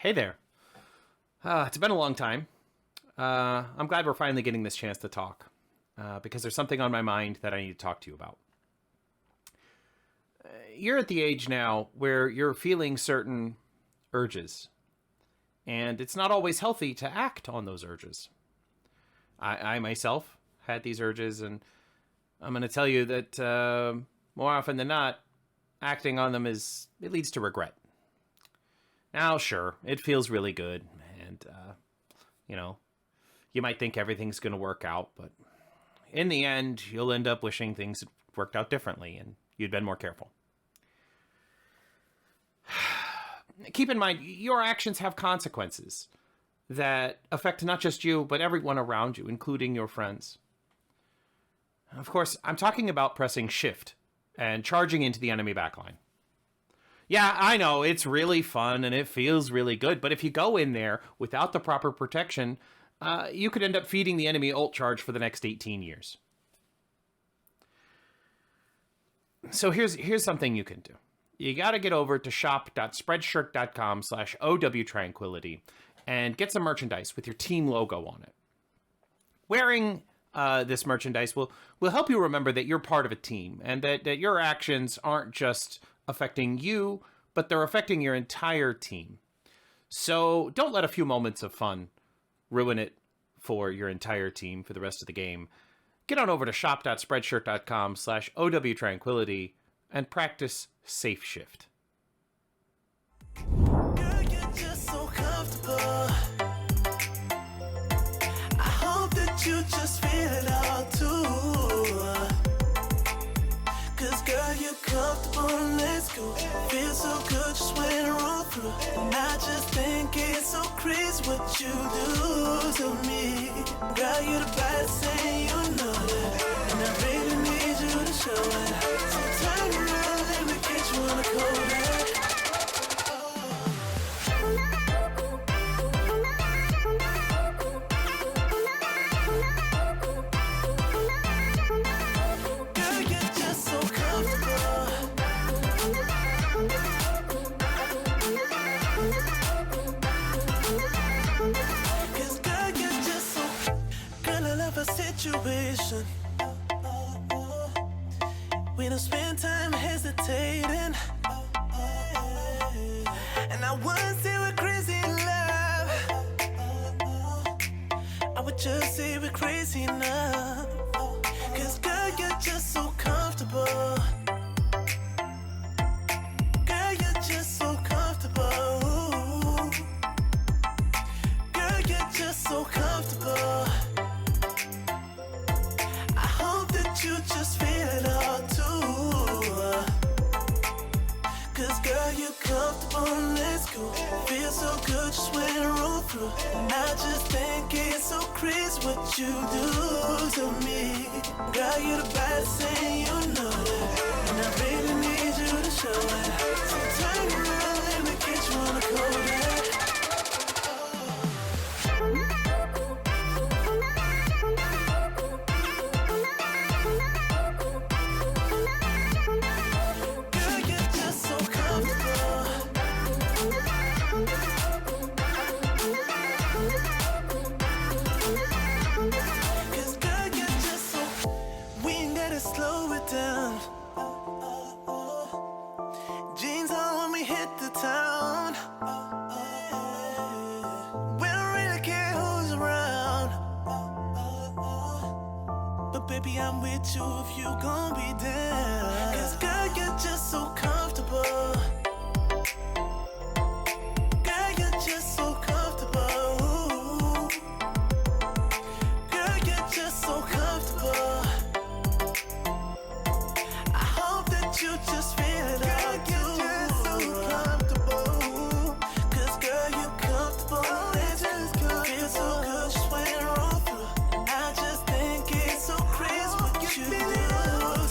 Hey there. It's been a long time. I'm glad we're finally getting this chance to talk because there's something on my mind that I need to talk to you about. You're at the age now where you're feeling certain urges, and it's not always healthy to act on those urges. I myself had these urges, and I'm going to tell you that more often than not, acting on them it leads to regret. Now, sure, it feels really good, and, you might think everything's going to work out, but in the end, you'll end up wishing things had worked out differently and you'd been more careful. Keep in mind, your actions have consequences that affect not just you, but everyone around you, including your friends. Of course, I'm talking about pressing shift and charging into the enemy backline. Yeah, I know, it's really fun and it feels really good, but if you go in there without the proper protection, you could end up feeding the enemy ult charge for the next 18 years. So here's something you can do. You got to get over to shop.spreadshirt.com/OWTranquility and get some merchandise with your team logo on it. Wearing this merchandise will help you remember that you're part of a team and that your actions aren't just affecting you, but they're affecting your entire team. So don't let a few moments of fun ruin it for your entire team for the rest of the game. Get on over to shop.spreadshirt.com/OWTranquility and practice safe shift. Girl, you're just so comfortable. I hope that you just feel it all too. Cause girl, you're comfortable, let's go. Feel so good just when I roll through. And I just think it's so crazy what you do to me. Girl, you're the baddest thing, you know that. And I really need you to show it. So turn around, let me get you on the cold. Situation. We don't spend time hesitating. And I wouldn't say we're crazy in love. I would just say we're crazy enough. Cause girl, you're just so comfortable. Girl, you're just so comfortable. Girl, you're just so comfortable. You just feel it all too. Cause girl, you're comfortable, let's go. Feel so good just when I roll through. And I just think it's so crazy what you do to me. Girl, you're the baddest thing, you know that. And I really need you to show it. So turn around, let me get you on the cold air. Baby, I'm with you if you gon' be down. Cause girl, you're just so comfortable. Girl, you're just so comfortable. Girl, you're just so comfortable. I hope that you just feel it all too. You're just so comfortable. Cause girl, you're comfortable. It just feels so good just when I roll through. I just think it's so crazy what you do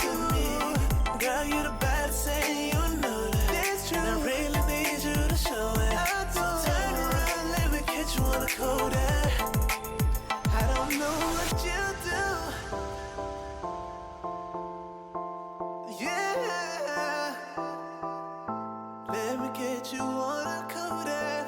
to me. Girl, you're the baddest thing, you know that. That's true. And I really need you to show it. So turn around, let me get you on the cold air. I don't know what you do. Yeah. Let me get you on the cold air.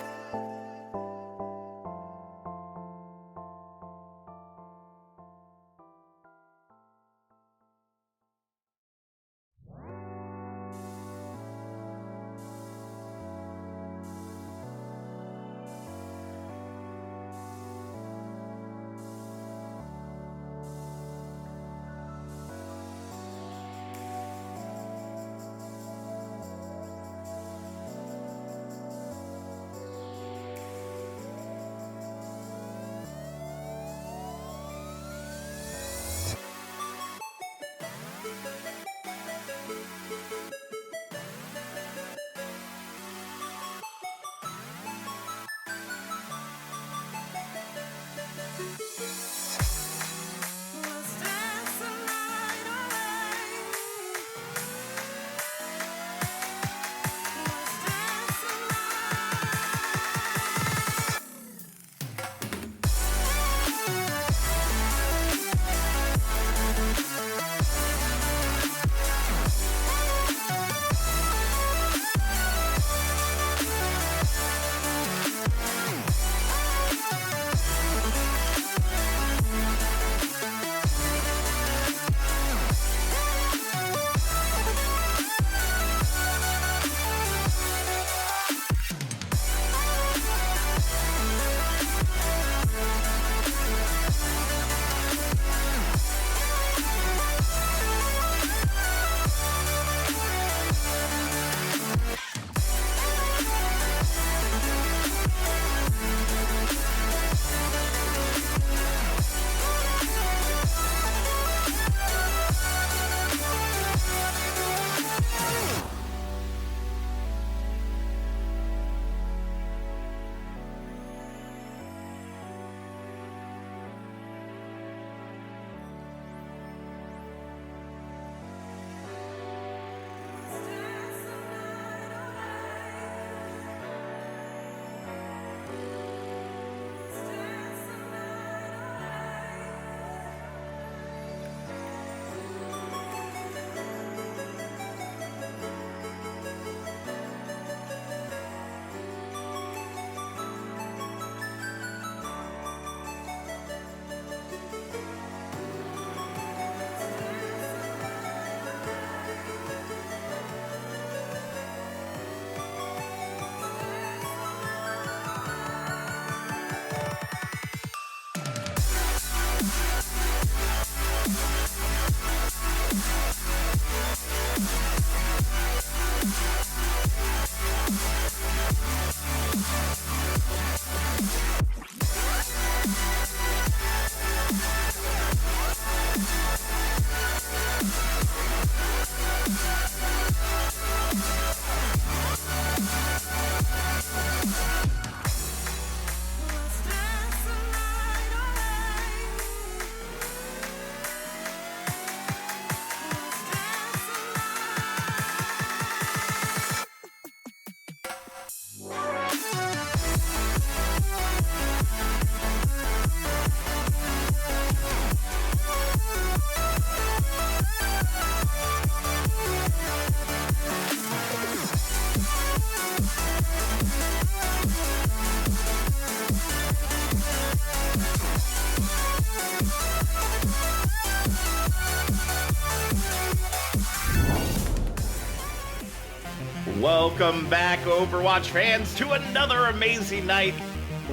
Welcome back, Overwatch fans, to another amazing night.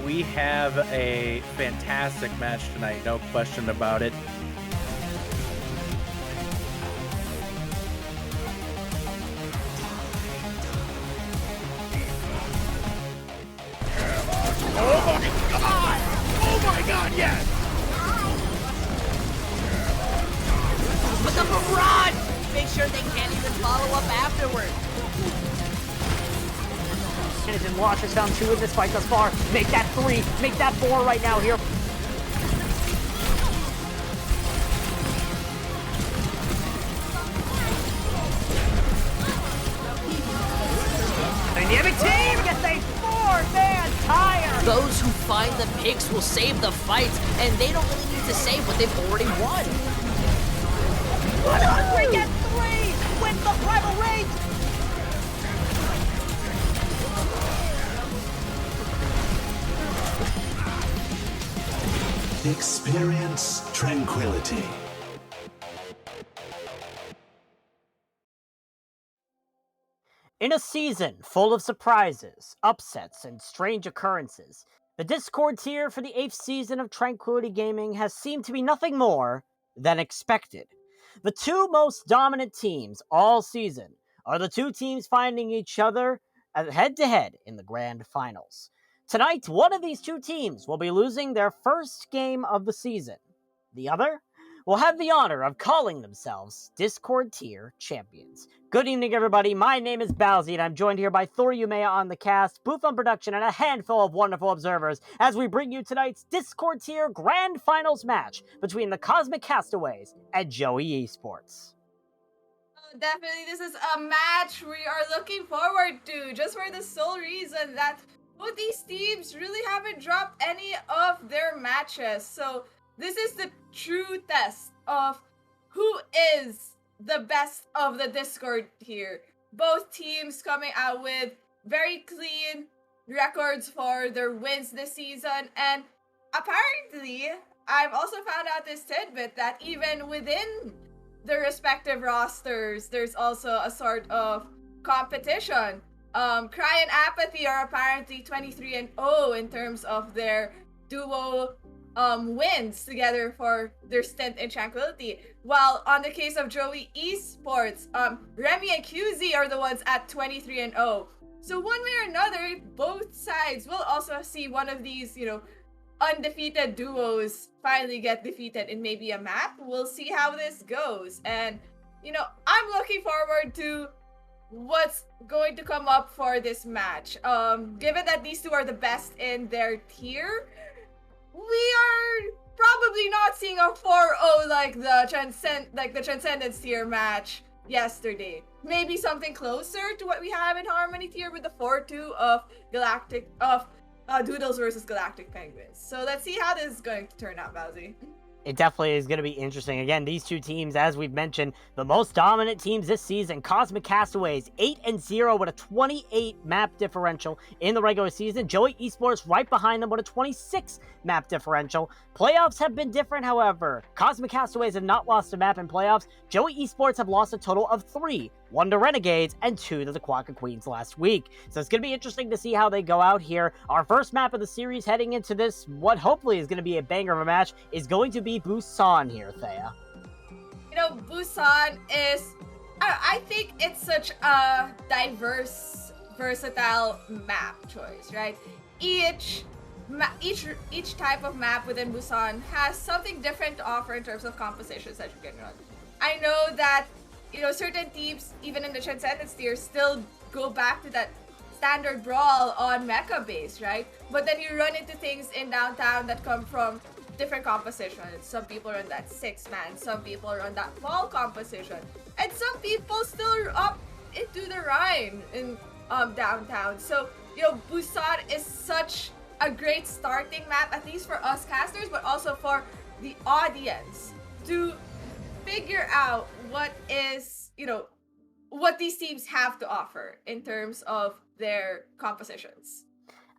We have a fantastic match tonight, no question about it. Oh my god, yes! Look up a run! Make sure they can't even follow up afterwards. And Watchers down 2 in this fight thus far. Make that 3, make that 4 right now here. Dynamic team gets a 4-man tire. Those who find the picks will save the fights, and they don't really need to save what they've already won. 100 gets 3 with the primal rage. Experience tranquility. In a season full of surprises, upsets, and strange occurrences, the Discord tier for the 8th season of Tranquility Gaming has seemed to be nothing more than expected. The two most dominant teams all season are the two teams finding each other head-to-head in the grand finals. Tonight, one of these two teams will be losing their first game of the season. The other will have the honor of calling themselves Discord Tier Champions. Good evening, everybody. My name is Bowsy, and I'm joined here by Thor Umea on the cast, Booth on production, and a handful of wonderful observers as we bring you tonight's Discord Tier Grand Finals match between the Cosmic Castaways and Joey Esports. Definitely, this is a match we are looking forward to, just for the sole reason that both these teams really haven't dropped any of their matches. So this is the true test of who is the best of the Discord here. Both teams coming out with very clean records for their wins this season, and apparently, I've also found out this tidbit that even within their respective rosters, there's also a sort of competition. Cry and Apathy are apparently 23-0 in terms of their duo wins together for their stint in Tranquility. While on the case of Joey Esports, Remy and QZ are the ones at 23-0. So one way or another, both sides will also see one of these, undefeated duos finally get defeated in maybe a map. We'll see how this goes. And, I'm looking forward to what's going to come up for this match. Given that these two are the best in their tier, we are probably not seeing a 4-0 like the Transcendence tier match yesterday. Maybe something closer to what we have in Harmony tier with the 4-2 of Doodles versus Galactic Penguins. So let's see how this is going to turn out, Bowsy. It definitely is going to be interesting. Again, these two teams, as we've mentioned, the most dominant teams this season, Cosmic Castaways, 8-0 with a 28 map differential in the regular season. Joey Esports right behind them with a 26 map differential. Playoffs have been different, however. Cosmic Castaways have not lost a map in playoffs. Joey Esports have lost a total of 3. 1 to Renegades, and 2 to the Quokka Queens last week. So it's going to be interesting to see how they go out here. Our first map of the series heading into this, what hopefully is going to be a banger of a match, is going to be Busan here, Thea. Busan is... I think it's such a diverse, versatile map choice, right? Each type of map within Busan has something different to offer in terms of compositions that you can run. I know that certain teams, even in the Transcendence tier, still go back to that standard brawl on mecha base, right? But then you run into things in downtown that come from different compositions. Some people run that 6-man, some people run that wall composition, and some people still up into the Rhine in downtown. So, Busan is such a great starting map, at least for us casters, but also for the audience to figure out what these teams have to offer in terms of their compositions.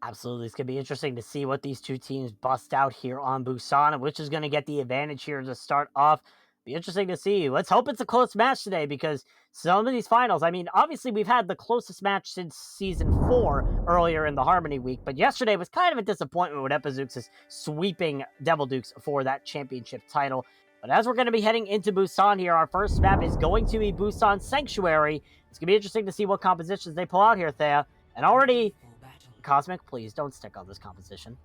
Absolutely. It's going to be interesting to see what these two teams bust out here on Busan and which is going to get the advantage here to start off. Be interesting to see. Let's hope it's a close match today because some of these finals, I mean, obviously we've had the closest match since Season 4 earlier in the Harmony Week, but yesterday was kind of a disappointment with Epizooks is sweeping Devil Dukes for that championship title. But as we're going to be heading into Busan here, our first map is going to be Busan Sanctuary. It's going to be interesting to see what compositions they pull out here, Thea. And already, Cosmic, please don't stick on this composition.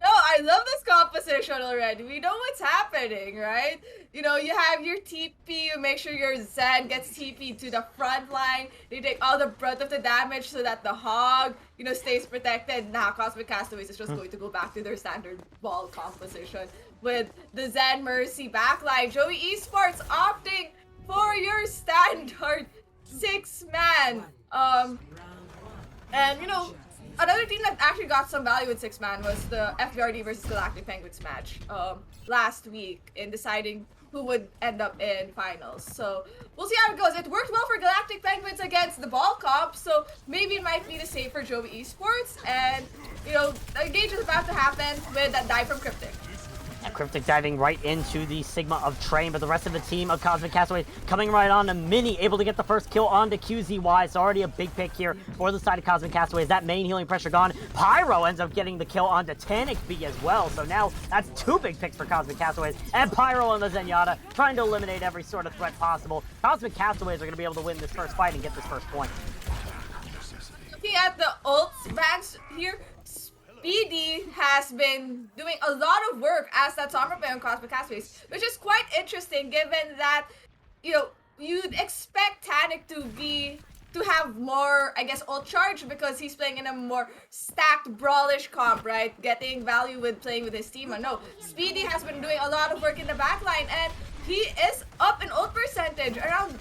No, I love this composition already. We know what's happening, right? You know, you have your TP, you make sure your Zen gets TP to the front line. You take all the brunt of the damage so that the Hog, you know, stays protected. Nah, Cosmic Castaways is just going to go back to their standard ball composition with the Zen Mercy backline. Joey Esports opting for your standard 6-man. And, you know, another team that actually got some value with 6-man was the FBRD versus Galactic Penguins match last week in deciding who would end up in finals. So we'll see how it goes. It worked well for Galactic Penguins against the ball comp, so maybe it might be the same for Joey Esports. And, you know, the engage is about to happen with that dive from Cryptic. And Cryptic diving right into the Sigma of Train, but the rest of the team of Cosmic Castaways coming right on to Mini, able to get the first kill onto QZY. It's already a big pick here for the side of Cosmic Castaways. That main healing pressure gone. Pyro ends up getting the kill onto Tanic B as well. So now that's 2 big picks for Cosmic Castaways. And Pyro on the Zenyatta, trying to eliminate every sort of threat possible. Cosmic Castaways are going to be able to win this first fight and get this first point. Looking at the ults banks here, Speedy has been doing a lot of work as that Sombra player on Cosmic Castaways, which is quite interesting given that, you know, you'd expect Tanic to have more, I guess, ult charge because he's playing in a more stacked brawlish comp, right? Getting value with playing with his team. No, Speedy has been doing a lot of work in the backline and he is up in ult percentage around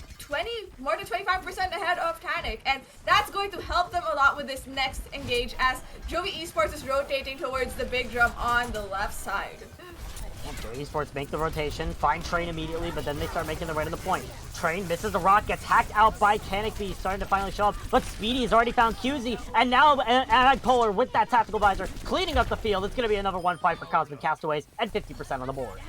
more than 25% ahead of Tanic, and that's going to help them a lot with this next engage as Joey Esports is rotating towards the big drum on the left side. And Joey Esports make the rotation, find Train immediately, but then they start making their way to the point. Train misses the rock, gets hacked out by Tanic B, starting to finally show up, but Speedy has already found QZ, and now Polar with that tactical visor, cleaning up the field. It's going to be another 1 fight for Cosmic Castaways, and 50% on the board.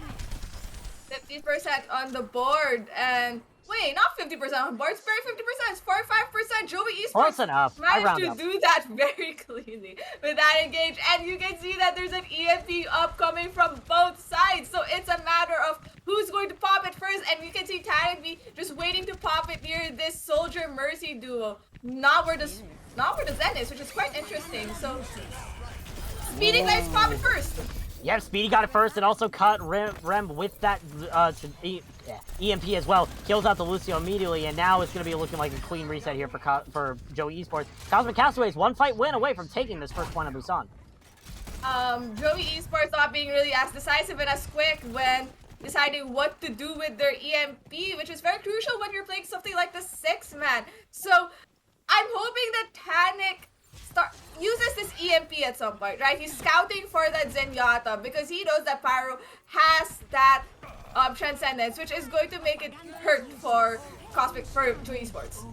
50% on the board, and wait, not 50% on board, it's very 50%, it's 45%. Joey Esports managed to do that very cleanly with that engage, and you can see that there's an EMP upcoming from both sides, so it's a matter of who's going to pop it first, and you can see Tanic B just waiting to pop it near this Soldier Mercy duo, not where the Zen is, which is quite interesting. So Speedy guys pop it first. Yep, Speedy got it first and also cut Rem with that EMP as well. Kills out the Lucio immediately, and now it's going to be looking like a clean reset here for Joey Esports. Cosmic Castaways 1 fight win away from taking this first point of Busan. Joey Esports not being really as decisive and as quick when deciding what to do with their EMP, which is very crucial when you're playing something like the 6-man. So I'm hoping that Tanic uses this EMP at some point, right? He's scouting for that Zenyatta because he knows that Pyro has that Transcendence, which is going to make it hurt for Joey Esports.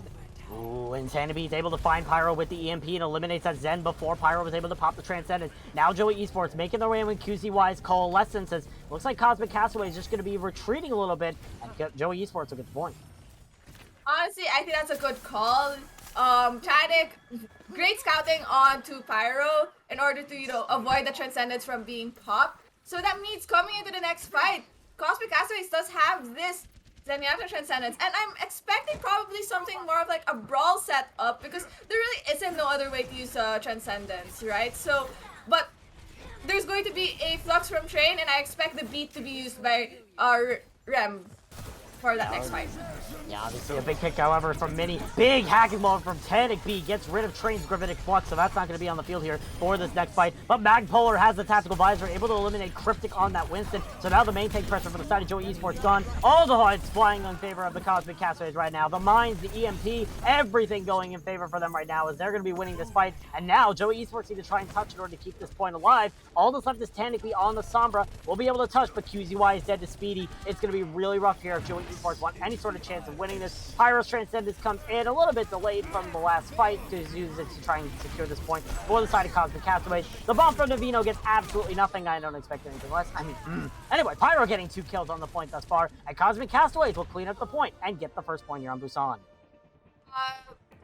Ooh, and Tanabe is able to find Pyro with the EMP and eliminates that Zen before Pyro was able to pop the Transcendence. Now Joey Esports making their way in with QCY's Coalescence. As looks like Cosmic Castaway is just going to be retreating a little bit, and Joey Esports will get the point. Honestly, I think that's a good call. Tanic, great scouting onto Pyro in order to, you know, avoid the Transcendence from being popped. So that means coming into the next fight, Cosmic Castaways does have this Zenyatta Transcendence, and I'm expecting probably something more of like a brawl setup because there really isn't no other way to use Transcendence, right? So, but there's going to be a Flux from Train, and I expect the beat to be used by Rem for that next fight. Yeah, obviously a big kick, however, from Mini. Big hacking ball from Tanic B gets rid of Train's Gravitic Flux, so that's not going to be on the field here for this next fight. But Magpolar has the tactical visor, able to eliminate Cryptic on that Winston. So now the main tank pressure for the side of Joey Esports gone. All the hearts flying in favor of the Cosmic Castaways right now. The mines, the EMP, everything going in favor for them right now as they're going to be winning this fight. And now Joey Esports need to try and touch in order to keep this point alive. All that's left is Tanic B on the Sombra. We'll be able to touch, but QZY is dead to Speedy. It's going to be really rough here if Joey Esports want any sort of chance of winning this. Pyro's Transcendence comes in a little bit delayed from the last fight to use it to try and secure this point for the side of Cosmic Castaways. The bomb from Navino gets absolutely nothing. I don't expect anything less. Anyway, Pyro getting 2 kills on the point thus far, and Cosmic Castaways will clean up the point and get the first point here on Busan.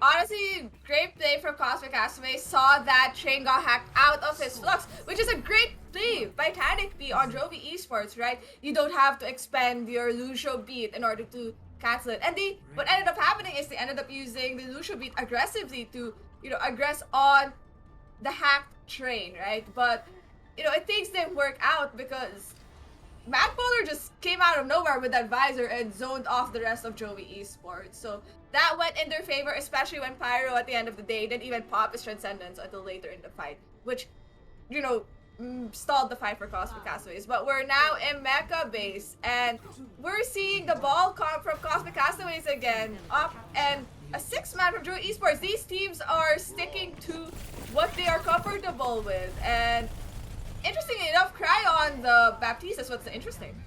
Honestly, great play from Cosmic Castaways. Saw that Train got hacked out of his flux, which is a great play by Tanic B on Jovi Esports, right? You don't have to expend your Lucio beat in order to cancel it. And what ended up happening is they ended up using the Lucio beat aggressively to, aggress on the hacked Train, right? But, things didn't work out because Magpolar just came out of nowhere with that visor and zoned off the rest of Jovi Esports. So that went in their favor, especially when Pyro at the end of the day didn't even pop his Transcendence until later in the fight, which, stalled the fight for Cosmic Castaways. But we're now in Mecha base, and we're seeing the ball come from Cosmic Castaways again, up, and a 6-man from Jovi Esports. These teams are sticking to what they are comfortable with, and interestingly enough, Cry on the Baptiste is what's interesting.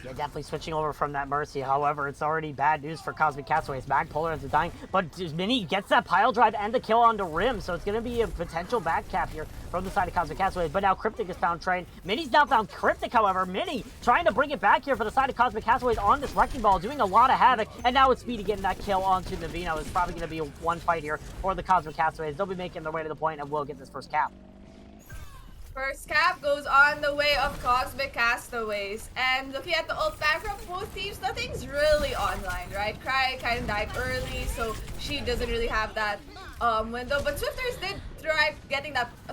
Yeah, definitely switching over from that Mercy. However, it's already bad news for Cosmic Castaways. Magpolar ends up dying, but Mini gets that pile drive and the kill onto Rim, so it's going to be a potential back cap here from the side of Cosmic Castaways. But now Cryptic has found Train. Mini's now found Cryptic, however. Mini trying to bring it back here for the side of Cosmic Castaways on this Wrecking Ball, doing a lot of havoc, and now it's Speedy getting that kill onto Navino. It's probably going to be a one fight here for the Cosmic Castaways. They'll be making their way to the point and will get this first cap. First cap goes on the way of Cosmic Castaways, and looking at the ult back from both teams, nothing's really online, right? Cry kind of died early, so she doesn't really have that window, but Swifters did try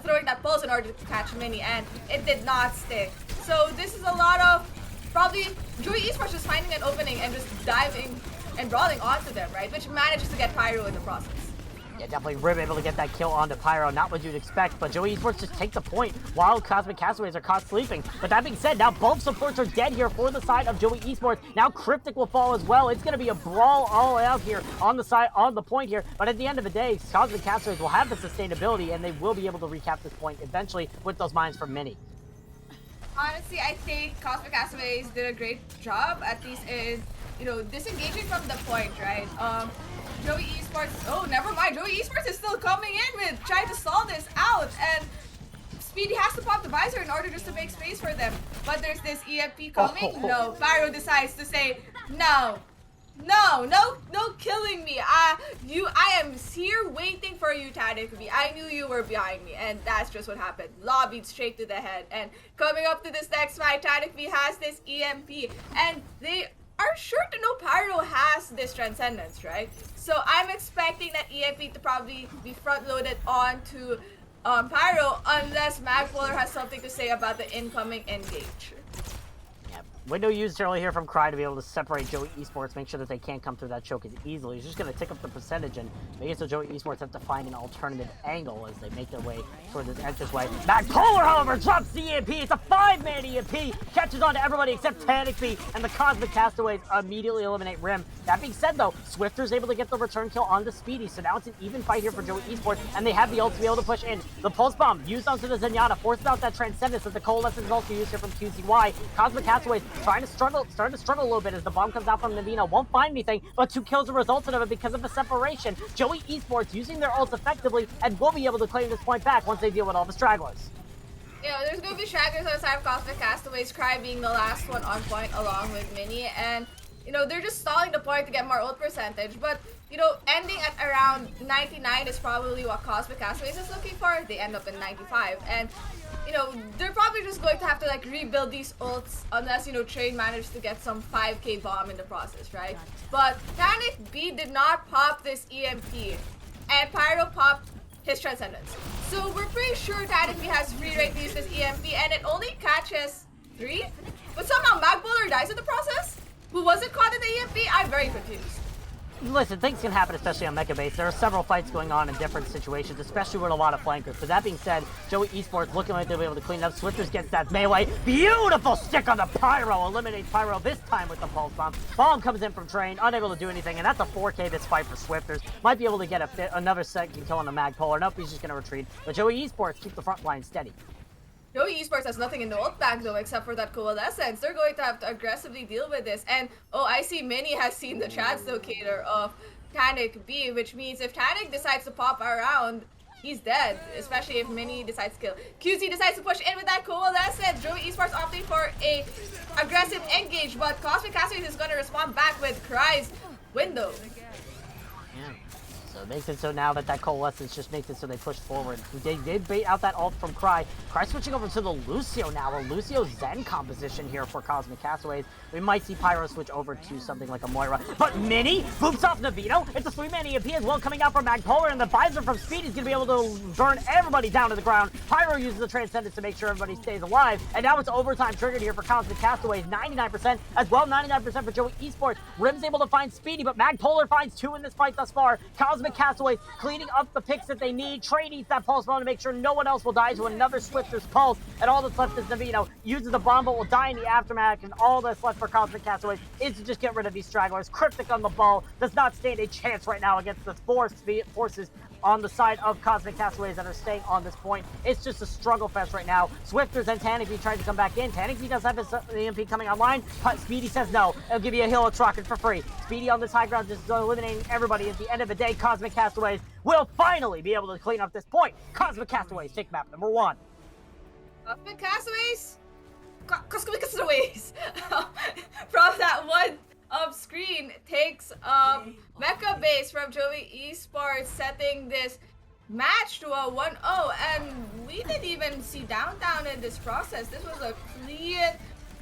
throwing that pulse in order to catch Mini, and it did not stick. So this is a lot of probably Joey Esports just finding an opening and just diving and brawling onto them, right? Which manages to get Pyro in the process. Yeah, definitely Rib able to get that kill onto Pyro. Not what you'd expect, but Joey Esports just take the point while Cosmic Castaways are caught sleeping. But that being said, now both supports are dead here for the side of Joey Esports. Now Cryptic will fall as well. It's going to be a brawl all out here on the point here. But at the end of the day, Cosmic Castaways will have the sustainability, and they will be able to recap this point eventually with those mines from Mini. Honestly, I think Cosmic Castaways did a great job, at least in, disengaging from the point, right? Joey Esports, oh, never mind. Joey Esports is still coming in with trying to stall this out, and Speedy has to pop the visor in order just to make space for them. But there's this EMP coming. No, Pyro decides to say, no killing me. I am here waiting for you, Tadek. I knew you were behind me, and that's just what happened. Lobbied straight to the head. And coming up to this next fight, Tadek has this EMP, and they are sure to know Pyro has this Transcendence, right? So I'm expecting that EMP to probably be front-loaded onto Pyro unless Magpolar has something to say about the incoming engage. Window used early here from Cry to be able to separate Joey Esports, make sure that they can't come through that choke as easily. He's just going to tick up the percentage and make it so Joey Esports have to find an alternative angle as they make their way toward this entranceway. Magpolar, however, drops the EMP. It's a 5-man EMP. Catches on to everybody except Panic B, and the Cosmic Castaways immediately eliminate Rim. That being said, though, Swifter's able to get the return kill onto Speedy, so now it's an even fight here for Joey Esports, and they have the ult to be able to push in. The Pulse Bomb used onto the Zenyatta forces out that Transcendence that the Coalescence is also used here from QZY. Cosmic Castaways starting to struggle a little bit as the bomb comes out from Navina. Won't find anything, but 2 kills are resulted of it because of the separation. Joey Esports using their ults effectively and will be able to claim this point back once they deal with all the stragglers. Yeah, there's going to be stragglers on the side of Cosmic Castaways, Cry being the last one on point along with Mini, and they're just stalling the point to get more ult percentage, but ending at around 99 is probably what Cosmic Castaways is looking for. They end up in 95, and they're probably just going to have to rebuild these ults unless Train managed to get some 5k bomb in the process, right? But Panic B did not pop this EMP, and Pyro popped his Transcendence. So we're pretty sure Panic B has free rate to use this EMP, and it only catches 3, but somehow Magpolar dies in the process. Who wasn't caught in the EMP? I'm very confused. Listen, things can happen, especially on Mecha Base. There are several fights going on in different situations, especially with a lot of flankers. But that being said, Joey Esports looking like they'll be able to clean it up. Swifters gets that melee. Beautiful stick on the Pyro. Eliminates Pyro this time with the Pulse Bomb. Bomb comes in from Train, unable to do anything, and that's a 4K this fight for Swifters. Might be able to get another second kill on the Magpolar. Nope, he's just going to retreat. But Joey Esports keep the front line steady. Joey Esports has nothing in the ult bag though, except for that Coalescence. They're going to have to aggressively deal with this. And, oh, I see Minnie has seen the translocator of Tanic B, which means if Tanic decides to pop around, he's dead, especially if Minnie decides to kill. QZ decides to push in with that Coalescence. Joey Esports opting for a aggressive engage, but Cosmic Castaways is going to respond back with Cry's window. Yeah. So it makes it so now that Coalescence just makes it so they push forward. They did bait out that ult from Cry. Cry switching over to the Lucio now. A Lucio Zen composition here for Cosmic Castaways. We might see Pyro switch over to something like a Moira. But Minnie boops off Navito. It's a sweet Minnie EP as well coming out from Magpolar, and the visor from Speed is going to be able to burn everybody down to the ground. Pyro uses the Transcendence to make sure everybody stays alive. And now it's overtime triggered here for Cosmic Castaways. 99% as well, 99% for Joey Esports. Rim's able to find Speedy, but Magpolar finds 2 in this fight thus far. Cosmic Castaways cleaning up the picks that they need. Trade eats that pulse bomb to make sure no one else will die to another Swifter's pulse. And all that's left is Navito uses the bomb, but will die in the aftermath. And all that's left for Cosmic Castaways is to just get rid of these stragglers. Cryptic on the ball does not stand a chance right now against the forces on the side of Cosmic Castaways that are staying on this point. It's just a struggle fest right now. Swifters and Tanic trying to come back in. Tanic does have his EMP coming online, but Speedy says no. It'll give you a Helix Rocket for free. Speedy on this high ground just eliminating everybody. At the end of the day, Cosmic Castaways will finally be able to clean up this point. Cosmic Castaways take map number 1. Cosmic Castaways? Cosmic Castaways! From that one screen takes Mecha Base from Joey Esports, setting this match to a 1-0, and we didn't even see Downtown in this process. This was a clean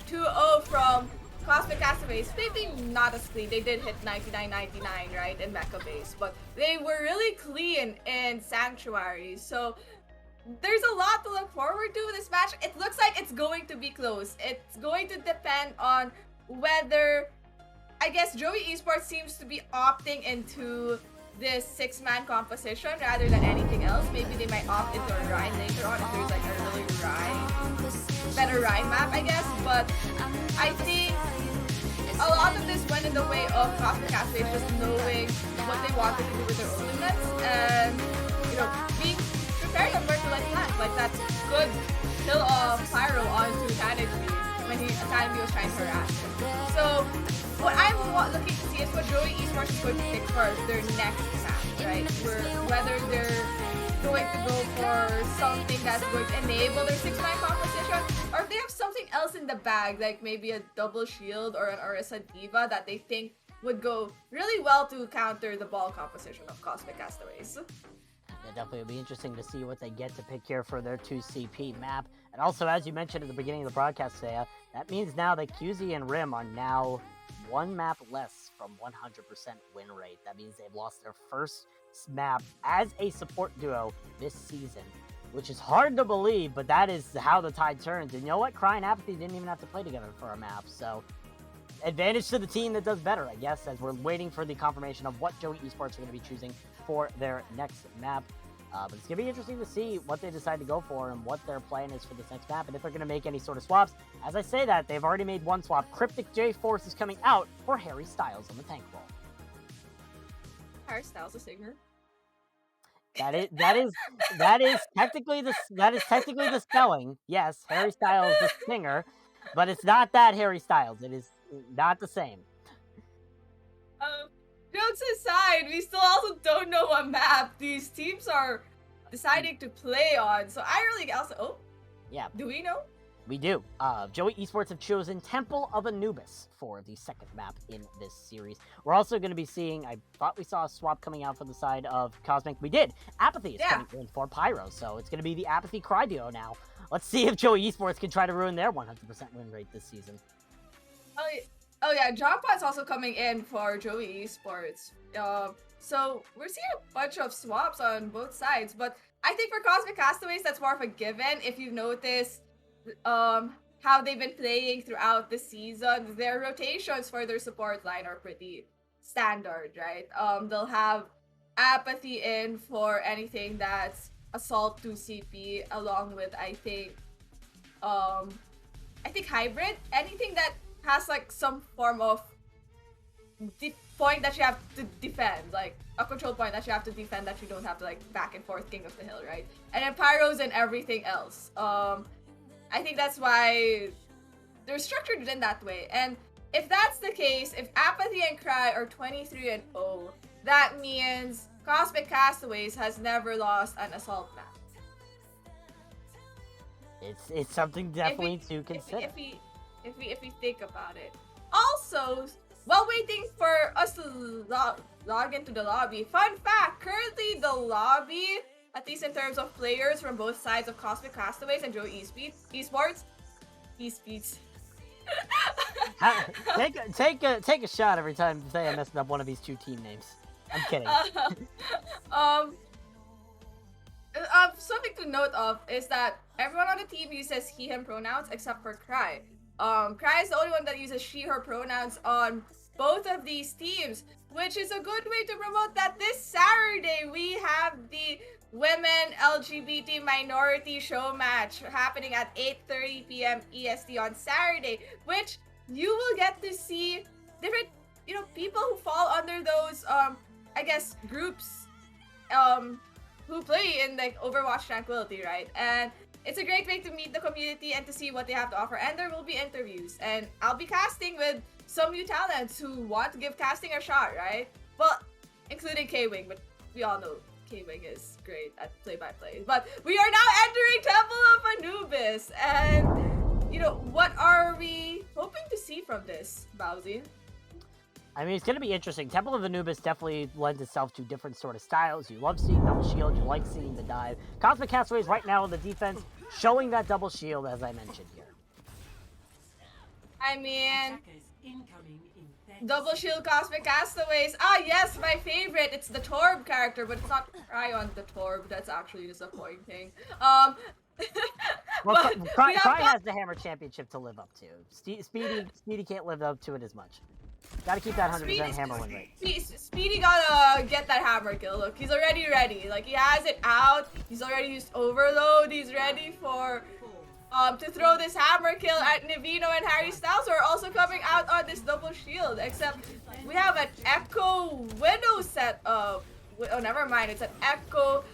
2-0 from Cosmic Castaways. Maybe not as clean. They did hit 99.99, right, in Mecha Base, but they were really clean in Sanctuary. So there's a lot to look forward to in this match. It looks like it's going to be close. It's going to depend on whether, I guess, Joey Esports seems to be opting into this 6-man composition rather than anything else. Maybe they might opt into a Rhine later on if there's like a really better Rhine map, I guess. But I think a lot of this went in the way of Cosmic Castaways just knowing what they wanted to do with their ultimates and, you know, being prepared on where to let plant. Like that good kill of Pyro onto Tanic when Academy was trying to harass him. So what I'm looking to see is what Joey Esports is going to pick for their next match, right? Whether they're going to go for something that's going to enable their 6-man composition, or if they have something else in the bag, like maybe a double shield or an Orisa Diva that they think would go really well to counter the ball composition of Cosmic Castaways. It definitely will be interesting to see what they get to pick here for their 2CP map. And also, as you mentioned at the beginning of the broadcast, Saya, that means now that QZ and Rim are now 1 map less from 100% win rate. That means they've lost their first map as a support duo this season, which is hard to believe, but that is how the tide turns. And you know what? Cry and Apathy didn't even have to play together for a map, so advantage to the team that does better, I guess, as we're waiting for the confirmation of what Joey Esports are going to be choosing for their next map. But it's going to be interesting to see what they decide to go for and what their plan is for this next map, and if they're going to make any sort of swaps. As I say that, they've already made one swap. Cryptic J-Force is coming out for Harry Styles on the tank roll. Harry Styles, a singer. That is technically the spelling. Yes, Harry Styles, the singer, but it's not that Harry Styles. It is not the same. Jokes aside, we still also don't know what map these teams are deciding to play on. So I really also, yeah. Do we know? We do. Joey Esports have chosen Temple of Anubis for the second map in this series. We're also going to be seeing, I thought we saw a swap coming out from the side of Cosmic. We did. Apathy is coming in for Pyro, so it's going to be the Apathy Cry duo now. Let's see if Joey Esports can try to ruin their 100% win rate this season. Oh yeah, John Pot's also coming in for Joey Esports. So we're seeing a bunch of swaps on both sides, but I think for Cosmic Castaways, that's more of a given. If you've noticed how they've been playing throughout the season, their rotations for their support line are pretty standard, right? They'll have Apathy in for anything that's Assault 2CP, along with I think Hybrid, anything that has like some form of point that you have to defend, like a control point that you have to defend that you don't have to like back and forth King of the Hill, right? And then Pyros and everything else. I think that's why they're structured in that way. And if that's the case, if Apathy and Cry are 23-0, that means Cosmic Castaways has never lost an assault map. It's something definitely to consider. If we think about it. Also, while waiting for us to log into the lobby, fun fact, currently the lobby, at least in terms of players from both sides of Cosmic Castaways and Joey Esports, Take a shot every time you say I messed up one of these two team names. I'm kidding. Something to note of is that everyone on the team uses he, him pronouns except for Cry. Cry is the only one that uses she, her pronouns on both of these teams, which is a good way to promote that this Saturday we have the Women LGBT Minority Show match happening at 8:30 p.m. EST on Saturday, which you will get to see different, people who fall under those, I guess, groups, who play in like Overwatch Tranquility, right? And it's a great way to meet the community and to see what they have to offer. And there will be interviews, and I'll be casting with some new talents who want to give casting a shot, right? Well, including K-Wing, but we all know K-Wing is great at play-by-play. But we are now entering Temple of Anubis, and what are we hoping to see from this, Bowsy? I mean, it's going to be interesting. Temple of Anubis definitely lends itself to different sort of styles. You love seeing double shield. You like seeing the dive. Cosmic Castaways right now in the defense, showing that double shield, as I mentioned here. I mean, double shield Cosmic Castaways. Ah, yes, my favorite. It's the Torb character, but it's not Cry on the Torb. That's actually disappointing. Well, Cry has the Hammer Championship to live up to. Speedy can't live up to it as much. Gotta keep that 100% hammer win rate. Speedy gotta get that hammer kill. Look, he's already ready. Like, he has it out. He's already used Overload. He's ready for to throw this hammer kill at Nivino and Harry Styles, who are also coming out on this double shield. Except we have an Echo Widow setup. Oh, never mind. It's an Echo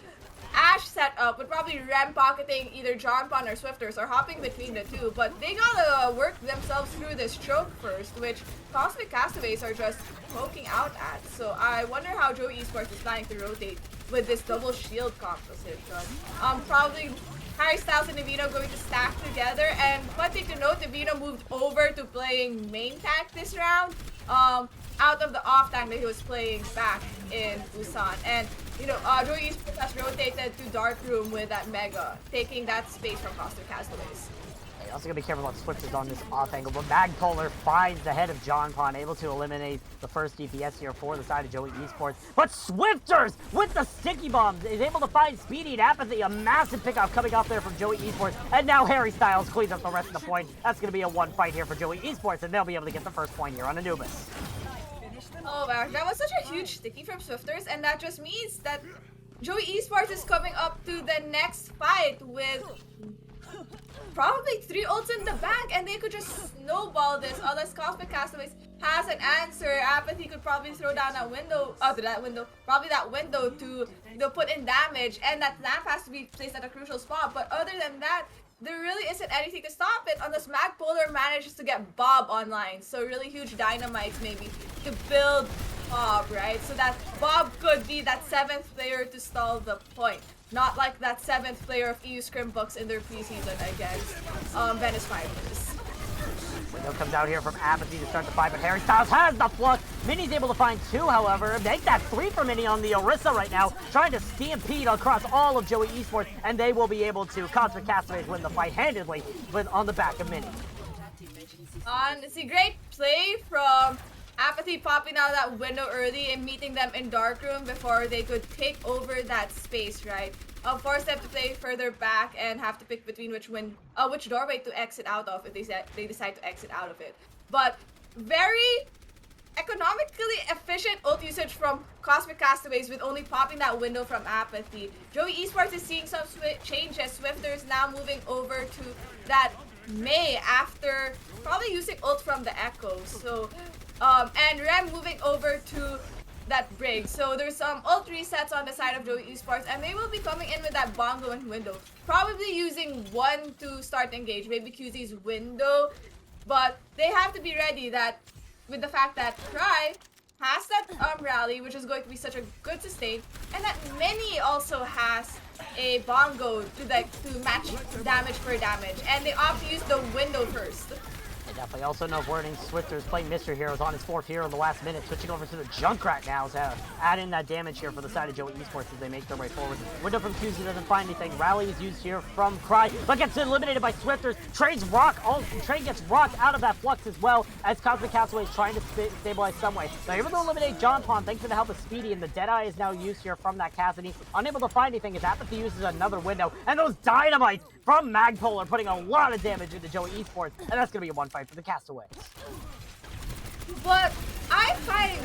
Ashe setup with probably Rem pocketing either John Pon or Swifters or hopping between the two, but they gotta work themselves through this choke first, which Cosmic Castaways are just poking out at. So I wonder how Joey Esports is planning to rotate with this double shield composition. Probably Harry Styles and Nivino going to stack together, and one thing to note, Nivino moved over to playing main tank this round, out of the off tank that he was playing back in Busan. And Joey Esports has rotated to Dark Room with that Mega, taking that space from Cosmic Castaways. You also gotta be careful about Swifters on this off angle, but Magpolar finds the head of John Pon, able to eliminate the first DPS here for the side of Joey Esports. But Swifters with the sticky bombs is able to find Speedy and Apathy, a massive pickoff coming off there from Joey Esports, and now Harry Styles cleans up the rest of the point. That's gonna be a one fight here for Joey Esports, and they'll be able to get the first point here on Anubis. Oh wow, that was such a huge sticky from Swifters, and that just means that Joey Esports is coming up to the next fight with probably 3 ults in the bank, and they could just snowball this unless Cosmic Castaways has an answer. Apathy could probably throw down that window, probably that window to put in damage, and that lamp has to be placed at a crucial spot. But other than that, there really isn't anything to stop it unless Magpolar manages to get Bob online. So really huge dynamites maybe to build Bob, right? So that Bob could be that 7th player to stall the point. Not like that 7th player of EU Scrim Bucks in their preseason against Venice Fighters. Window comes out here from Apathy to start the fight, but Harry Styles has the flush. Minnie's able to find 2, however. Make that 3 for Minnie on the Orisa right now, trying to stampede across all of Joey Esports, and they will be able to. Cosmic Castaways win the fight handedly, but on the back of Minnie. It's a great play from Apathy popping out that window early and meeting them in Dark Room before they could take over that space, right? Force them to play further back and have to pick between which doorway to exit out of if they decide to exit out of it. But very economically efficient ult usage from Cosmic Castaways with only popping that window from Apathy. Joey Esports is seeing some changes. Swifters now moving over to that Mei after probably using ult from the Echo. So, and Rem moving over to that brig. So there's some ult resets on the side of Joey Esports, and they will be coming in with that bongo and window. Probably using one to start engage, maybe QZ's window. But they have to be ready that with the fact that Cry has that rally, which is going to be such a good sustain, and that Mini also has a bongo to match damage for damage, and they opt to use the window first. They definitely also know Wording Swifter is playing Mr. Heroes on his 4th hero in the last minute, switching over to the Junkrat now to add in that damage here for the side of Joey Esports as they make their way forward. Window from QZ doesn't find anything. Rally is used here from Cry, but gets eliminated by Swifters. Train gets rocked out of that flux as well as Cosmic Castaways trying to stabilize some way. They're able to eliminate John Pond thanks to the help of Speedy, and the Deadeye is now used here from that Cassidy. Unable to find anything as Apathy uses another window, and those dynamites from Magpole are putting a lot of damage into Joey Esports, and that's going to be a one fight for the Castaways. What I find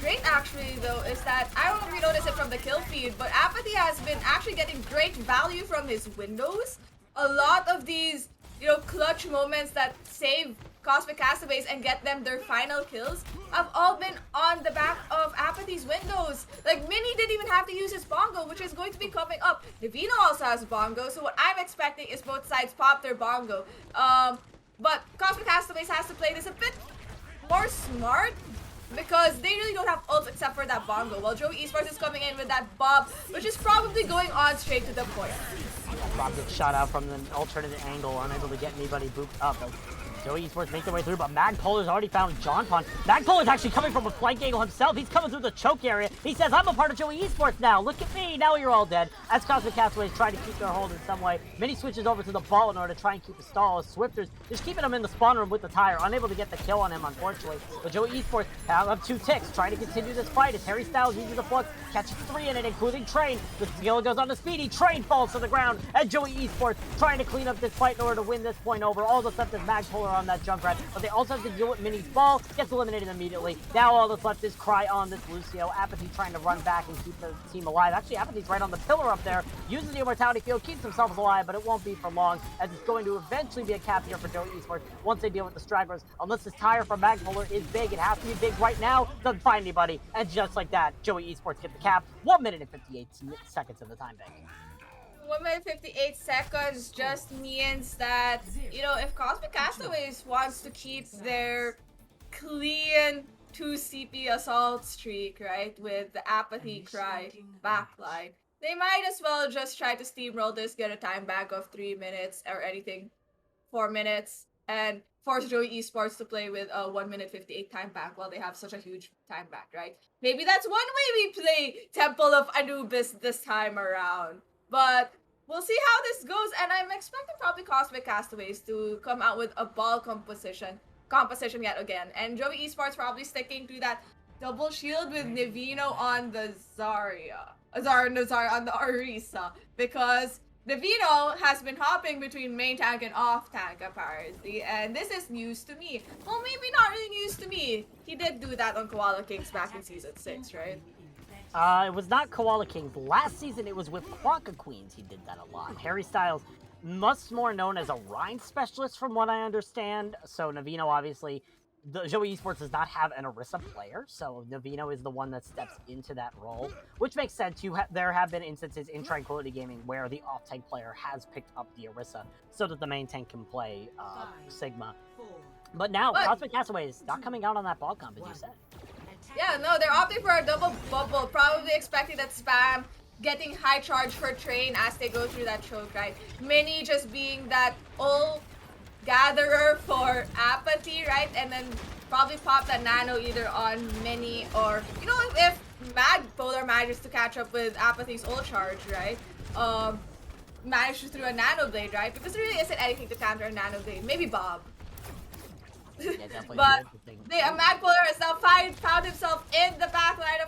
great actually though is that I don't know if you notice it from the kill feed, but Apathy has been actually getting great value from his windows. A lot of these, clutch moments that save Cosmic Castaways and get them their final kills have all been on the back of Apathy's windows. Like, Mini didn't even have to use his bongo, which is going to be coming up. Navino also has bongo, so what I'm expecting is both sides pop their bongo. But Cosmic Castaways has to play this a bit more smart because they really don't have ults except for that bongo, while Joey Esports is coming in with that Bob, which is probably going on straight to the point. Bob gets shot out from the alternative angle, unable to get anybody booped up. Joey Esports make their way through, but Magpolar's already found John Pond. Magpolar's actually coming from a flank angle himself. He's coming through the choke area. He says, I'm a part of Joey Esports now. Look at me. Now you're all dead. As Cosmic Castaways try to keep their hold in some way. Mini switches over to the ball in order to try and keep the stall. As Swifters just keeping him in the spawn room with the tire. Unable to get the kill on him, unfortunately. But Joey Esports have 2 ticks, trying to continue this fight as Harry Styles uses the flux, catches 3 in it, including Train. The skill goes on to Speedy. Train falls to the ground. And Joey Esports trying to clean up this fight in order to win this point over. All that's left is Magpolar on that Junkrat. But they also have to deal with Mini's ball. Gets eliminated immediately. Now all that's left is Cry on this Lucio. Apathy trying to run back and keep the team alive. Actually, Apathy's right on the pillar up there. Uses the Immortality Field. Keeps themselves alive, but it won't be for long, as it's going to eventually be a cap here for Joey Esports once they deal with the stragglers. Unless this tire from Magpolar is big. It has to be big right now. Doesn't find anybody. And just like that, Joey Esports get the cap. 1 minute and 58 seconds of the time bank. 1 minute 58 seconds just means that, if Cosmic Castaways wants to keep their clean 2 CP assault streak, right, with the Apathy Cry backline, they might as well just try to steamroll this, get a time back of 3 minutes or anything, 4 minutes, and force Joey Esports to play with a 1 minute 58 time back while they have such a huge time back, right? Maybe that's one way we play Temple of Anubis this time around. But we'll see how this goes, and I'm expecting probably Cosmic Castaways to come out with a ball composition yet again. And Joey Esports probably sticking to that double shield with Navino on the Zarya on the Orisa, because Navino has been hopping between main tank and off tank apparently, and this is news to me. Well, maybe not really news to me. He did do that on Koala Kings back in Season 6, right? It was not Koala Kings. Last season, it was with Quokka Queens. He did that a lot. Harry Styles, much more known as a Rhine specialist from what I understand. So Navino, obviously, Joey Esports does not have an Orisa player, so Navino is the one that steps into that role, which makes sense. There have been instances in Tranquility Gaming where the off-tank player has picked up the Orisa so that the main tank can play Sigma. But now, Cosmic Castaways not coming out on that ball comp, as you said. Yeah, no, they're opting for a double bubble, probably expecting that spam, getting high charge for Train as they go through that choke, right? Mini just being that ult gatherer for Apathy, right? And then probably pop that nano either on Mini or, if Magpolar manages to catch up with Apathy's ult charge, right? Manages through a nano blade, right? Because there really isn't anything to counter a nano blade. Maybe Bob. Yeah, but Magpolar has now found himself in the backline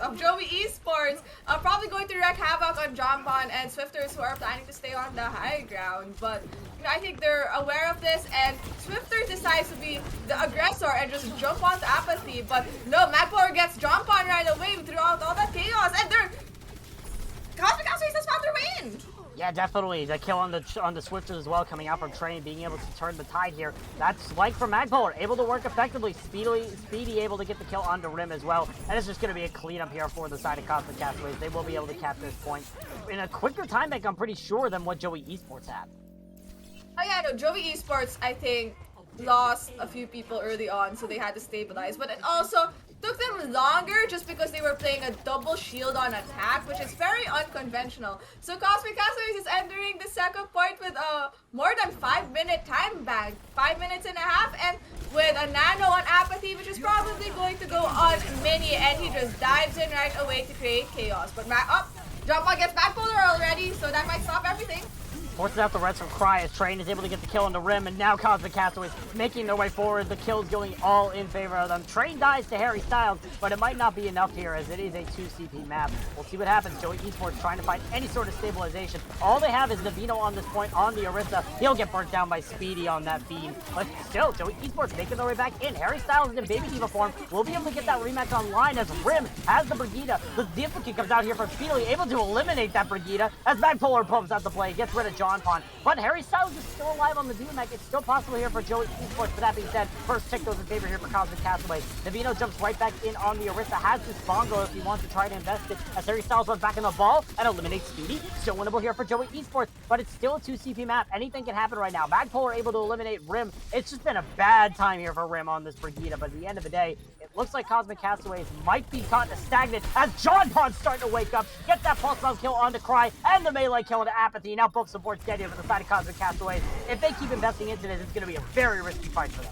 of Joey Esports, probably going to wreak havoc on John Pond and Swifters, who are planning to stay on the high ground. But I think they're aware of this, and Swifters decides to be the aggressor and just jump onto Apathy. But no, Magpolar gets John Pond right away throughout all that chaos, and they're Cosmic Castaways has found their way in. Yeah, definitely. The kill on the Swifters as well, coming out from Train, being able to turn the tide here. That's like for Magpolar, able to work effectively. Speedy able to get the kill onto Rim as well. And it's just going to be a cleanup here for the side of Cosmic Castaways. They will be able to capture this point in a quicker time bank, I'm pretty sure, than what Joey Esports had. Oh yeah, no, Joey Esports, I think, lost a few people early on, so they had to stabilize. But it also took them longer just because they were playing a double shield on attack, which is very unconventional. So Cosmic Castaways is entering the second point with a more than 5-minute time bank, 5 minutes and a half, and with a nano on Apathy, which is probably going to go on Mini, and he just dives in right away to create chaos. But Jump on gets Backpolar already, so that might stop everything. Forces out the reds from Cry as Train is able to get the kill on the Rim, and now Cosmic Castaways making their way forward. The kills going all in favor of them. Train dies to Harry Styles, but it might not be enough here as it is a 2 CP map. We'll see what happens. Joey Esports trying to find any sort of stabilization. All they have is Navino on this point on the Orisa. He'll get burnt down by Speedy on that beam, but still, Joey Esports making their way back in. Harry Styles in Baby Diva form will be able to get that rematch online as Rim has the Brigida. The duplicate comes out here from Speedily, able to eliminate that Brigida as Magpolar pumps out the play, gets rid of John Pond. But Harry Styles is still alive on the DMAC. It's still possible here for Joey Esports. But that being said, first tick goes in favor here for Cosmic Castaways. Navino jumps right back in on the Orisa. Has this bongo if he wants to try to invest it as Harry Styles runs back in the ball and eliminates Speedy. Still winnable here for Joey Esports, but it's still a 2 CP map. Anything can happen right now. Magpolar able to eliminate Rim. It's just been a bad time here for Rim on this Brigida, but at the end of the day, it looks like Cosmic Castaways might be caught stagnant as John Pond's starting to wake up. Get that pulse bomb kill onto Cry and the melee kill into Apathy. Now both supports dead here for the side of Cosmic Castaways. If they keep investing into this, it's going to be a very risky fight for them.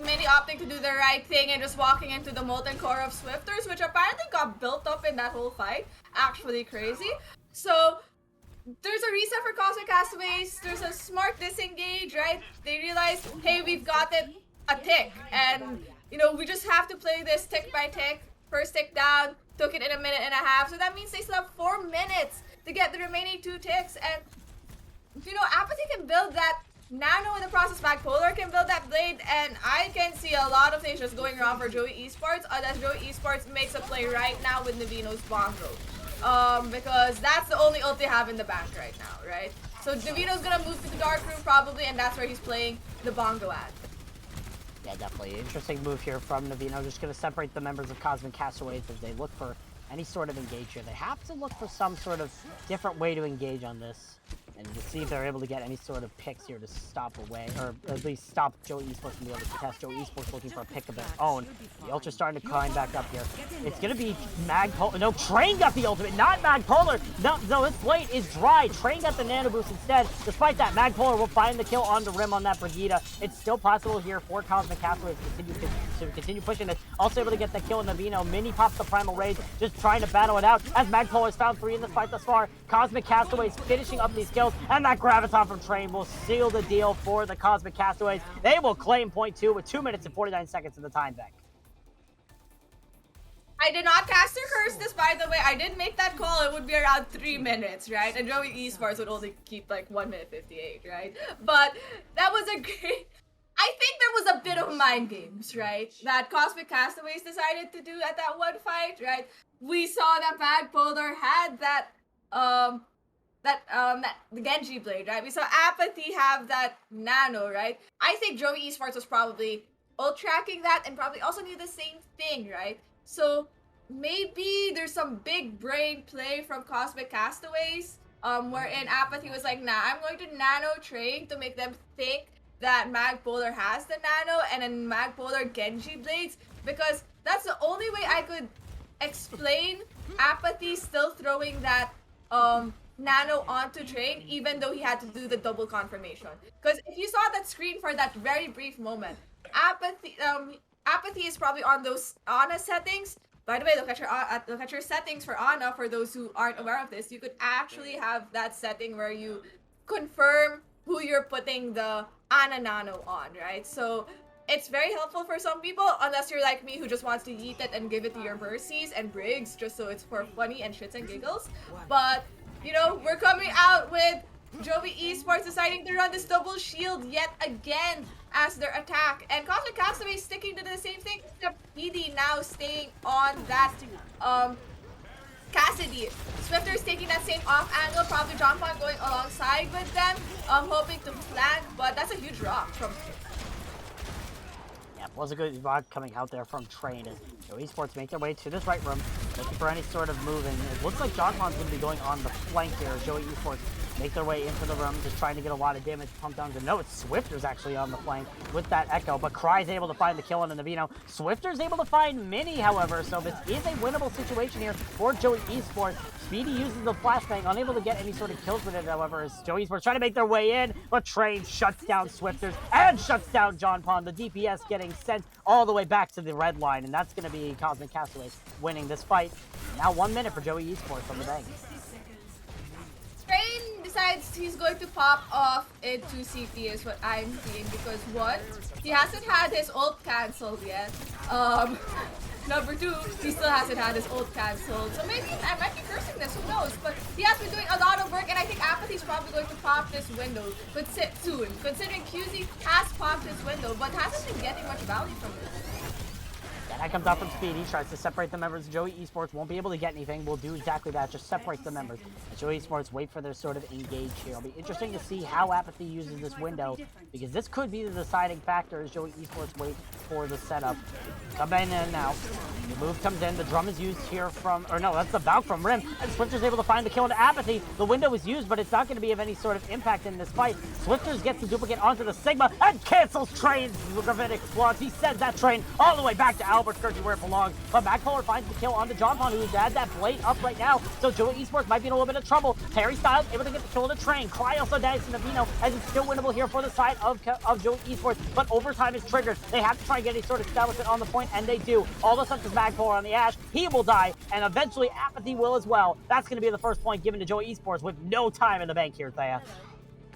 Many opting to do the right thing and just walking into the molten core of Swifters, which apparently got built up in that whole fight. Actually crazy. So there's a reset for Cosmic Castaways. There's a smart disengage, right? They realize, hey, we've got it a tick, and you know, we just have to play this tick by tick. First tick down, took it in a minute and a half, so that means they still have 4 minutes to get the remaining 2 ticks. And you know, Apathy can build that nano in the process. Magpolar can build that blade, and I can see a lot of things just going wrong for Joey Esports unless Joey Esports makes a play right now with Navino's bongo. Because that's the only ult they have in the bank right now, right? So Navino's gonna move to the dark room probably, and that's where he's playing the bongo at. Yeah, definitely. Interesting move here from Navino. Just going to separate the members of Cosmic Castaways as they look for any sort of engage here. They have to look for some sort of different way to engage on this, and to see if they're able to get any sort of picks here to stop away, or at least stop Joey Esports from being able to contest. Joey Esports looking for a pick of their own. The Ultra's starting to climb back up here. It's going to be Magpolar. No, Train got the ultimate, not Magpolar. No, this blade is dry. Train got the nano boost instead. Despite that, Magpolar will find the kill on the Rim on that Brigida. It's still possible here for Cosmic Castaways to continue pushing this. Also able to get the kill on Navino. Mini pops the Primal Rage, just trying to battle it out as Magpolar has found 3 in this fight thus far. Cosmic Castaways finishing up these kills, and that Graviton from Train will seal the deal for the Cosmic Castaways. They will claim point 2 with 2 minutes and 49 seconds in the time bank. I did not cast their curse this, by the way. I did make that call. It would be around 3 minutes, right? And Joey Esports would only keep like 1 minute 58, right? But that was a great... I think there was a bit of mind games, right? That Cosmic Castaways decided to do at that one fight, right? We saw that Magpolar had that the Genji blade, right? We saw Apathy have that nano, right? I think Joey Esports was probably ult tracking that and probably also knew the same thing, right? So maybe there's some big brain play from Cosmic Castaways, wherein Apathy was like, nah, I'm going to nano Train to make them think that Magpolar has the nano, and then Magpolar Genji blades, because that's the only way I could explain Apathy still throwing that nano onto Train, even though he had to do the double confirmation. Because if you saw that screen for that very brief moment, Apathy is probably on those Ana settings. By the way, look at your settings for Ana. For those who aren't aware of this, you could actually have that setting where you confirm who you're putting the Ana nano on, right? So it's very helpful for some people, unless you're like me who just wants to yeet it and give it to your Mercies and Briggs just so it's for funny and shits and giggles. But you know, we're coming out with Joey Esports deciding to run this double shield yet again as their attack. And Cosmic Castaways sticking to the same thing, except PD now staying on that Cassidy. Swifter's taking that same same off angle, probably jump on going alongside with them, hoping to flank, but that's a huge rock from. Yeah, was a good rod coming out there from Train as Esports make their way to this right room, looking for any sort of moving. It looks like Jonpon's going to be going on the flank here. Joey Esports make their way into the room, just trying to get a lot of damage pumped down. No, it's Swifter's actually on the flank with that Echo, but Cry's able to find the kill on the Navino. Swifter's able to find Mini, however, so this is a winnable situation here for Joey Esports. Speedy uses the flashbang, unable to get any sort of kills with it, however, as Joey Esports trying to make their way in, but Train shuts down Swifters and shuts down Jonpon. The DPS getting sent all the way back to the red line, and that's going to be Cosmic Castaways winning this fight. Now 1 minute for Joey Esports on the bank. Train decides he's going to pop off into CT is what I'm seeing, because one, he hasn't had his ult cancelled yet. Number two, he still hasn't had his ult cancelled. So maybe I might be cursing this, who knows? But he has been doing a lot of work, and I think Apathy's probably going to pop this window soon, considering QZ has popped his window, but hasn't been getting much value from it. That comes out from Speedy, tries to separate the members. Joey Esports won't be able to get anything. We'll do exactly that, just separate the members. And Joey Esports wait for their sort of engage here. It'll be interesting to see how Apathy uses this window, because this could be the deciding factor as Joey Esports wait for the setup. Come in now. The move comes in. The drum is used here from, or no, that's the Valk from Rim. And Swifter's able to find the kill into Apathy. The window is used, but it's not going to be of any sort of impact in this fight. Swifters gets the duplicate onto the Sigma and cancels Train's gravitic squads. He sends that Train all the way back to Albert where it belongs. But Magpolar finds the kill onto Jonpon, who's had that blade up right now. So Joey Esports might be in a little bit of trouble. Harry Styles able to get the kill on the Train. Cry also dies to Navino, as it's still winnable here for the side of Joey Esports. But overtime is triggered. They have to try and get any sort of establishment on the point, and they do. All of a sudden, Magpolar on the Ash. He will die, and eventually Apathy will as well. That's going to be the first point given to Joey Esports with no time in the bank here, Thea.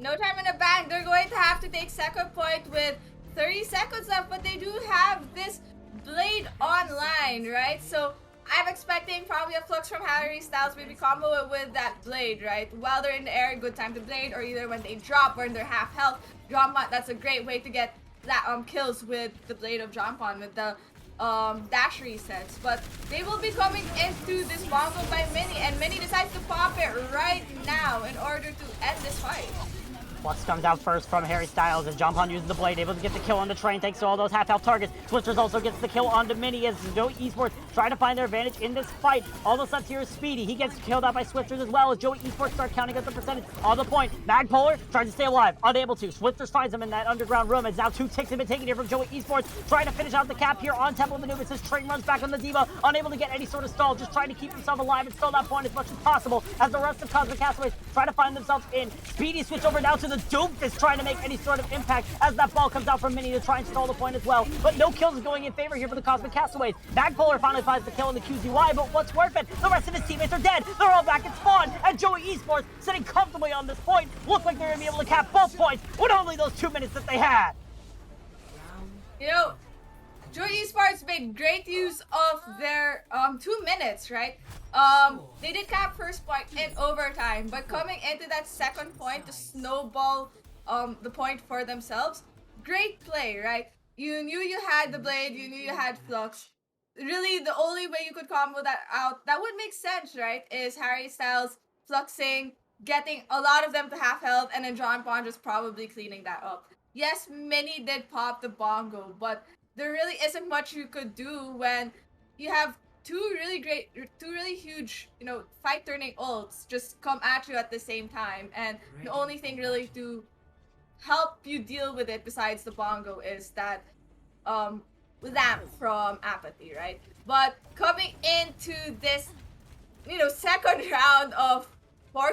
No time in the bank. They're going to have to take second point with 30 seconds left, but they do have this blade online, right? So I'm expecting probably a flux from Harry Styles, maybe combo it with that blade, right? While they're in the air, good time to blade, or either when they drop or in their half health. Jonpon, that's a great way to get that kills with the blade of Jonpon with the dash resets. But they will be coming into this bongo by Mini, and Mini decides to pop it right now in order to end this fight. Flux comes out first from Harry Styles as Jonpon uses the blade, able to get the kill on the Train thanks to all those half-health targets. Swifters also gets the kill onto Mini as Joey Esports try to find their advantage in this fight. All the sudden here is Speedy. He gets killed out by Swifters as well as Joey Esports start counting up the percentage on the point. Magpolar tries to stay alive, unable to. Swifters finds him in that underground room as now 2 ticks have been taken here from Joey Esports, trying to finish out the cap here on Temple of Anubis as Train runs back on the Diva, unable to get any sort of stall, just trying to keep himself alive and stall that point as much as possible as the rest of Cosmic Castaways try to find themselves in. Speedy switch over now to the Doomfist, trying to make any sort of impact as that ball comes out from Mini to try and stall the point as well. But no kills is going in favor here for the Cosmic Castaways. Magpolar finally finds the kill in the QZY, but what's worth it? The rest of his teammates are dead. They're all back at spawn, and Joey Esports sitting comfortably on this point. Look like they're going to be able to cap both points with only those 2 minutes that they had. You know, Joey Esports made great use of their 2 minutes, right? They did cap first point in overtime, but coming into that second point to snowball the point for themselves, great play, right? You knew you had the blade, you knew you had Flux. Really, the only way you could combo that out, that would make sense, right, is Harry Styles fluxing, getting a lot of them to half health, and then Jonpon just probably cleaning that up. Yes, Mini did pop the bongo, but there really isn't much you could do when you have two really huge, you know, fight-turning ults just come at you at the same time, and the only thing really to help you deal with it besides the bongo is that lamp from Apathy, right? But coming into this, you know, fourth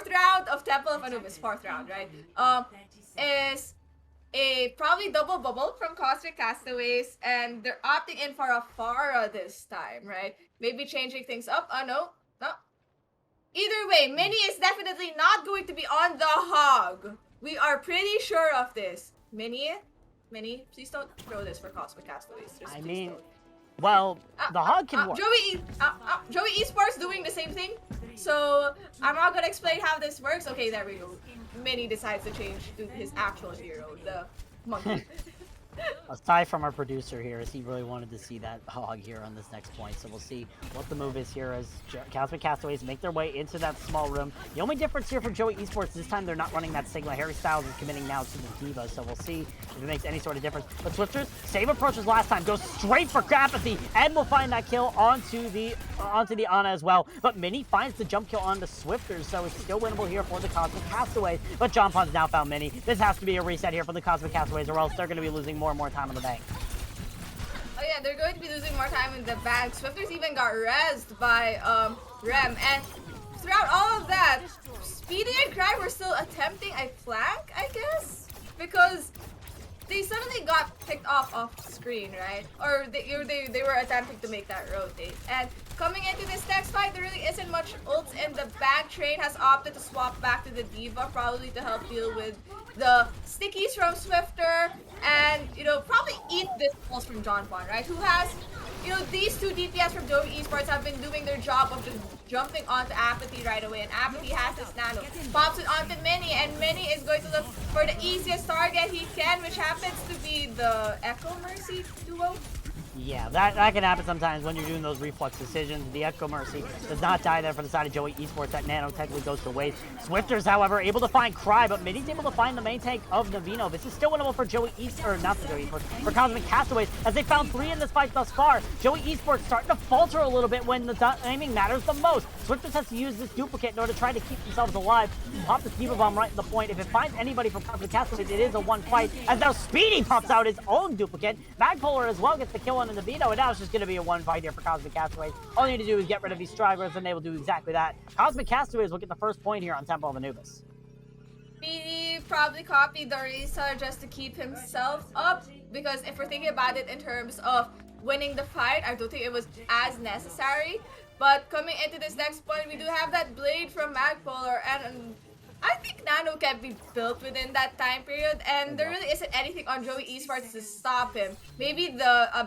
round of Temple of Anubis, fourth round, right? Is a probably double bubble from Cosmic Castaways, and they're opting in for a Pharah this time, right? Maybe changing things up. No. Either way, Mini is definitely not going to be on the hog. We are pretty sure of this. Mini, please don't throw this for Cosmic Castaways. I mean, well, the hog can work. Joey Esports doing the same thing. So I'm not gonna explain how this works. Okay, there we go. Mini decides to change to his actual hero, the monkey. Aside from our producer here, as he really wanted to see that hog here on this next point. So we'll see what the move is here as Cosmic Castaways make their way into that small room. The only difference here for Joey Esports, this time they're not running that Sigma. Harry Styles is committing now to the Diva, so we'll see if it makes any sort of difference. But Swifters, same approach as last time, goes straight for Apathy, and will find that kill onto the Ana as well. But Mini finds the jump kill on the Swifters, so it's still winnable here for the Cosmic Castaways. But John Pon's now found Mini. This has to be a reset here for the Cosmic Castaways, or else they're going to be losing more and more time on the bank. Oh yeah, they're going to be losing more time in the bank. Swifters even got rezzed by Rem, and throughout all of that, Speedy and Cry were still attempting a flank, I guess, because they suddenly got picked off screen, right? Or they were attempting to make that rotate. And coming into this next fight, there really isn't much ults in the bag. Train has opted to swap back to the Diva, probably to help deal with the stickies from Swifter, and, you know, probably eat this pulse from John Pon, right? Who has, you know, these two DPS from Joey Esports have been doing their job of just jumping onto Apathy right away, and Apathy has this nano, pops it onto Mini, and Mini is going to look for the easiest target he can, which happens to be the Echo Mercy duo. Yeah, that can happen sometimes when you're doing those reflex decisions. The Echo Mercy does not die there for the side of Joey Esports. That nano technically goes to waste. Swifters, however, able to find Cry, but Mini's able to find the main tank of Navino. This is still winnable for Joey Esports, or not for Joey Esports, for Cosmic Castaways, as they found 3 in this fight thus far. Joey Esports starting to falter a little bit when the aiming matters the most. Swifters has to use this duplicate in order to try to keep themselves alive. Pop the Diva Bomb right in the point. If it finds anybody from Cosmic Castaways, it is a one fight, as now Speedy pops out his own duplicate. Magpolar as well gets the kill on the Navino, and now it's just going to be a one fight here for Cosmic Castaways. All you need to do is get rid of these stragglers, and they will do exactly that. Cosmic Castaways will get the first point here on Temple of Anubis. Speedy probably copied the Orisa just to keep himself up, because if we're thinking about it in terms of winning the fight, I don't think it was as necessary. But coming into this next point, we do have that blade from Magpolar, and I think Nano can be built within that time period, and there really isn't anything on Joey Esports to stop him. Maybe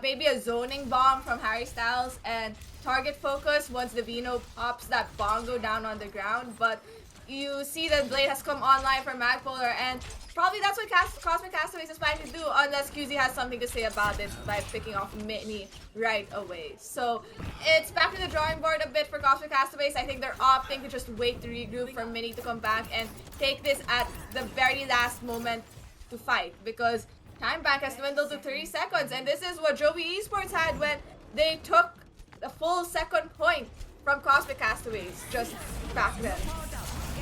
maybe a zoning bomb from Harry Styles and target focus once the Vino pops that bongo down on the ground, but you see that Blade has come online for Magpolar, and probably that's what Cosmic Castaways is planning to do, unless QZ has something to say about it by picking off Mini right away. So it's back to the drawing board a bit for Cosmic Castaways. I think they're opting to just wait to regroup for Mini to come back and take this at the very last moment to fight, because time back has dwindled to 30 seconds, and this is what Joey Esports had when they took the full second point from Cosmic Castaways just back then.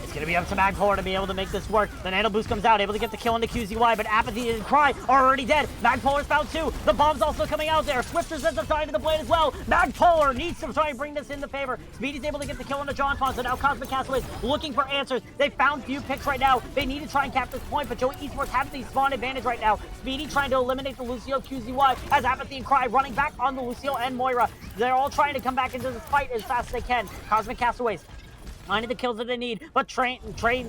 It's going to be up to Magpolar to be able to make this work. The Nano Boost comes out, able to get the kill into QZY, but Apathy and Cry are already dead. Magpolar's found 2. The bomb's also coming out there. Swifters ends up dying to the blade as well. Magpolar needs to try and bring this into favor. Speedy's able to get the kill into John Pon, so now Cosmic Castaways looking for answers. They found few picks right now. They need to try and cap this point, but Joey Esports have the spawn advantage right now. Speedy trying to eliminate the Lucio QZY as Apathy and Cry running back on the Lucio and Moira. They're all trying to come back into this fight as fast as they can. Cosmic Castaways finding the kills that they need, but Train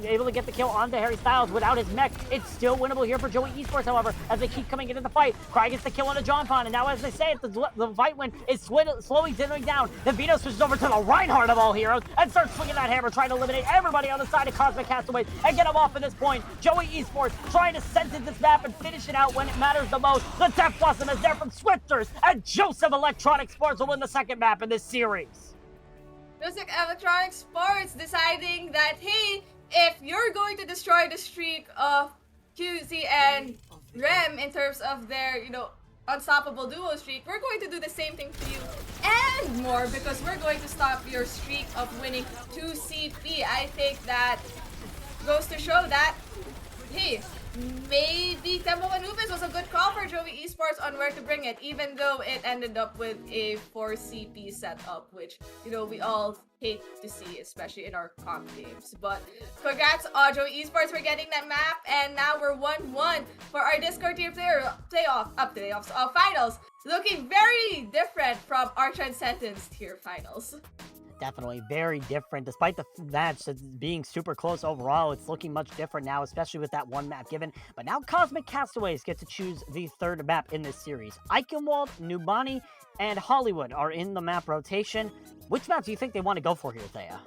able to get the kill onto Harry Styles without his mech. It's still winnable here for Joey Esports, however, as they keep coming into the fight. Cry gets the kill onto John Pon, and now as they say it, the fight win is slowly dimming down. The Vito switches over to the Reinhardt of all heroes and starts swinging that hammer, trying to eliminate everybody on the side of Cosmic Castaways and get him off at this point. Joey Esports trying to sentence this map and finish it out when it matters the most. The Death Blossom is there from Swifters, and Joseph Electronic Sports will win the second map in this series. Joseph Electronic Sports deciding that, hey, if you're going to destroy the streak of QZ and Rem in terms of their, you know, unstoppable duo streak, we're going to do the same thing for you and more, because we're going to stop your streak of winning 2 CP. I think that goes to show that, hey, maybe Temple of Anubis was a good call for Joey Esports on where to bring it, even though it ended up with a 4 CP setup, which, you know, we all hate to see, especially in our comp games. But congrats, Joey Esports, for getting that map, and now we're 1-1 for our Discord tier finals, looking very different from our Transcendence tier finals. Definitely very different. Despite the match being super close overall, it's looking much different now, especially with that one map given. But now Cosmic Castaways get to choose the third map in this series. Eichenwald, Nubani, and Hollywood are in the map rotation. Which map do you think they want to go for here, Thea?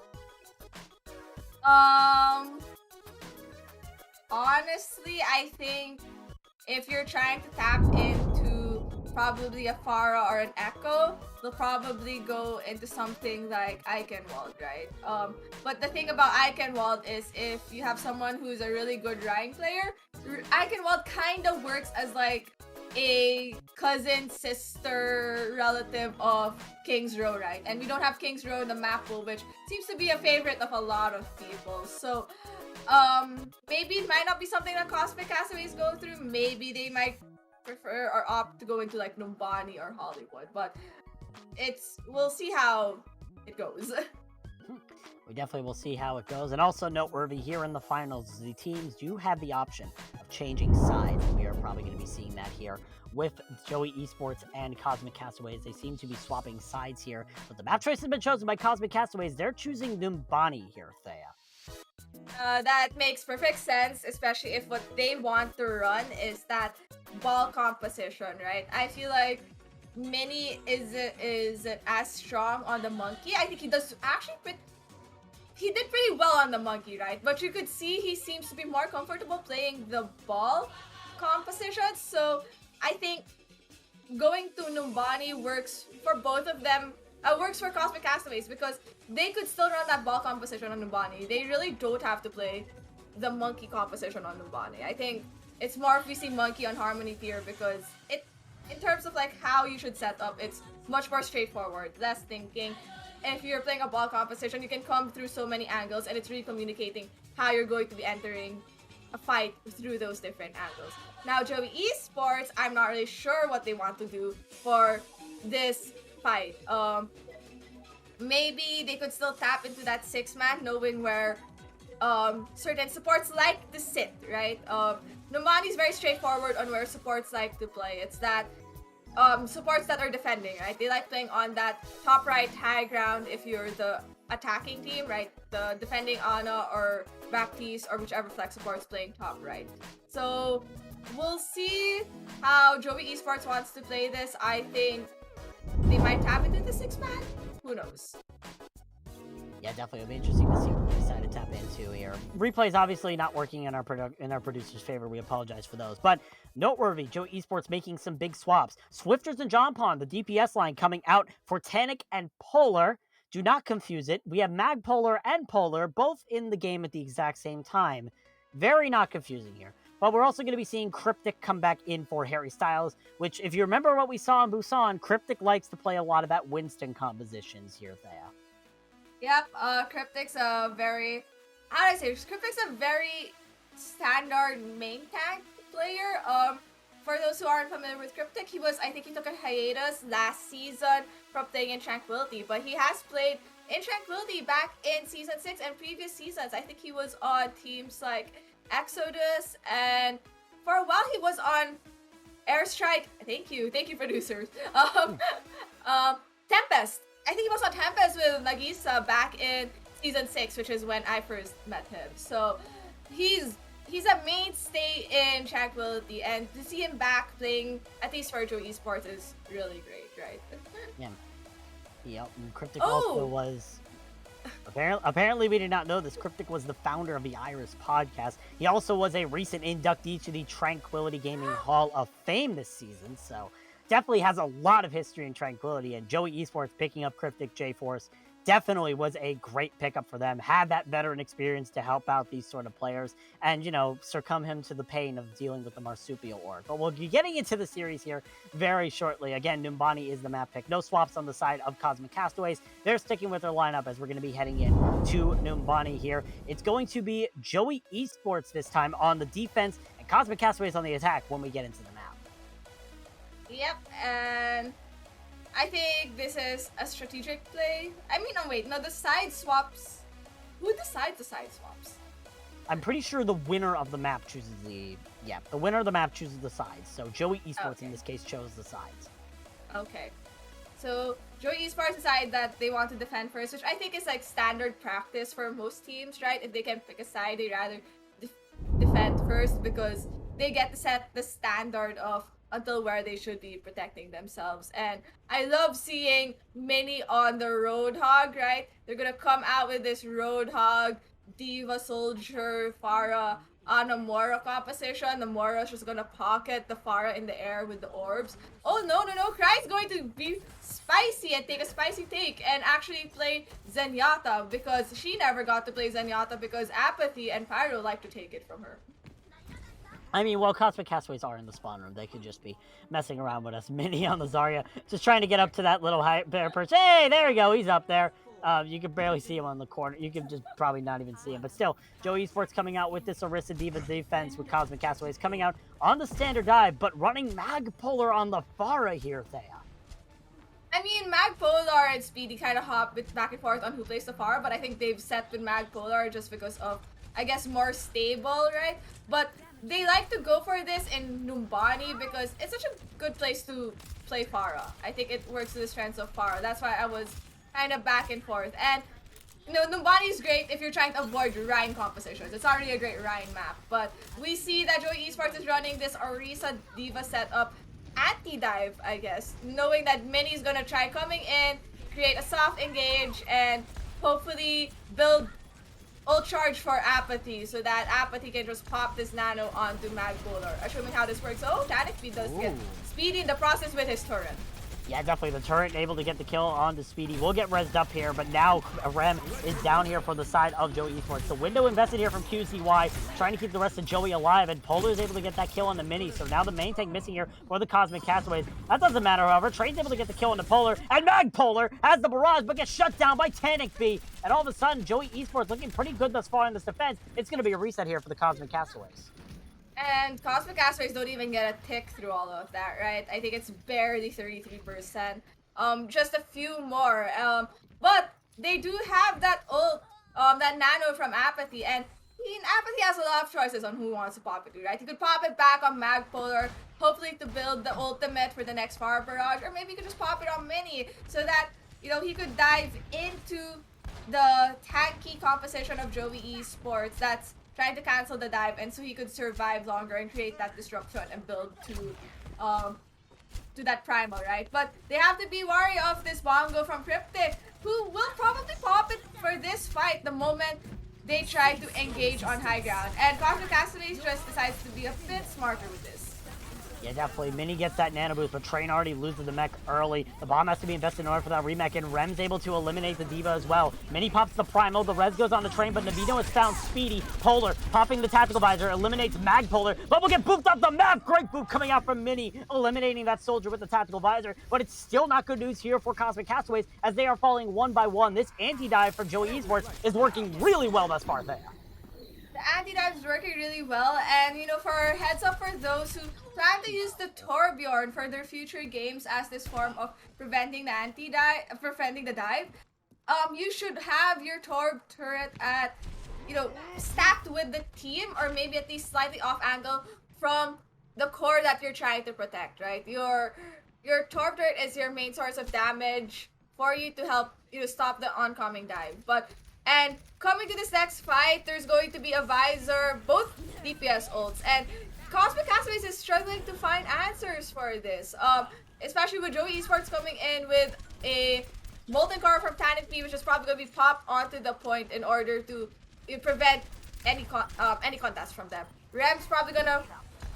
Honestly, I think if you're trying to tap into probably a Pharah or an Echo, they'll probably go into something like Eichenwald, right? But the thing about Eichenwald is if you have someone who's a really good Rhine player, Eichenwald kind of works as like a cousin, sister, relative of King's Row, right? And we don't have King's Row in the map pool, which seems to be a favorite of a lot of people. So, maybe it might not be something that Cosmic Castaways go through. Maybe they might prefer or opt to go into like Numbani or Hollywood, but we'll see how it goes. We definitely will see how it goes. And also noteworthy here in the finals, the teams do have the option of changing sides. We are probably going to be seeing that here with Joey Esports and Cosmic Castaways. They seem to be swapping sides here, but the map choice has been chosen by Cosmic Castaways. They're choosing Numbani here, Thea. That makes perfect sense, especially if what they want to run is that ball composition, right? I feel like Mini isn't as strong on the monkey. I think he does actually he did pretty well on the monkey, right? But you could see he seems to be more comfortable playing the ball composition. So I think going to Numbani works for both of them. Works for Cosmic Castaways because they could still run that ball composition on Numbani. They really don't have to play the monkey composition on Numbani. I think it's more if we see monkey on Harmony tier because in terms of like how you should set up, it's much more straightforward, less thinking. If you're playing a ball composition, you can come through so many angles and it's really communicating how you're going to be entering a fight through those different angles. Now, Joey Esports, I'm not really sure what they want to do for this fight. Maybe they could still tap into that 6-man, knowing where certain supports like to sit, right? Numbani's very straightforward on where supports like to play. It's that supports that are defending, right? They like playing on that top right high ground if you're the attacking team, right? The defending Ana or Baptiste or whichever flex support's playing top right. So we'll see how Joey Esports wants to play this. I think they might tap into the 6-man. Who knows? Yeah, definitely. It'll be interesting to see what they decide to tap into here. Replay's obviously not working in our producer's favor. We apologize for those. But noteworthy, Joey Esports making some big swaps. Swifters and John Pond, the DPS line coming out for Tanic and Polar. Do not confuse it. We have Mag Polar and Polar both in the game at the exact same time. Very not confusing here. But we're also going to be seeing Cryptic come back in for Harry Styles, which, if you remember what we saw in Busan, Cryptic likes to play a lot of that Winston compositions here, Thea. Yep, Cryptic's a very... How do I say? Cryptic's a very standard main tank player. For those who aren't familiar with Cryptic, I think he took a hiatus last season from playing in Tranquility, but he has played in Tranquility back in Season 6 and previous seasons. I think he was on teams like Exodus, and for a while he was on Airstrike. Thank you producers. Tempest. I think he was on Tempest with Nagisa back in Season 6, which is when I first met him. So he's a mainstay in Tranquility, and to see him back playing, at least for Joe Esports, is really great, right? Yeah. Yep. And Cryptic also was... Apparently, we did not know this. Cryptic was the founder of the Iris podcast. He also was a recent inductee to the Tranquility Gaming Hall of Fame this season, so definitely has a lot of history in Tranquility, and Joey Esports picking up Cryptic J-Force definitely was a great pickup for them. Had that veteran experience to help out these sort of players and, succumb him to the pain of dealing with the Marsupial Org. But we'll be getting into the series here very shortly. Again, Numbani is the map pick. No swaps on the side of Cosmic Castaways. They're sticking with their lineup as we're going to be heading in to Numbani here. It's going to be Joey Esports this time on the defense and Cosmic Castaways on the attack when we get into the map. Yep, and I think this is a strategic play. The side swaps. Who decides the side swaps? I'm pretty sure the winner of the map chooses the winner of the map chooses the sides. So Joey Esports in this case chose the sides. Okay. So Joey Esports decided that they want to defend first, which I think is like standard practice for most teams, right? If they can pick a side, they rather defend first because they get to set the standard of until where they should be protecting themselves. And I love seeing Mini on the Roadhog, right? They're gonna come out with this Roadhog, Diva Soldier, Pharah Namora composition. Namora's just gonna pocket the Pharah in the air with the orbs. Oh no, Cry's going to be spicy and take a spicy take and actually play Zenyatta because she never got to play Zenyatta because Apathy and Pyro like to take it from her. I mean, while Cosmic Castaways are in the spawn room, they could just be messing around with us. Mini on the Zarya, just trying to get up to that little high bear perch. Hey, there we go. He's up there. You can barely see him on the corner. You can just probably not even see him. But still, Joey Esports coming out with this Orisa Diva defense with Cosmic Castaways coming out on the standard dive, but running Magpolar on the Pharah here, Thea. I mean, Magpolar and Speedy kind of hop back and forth on who plays the Pharah, but I think they've set with Magpolar just because of, I guess, more stable, right? But they like to go for this in Numbani because it's such a good place to play Pharah. I think it works to the strengths of Pharah. That's why I was kind of back and forth. And, you know, Numbani is great if you're trying to avoid Rhine compositions. It's already a great Rhine map. But we see that Joey Esports is running this Orisa Diva setup anti-dive, I guess, knowing that Mini is gonna try coming in, create a soft engage, and hopefully build ult charge for Apathy so that Apathy can just pop this nano onto Magpolar. Assuming how this works. Oh, Tanakby does get Speedy in the process with his turret. Yeah, definitely. The turret able to get the kill on the Speedy. We'll get rezzed up here, but now Rem is down here for the side of Joey Esports. The window invested here from QCY, trying to keep the rest of Joey alive, and Polar is able to get that kill on the Mini. So now the main tank missing here for the Cosmic Castaways. That doesn't matter, however. Train's able to get the kill on the Polar, and Magpolar has the barrage, but gets shut down by Tanakby. And all of a sudden, Joey Esports looking pretty good thus far in this defense. It's going to be a reset here for the Cosmic Castaways. And Cosmic Castaways don't even get a tick through all of that, right? I think it's barely 33%. Just a few more. But they do have that ult, that nano from Apathy, and Apathy has a lot of choices on who wants to pop it to, right? He could pop it back on Magpolar, hopefully to build the ultimate for the next Fire Barrage, or maybe he could just pop it on Mini so that, you know, he could dive into the tanky composition of Joey Esports that's trying to cancel the dive, and so he could survive longer and create that disruption and build to that primal, right? But they have to be wary of this bongo from Cryptic, who will probably pop it for this fight the moment they try to engage on high ground. And Cosmic Castaways just decides to be a bit smarter with this. Yeah, definitely. Mini gets that nano boost, but Train already loses the mech early. The bomb has to be invested in order for that remech, and Rem's able to eliminate the Diva as well. Mini pops the Primal, the res goes on the Train, but Navino has found Speedy. Polar popping the Tactical Visor, eliminates Magpolar, but will get booped off the map! Great boop coming out from Mini, eliminating that soldier with the Tactical Visor, but it's still not good news here for Cosmic Castaways as they are falling one by one. This anti-dive for Joey Esports is working really well thus far there. The anti-dive is working really well, and, you know, for heads up for those who plan to use the Torbjorn for their future games as this form of preventing the anti-dive, preventing the dive, you should have your Torb turret at, you know, stacked with the team, or maybe at least slightly off angle from the core that you're trying to protect, right? Your Torb turret is your main source of damage for you to help, you know, stop the oncoming dive. And coming to this next fight, there's going to be a Visor, both DPS ults, and Cosmic Castaways is struggling to find answers for this, especially with Joey Esports coming in with a Molten Core from Tanakby, which is probably going to be popped onto the point in order to prevent any contest from them. Rem's probably going to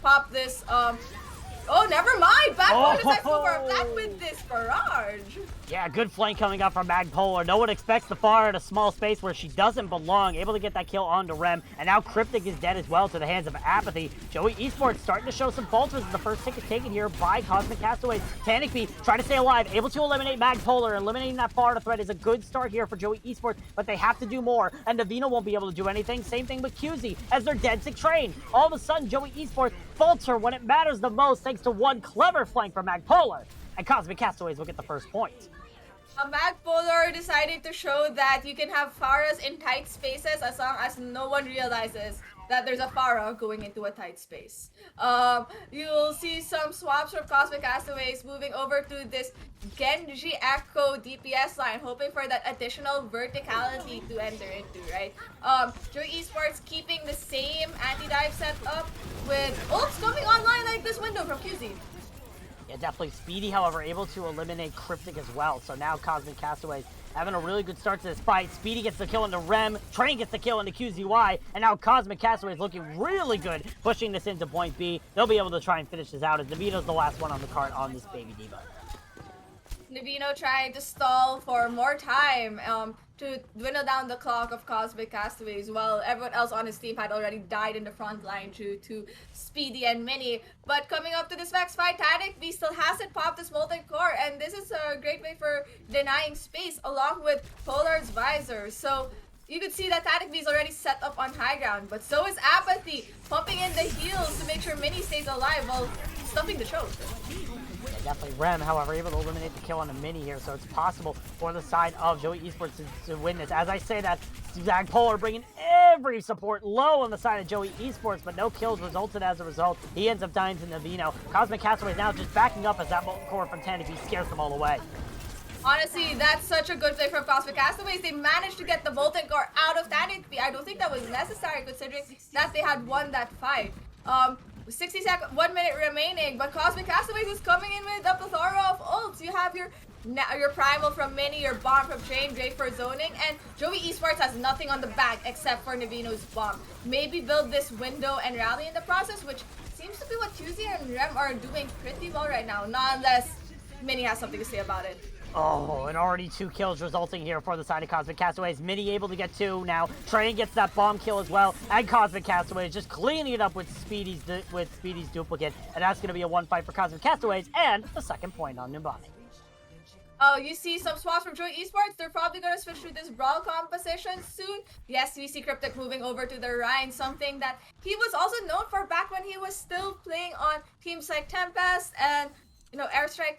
pop this, oh, never mind! Magpolar decides to go for a black with this barrage! Yeah, good flank coming up from Magpolar. No one expects the Pharah at a small space where she doesn't belong. Able to get that kill onto Rem. And now Cryptic is dead as well to the hands of Apathy. Joey Esports starting to show some falters. The first ticket taken here by Cosmic Castaways. Tanakby trying to stay alive. Able to eliminate Magpolar. Eliminating that Pharah threat is a good start here for Joey Esports, but they have to do more. And Navino won't be able to do anything. Same thing with QZ as they're dead to Train. All of a sudden, Joey Esports falter when it matters the most thanks to one clever flank from Magpolar. And Cosmic Castaways will get the first point. Magpolar decided to show that you can have Pharahs in tight spaces as long as no one realizes that there's a Pharah going into a tight space. You'll see some swaps from Cosmic Castaways moving over to this Genji Echo DPS line, hoping for that additional verticality to enter into, right? Joey Esports keeping the same anti-dive setup with ults coming online like this window from QZ. Yeah, definitely. Speedy, however, able to eliminate Cryptic as well. So now Cosmic Castaways having a really good start to this fight. Speedy gets the kill into Rem, Train gets the kill into QZY, and now Cosmic Castaways looking really good, pushing this into point B. They'll be able to try and finish this out as Navito's the last one on the cart on this Baby Diva. Navino trying to stall for more time to dwindle down the clock of Cosmic Castaways while everyone else on his team had already died in the front line due to Speedy and Mini. But coming up to this next fight, Tanic V still hasn't popped his Molten Core, and this is a great way for denying space along with Polar's Visor. So you could see that Tanic V is already set up on high ground, but so is Apathy, pumping in the heals to make sure Mini stays alive while stuffing the choke. Yeah, definitely. Rem, however, able to eliminate the kill on a Mini here, so it's possible for the side of Joey Esports to win this. As I say that, Zag Polar bringing every support low on the side of Joey Esports, but no kills resulted as a result. He ends up dying to Navino. Cosmic Castaways now just backing up as that Molten Core from Tanic V scares them all away. Honestly, that's such a good play from Cosmic Castaways. They managed to get the Molten Core out of Tanic V. I don't think that was necessary considering that they had won that fight. 60 seconds, 1 minute remaining, but Cosmic Castaways is coming in with a plethora of ults. You have your Primal from Mini, your Bomb from Train, great for zoning, and Joey Esports has nothing on the back except for Navino's Bomb. Maybe build this window and rally in the process, which seems to be what QZ and Rem are doing pretty well right now, not unless Mini has something to say about it. Oh, and already 2 kills resulting here for the side of Cosmic Castaways. Mini able to get 2 now. Train gets that bomb kill as well. And Cosmic Castaways just cleaning it up with Speedy's duplicate. And that's going to be a 1 fight for Cosmic Castaways and the second point on Numbani. Oh, you see some swaps from Joey Esports. They're probably going to switch to this Brawl composition soon. Yes, we see Cryptic moving over to the Rhine, something that he was also known for back when he was still playing on teams like Tempest and Airstrike.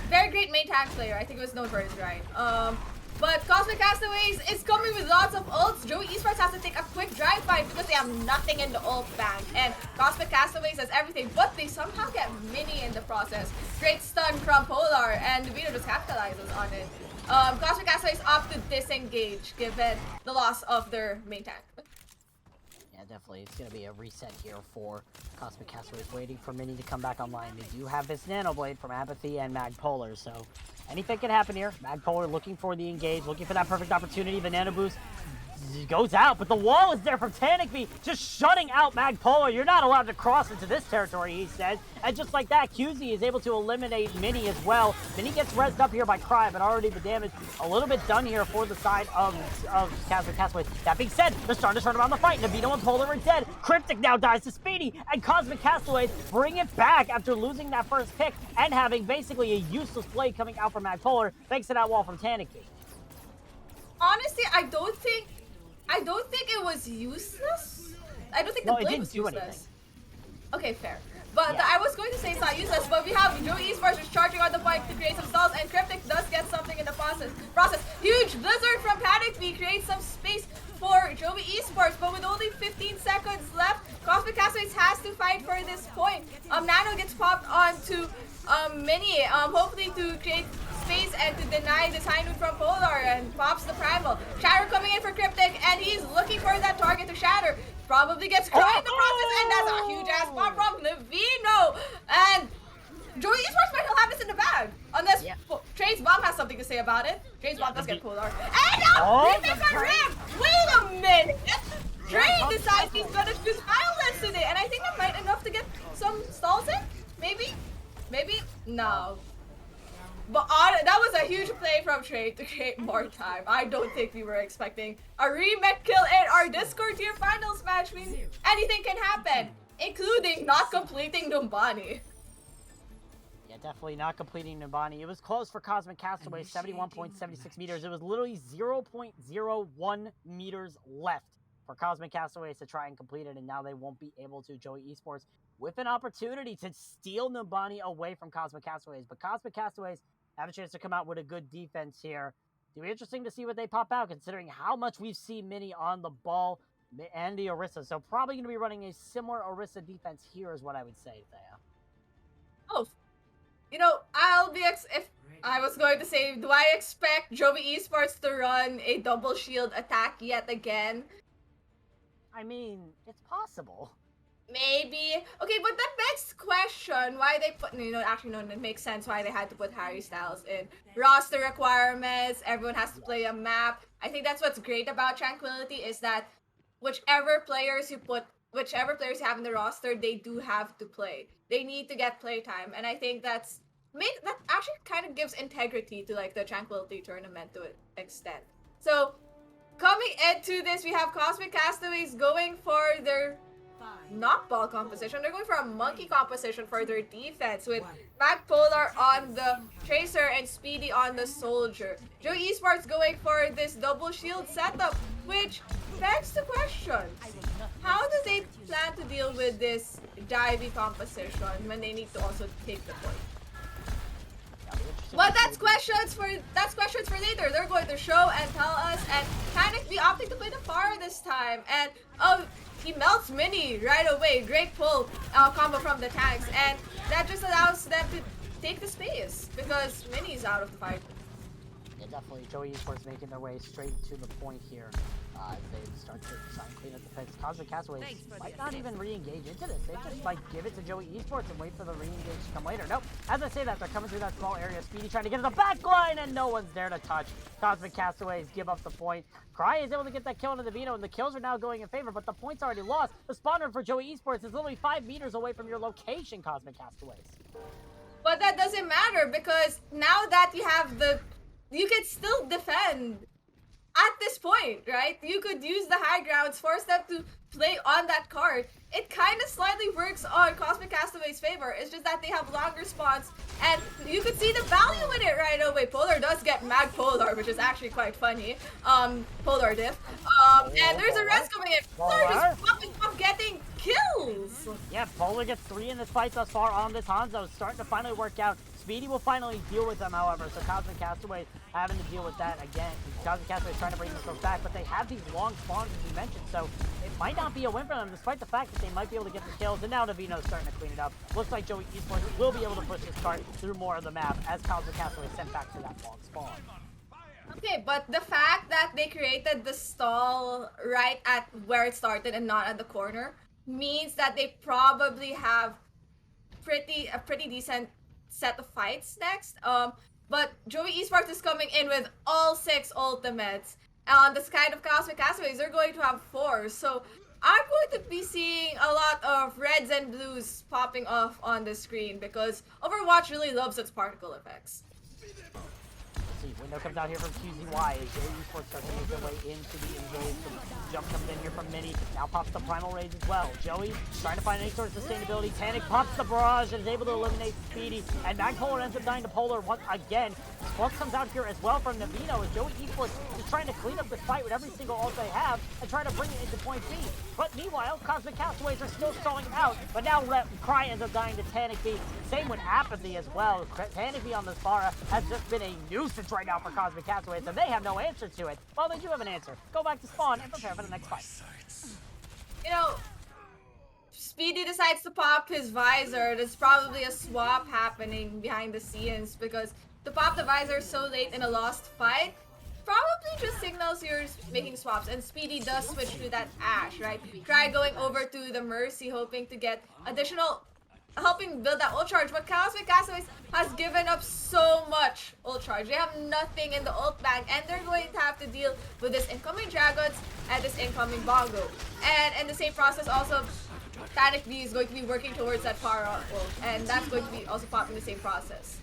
Very great main tank player. I think it was known for his grind. But Cosmic Castaways is coming with lots of ults. Joey Esports has to take a quick drive fight because they have nothing in the ult bank. And Cosmic Castaways has everything, but they somehow get Mini in the process. Great stun from Polar, and Vito just capitalizes on it. Cosmic Castaways opt to disengage given the loss of their main tank. Yeah, definitely. It's going to be a reset here for Cosmic Castaways, waiting for Mini to come back online. They do have this Nano Blade from Apathy and Magpolar, so anything can happen here. Magpolar looking for the engage, looking for that perfect opportunity. The Nano Boost goes out, but the wall is there from Tanic V, just shutting out Magpolar. You're not allowed to cross into this territory, he says. And just like that, QZ is able to eliminate Mini as well. Mini gets rezzed up here by Cry, but already the damage a little bit done here for the side of Cosmic Castaways. That being said, they're starting to turn around the fight. Navino and Polar are dead. Cryptic now dies to Speedy, and Cosmic Castaways bring it back after losing that first pick and having basically a useless play coming out from Magpolar, thanks to that wall from Tanic V. Honestly, I don't think it was useless. I don't think the play was useless. Anything. Okay, fair. But yeah. I was going to say it's not useless, but we have Joey Esports just charging on the bike to create some stalls, and Cryptic does get something in the process. Huge Blizzard from Tanic V creates some space for Joey Esports, but with only 15 seconds left, Cosmic Castaways has to fight for this point. Nano gets popped onto Mini, hopefully to create space and to deny this high noon from Polar, and pops the Primal. Shatter coming in for Cryptic, and he's looking for that target to shatter. Probably gets caught in the process, and that's a huge ass bomb from Navino. And Joey Esports might not have this in the bag, unless Train's bomb has something to say about it. Train's bomb does get Polar. And now, they make a rip! Wait a minute! Train decides he's gonna choose violence today, and I think that might enough to get some stalls in? Maybe? Maybe? No. But that was a huge play from Train to create more time. I don't think we were expecting a remake kill in our Discord tier finals match. I mean, anything can happen, including not completing Numbani. Yeah, definitely not completing Numbani. It was close for Cosmic Castaways, 71.76 meters. It was literally 0.01 meters left for Cosmic Castaways to try and complete it, and now they won't be able to. Joey Esports with an opportunity to steal Numbani away from Cosmic Castaways, but Cosmic Castaways have a chance to come out with a good defense here. It'll be interesting to see what they pop out, considering how much we've seen Mini on the ball and the Orisa. So probably going to be running a similar Orisa defense here is what I would say, Thea. Oh, I'll be if I was going to say, do I expect Joey Esports to run a double shield attack yet again? I mean, it's possible. Maybe. Okay, but that begs the question why they put, actually, no, it makes sense why they had to put Harry Styles in. Roster requirements, everyone has to play a map. I think that's what's great about Tranquility is that whichever players you have in the roster, they do have to play. They need to get playtime, and I think that actually kind of gives integrity to like the Tranquility tournament to an extent. So coming into this, we have Cosmic Castaways going for their not ball composition. They're going for a monkey composition for their defense with Polar on the Tracer and Speedy on the Soldier. Joey Esports going for this double shield setup, which begs the question. How do they plan to deal with this divey composition when they need to also take the point? But that's questions for later. They're going to show and tell us, and Panic be opting to play the Pharah this time. And he melts Mini right away. Great pull combo from the tanks, and that just allows them to take the space because Mini's out of the fight. Yeah, definitely. Joey Esports making their way straight to the point here. As they start to try and clean up the picks. Cosmic Castaways might not even re-engage into this. They just might give it to Joey Esports and wait for the re-engage to come later. Nope. As I say that, they're coming through that small area. Speedy trying to get to the back line, and no one's there to touch. Cosmic Castaways give up the point. Cry is able to get that kill into the Vino, and the kills are now going in favor, but the point's already lost. The spawner for Joey Esports is literally 5 meters away from your location, Cosmic Castaways. But that doesn't matter because now that you can still defend at this point, right? You could use the high grounds, force them to play on that card. It kind of slightly works on Cosmic Castaway's favor. It's just that they have longer spawns, and you could see the value in it right away. Polar does get Mag Polar, which is actually quite funny. Polar diff. And there's a rest coming in. Polar just popping up, getting kills. Yeah, Polar gets 3 in this fight thus far on this Hanzo. Starting to finally work out. Speedy will finally deal with them, however, so Cosmic Castaways having to deal with that again. Cosmic Castaways trying to bring themselves back, but they have these long spawns, as you mentioned, so it might not be a win for them, despite the fact that they might be able to get the kills, and now Navino's starting to clean it up. Looks like Joey Esports will be able to push this card through more of the map, as Cosmic Castaways sent back to that long spawn. Okay, but the fact that they created the stall right at where it started and not at the corner means that they probably have a pretty decent set of fights next. But Joey Esports is coming in with all 6 ultimates. On this kind of Cosmic Castaways, they're going to have 4. So I'm going to be seeing a lot of reds and blues popping off on the screen because Overwatch really loves its particle effects. Window comes out here from QZY as Joey Esports starts to make their way into the engage. Jump comes in here from Mini. Now pops the Primal Rage as well. Joey trying to find any sort of sustainability. Panic pops the barrage and is able to eliminate Speedy. And Magpolar ends up dying to Polar once again. Splunk comes out here as well from Navino as Joey Esports is trying to clean up this fight with every single ult they have and trying to bring it into point B. But meanwhile, Cosmic Castaways are still stalling out. But now Cry ends up dying to Tanic B. Same with Apathy as well. Tanic B on this Pharah has just been a nuisance right now for Cosmic Castaways, and they have no answer to it. Well, they do have an answer. Go back to spawn and prepare for the next fight. You know, Speedy decides to pop his visor. There's probably a swap happening behind the scenes because to pop the visor so late in a lost fight probably just signals you're making swaps, and Speedy does switch to that Ashe, right? Cry going over to the Mercy, hoping to get helping build that ult charge, but Cosmic Castaways has given up so much ult charge. They have nothing in the ult bank, and they're going to have to deal with this incoming Dragons and this incoming Bongo. And in the same process, also, Panic B is going to be working towards that Pharah ult, and that's going to be also popping the same process.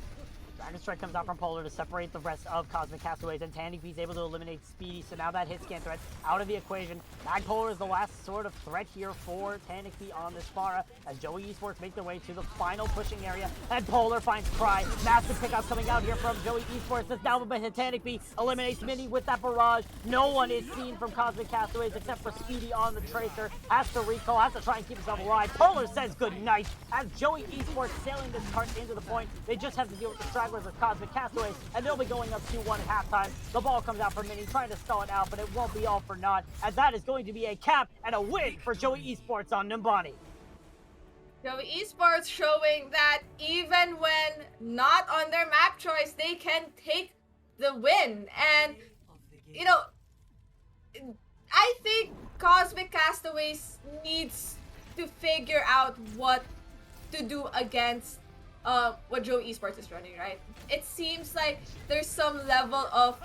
Dragon Strike comes out from Polar to separate the rest of Cosmic Castaways, and Tandy B's able to eliminate Speedy, so now that hit scan threat out of the equation. Magpolar is the last sort of threat here for Tandy B on this Pharah, as Joey Esports make their way to the final pushing area, and Polar finds Cry. Massive pickup coming out here from Joey Esports. This down by Tandy B eliminates Mini with that barrage. No one is seen from Cosmic Castaways except for Speedy on the Tracer. Has to recall, has to try and keep himself alive. Polar says good night as Joey Esports sailing this cart into the point. They just have to deal with the stragglers of Cosmic Castaways, and they'll be going up 2-1 at halftime. The ball comes out for Mini, trying to stall it out, but it won't be all for naught, as that is going to be a cap and a win for Joey Esports on Numbani. Joey Esports showing that even when not on their map choice, they can take the win. And, you know, I think Cosmic Castaways needs to figure out what to do against what Joe Esports is running, right? It seems like there's some level of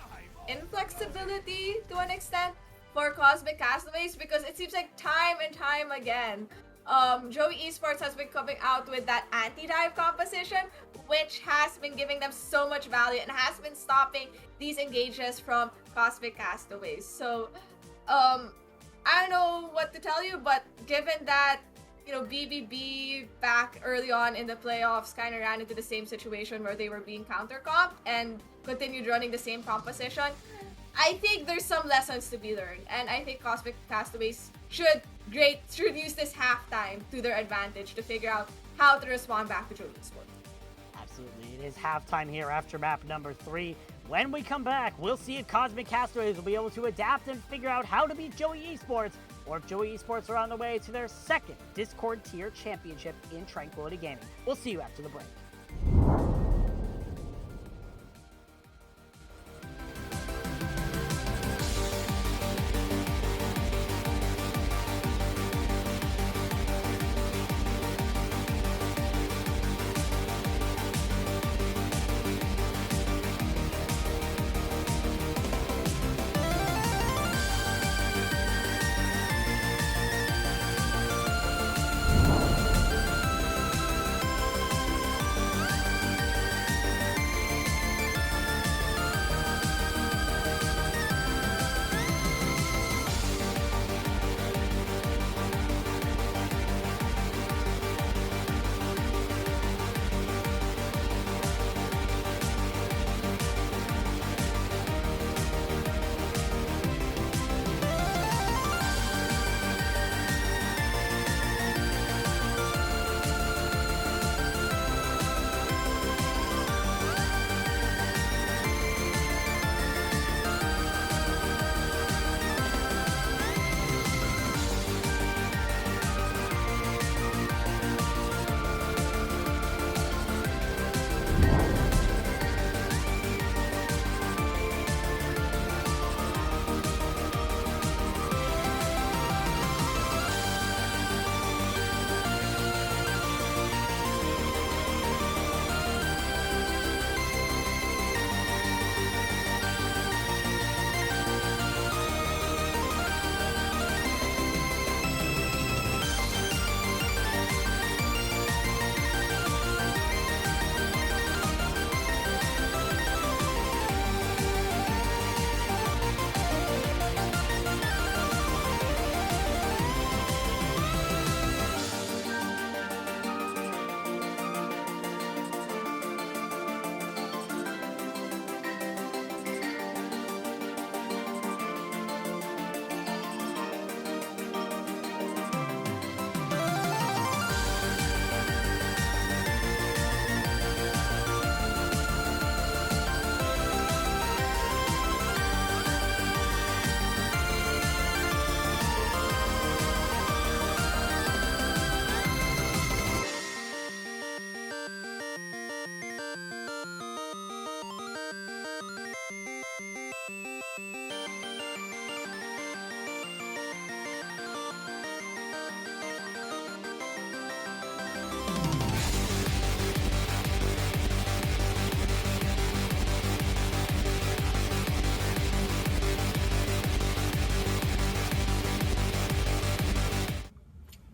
inflexibility to an extent for Cosmic Castaways, because it seems like time and time again, Joey Esports has been coming out with that anti-dive composition, which has been giving them so much value and has been stopping these engages from Cosmic Castaways. So, I don't know what to tell you, but given that, you know, BBB back early on in the playoffs kind of ran into the same situation where they were being counter-comped and continued running the same composition, I think there's some lessons to be learned, and I think Cosmic Castaways should use this halftime to their advantage to figure out how to respond back to Joey Esports. Absolutely. It is halftime here after map number 3. When we come back, we'll see if Cosmic Castaways will be able to adapt and figure out how to beat Joey Esports, or if Joey Esports are on the way to their second Discord tier championship in Tranquility Gaming. We'll see you after the break.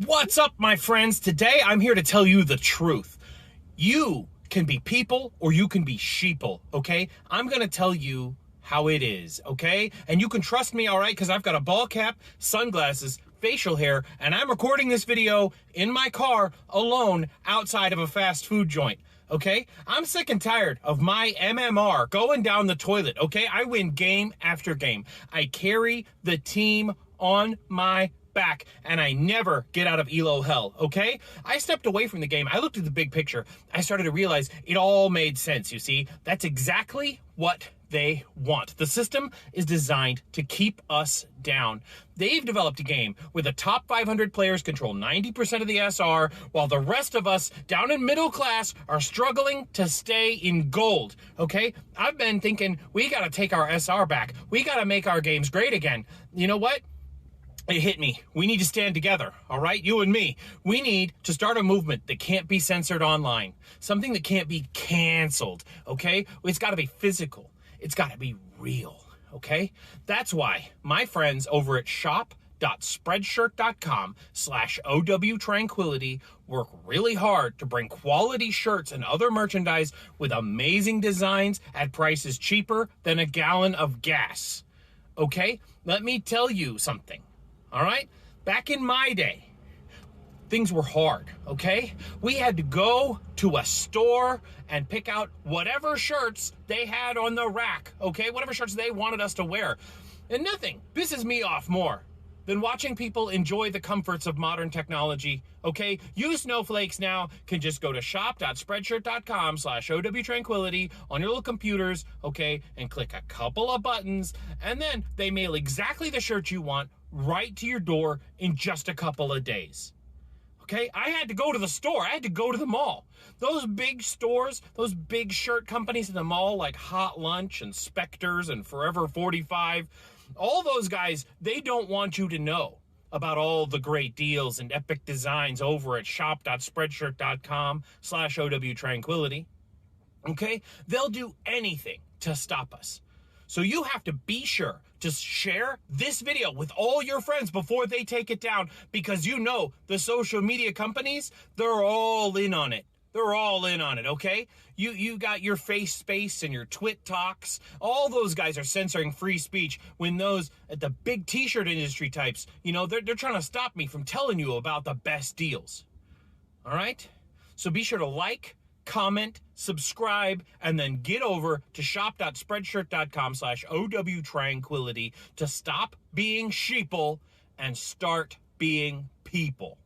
What's up, my friends? Today, I'm here to tell you the truth. You can be people or you can be sheeple, okay? I'm gonna tell you how it is, okay? And you can trust me, all right? Because I've got a ball cap, sunglasses, facial hair, and I'm recording this video in my car alone outside of a fast food joint, okay? I'm sick and tired of my MMR going down the toilet, okay? I win game after game. I carry the team on my back, and I never get out of ELO hell, okay? I stepped away from the game. I looked at the big picture. I started to realize it all made sense, you see? That's exactly what they want. The system is designed to keep us down. They've developed a game where the top 500 players control 90% of the SR, while the rest of us down in middle class are struggling to stay in gold, okay? I've been thinking, we gotta take our SR back. We gotta make our games great again. You know what? it hit me. We need to stand together, all right? You and me. We need to start a movement that can't be censored online. Something that can't be canceled, okay? It's got to be physical. It's got to be real, okay? That's why my friends over at shop.spreadshirt.com/OW Tranquility work really hard to bring quality shirts and other merchandise with amazing designs at prices cheaper than a gallon of gas. Okay? Let me tell you something. All right? Back in my day, things were hard, okay? We had to go to a store and pick out whatever shirts they had on the rack, okay? Whatever shirts they wanted us to wear. And nothing pisses me off more than watching people enjoy the comforts of modern technology, okay? You snowflakes now can just go to shop.spreadshirt.com/OW Tranquility on your little computers, okay, and click a couple of buttons, and then they mail exactly the shirt you want right to your door in just a couple of days. Okay, I had to go to the store. I had to go to the mall. Those big stores, those big shirt companies in the mall like Hot Lunch and Specters and Forever 45, all those guys, they don't want you to know about all the great deals and epic designs over at shop.spreadshirt.com/OW Tranquility. Okay, they'll do anything to stop us. So you have to be sure to share this video with all your friends before they take it down, because you know the social media companies, they're all in on it. They're all in on it, okay? You got your Face Space and your Twit Talks. All those guys are censoring free speech when those at the big t-shirt industry types, you know, they're trying to stop me from telling you about the best deals. All right? So be sure to like, comment, subscribe, and then get over to shop.spreadshirt.com/OW Tranquility to stop being sheeple and start being people.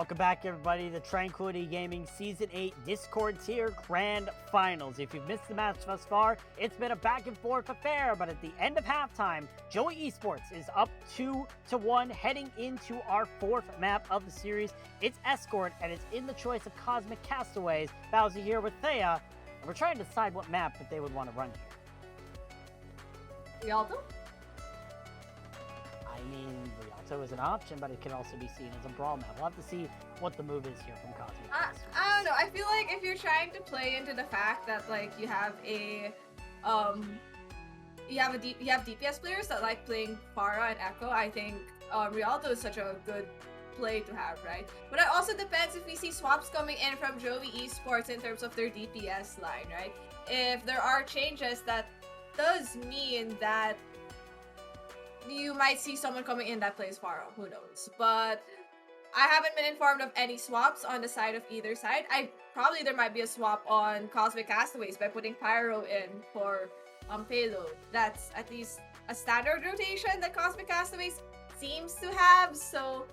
Welcome back, everybody, to Tranquility Gaming Season 8 Discord Tier Grand Finals. If you've missed the match thus far, it's been a back-and-forth affair, but at the end of halftime, Joey Esports is up 2-1, heading into our 4th map of the series. It's Escort, and it's in the choice of Cosmic Castaways. Bowsy here with Thea, and we're trying to decide what map that they would want to run here. Rialto? I mean, Rialto is an option, but it can also be seen as a brawl map. We'll have to see what the move is here from Cosmic Castaways. I don't know. I feel like if you're trying to play into the fact that like you have DPS players that like playing Pharah and Echo, I think Rialto is such a good play to have, right? But it also depends if we see swaps coming in from Joey Esports in terms of their DPS line, right? If there are changes, that does mean that you might see someone coming in that plays Pharah, who knows? But I haven't been informed of any swaps on the side of either side. There might be a swap on Cosmic Castaways by putting Pyro in for payload. That's at least a standard rotation that Cosmic Castaways seems to have, so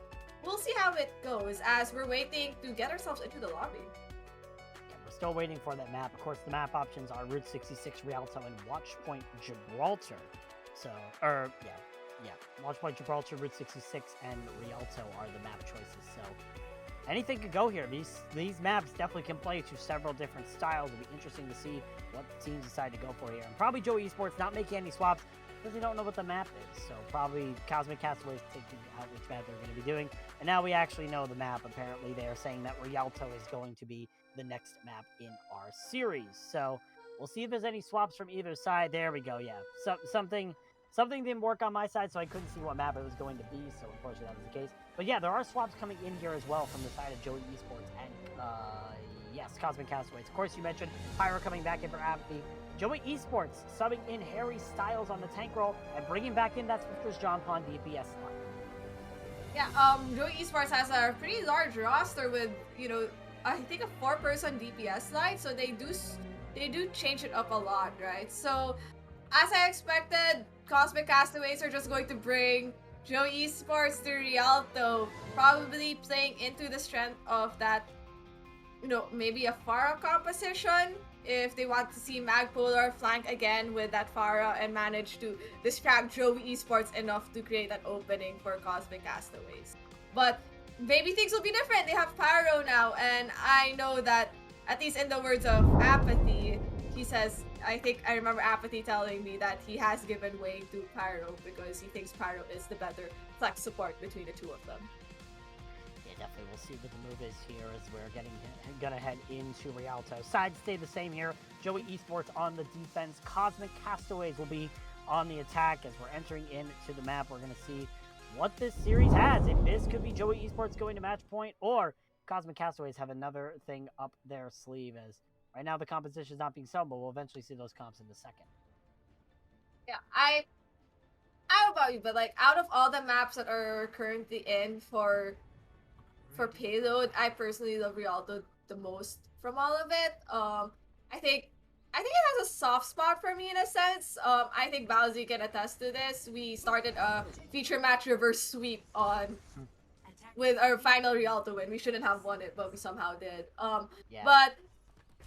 we'll see how it goes as we're waiting to get ourselves into the lobby. Yeah, we're still waiting for that map. Of course, the map options are Route 66 Rialto and Watchpoint Gibraltar. Watchpoint Gibraltar, Route 66, and Rialto are the map choices. So anything could go here. These maps definitely can play to several different styles. It'll be interesting to see what teams decide to go for here. And probably Joey Esports not making any swaps because they don't know what the map is. So probably Cosmic Castaways taking out which map they're going to be doing. And now we actually know the map. Apparently they are saying that Rialto is going to be the next map in our series. So we'll see if there's any swaps from either side. There we go. Yeah, Something didn't work on my side, so I couldn't see what map it was going to be, so unfortunately that was the case. But yeah, there are swaps coming in here as well from the side of Joey Esports and, yes, Cosmic Castaways. Of course, you mentioned Pyro coming back in for Apathy. Joey Esports subbing in Harry Styles on the tank role and bringing back in that Swifters John Pond DPS line. Yeah, Joey Esports has a pretty large roster with, I think a 4-person DPS line, so they do change it up a lot, right? So, as I expected, Cosmic Castaways are just going to bring Joey Esports to Rialto, probably playing into the strength of that, maybe a Pharah composition, if they want to see Magpolar flank again with that Pharah and manage to distract Joey Esports enough to create an opening for Cosmic Castaways. But maybe things will be different. They have Pyro now, and I know that, at least in the words of Apathy, he says, I remember Apathy telling me that he has given way to Pyro because he thinks Pyro is the better flex support between the two of them. Yeah, definitely. We'll see what the move is here as we're gonna head into Rialto. Sides stay the same here. Joey Esports on the defense. Cosmic Castaways will be on the attack as we're entering into the map. We're gonna see what this series has. If this could be Joey Esports going to match point, or Cosmic Castaways have another thing up their sleeve, as right now the composition is not being shown, but we'll eventually see those comps in a second. Yeah, I don't know about you, but like out of all the maps that are currently in for payload, I personally love Rialto the most from all of it. I think it has a soft spot for me in a sense. I think Bowsy can attest to this. We started a feature match reverse sweep with our final Rialto win. We shouldn't have won it, but we somehow did. But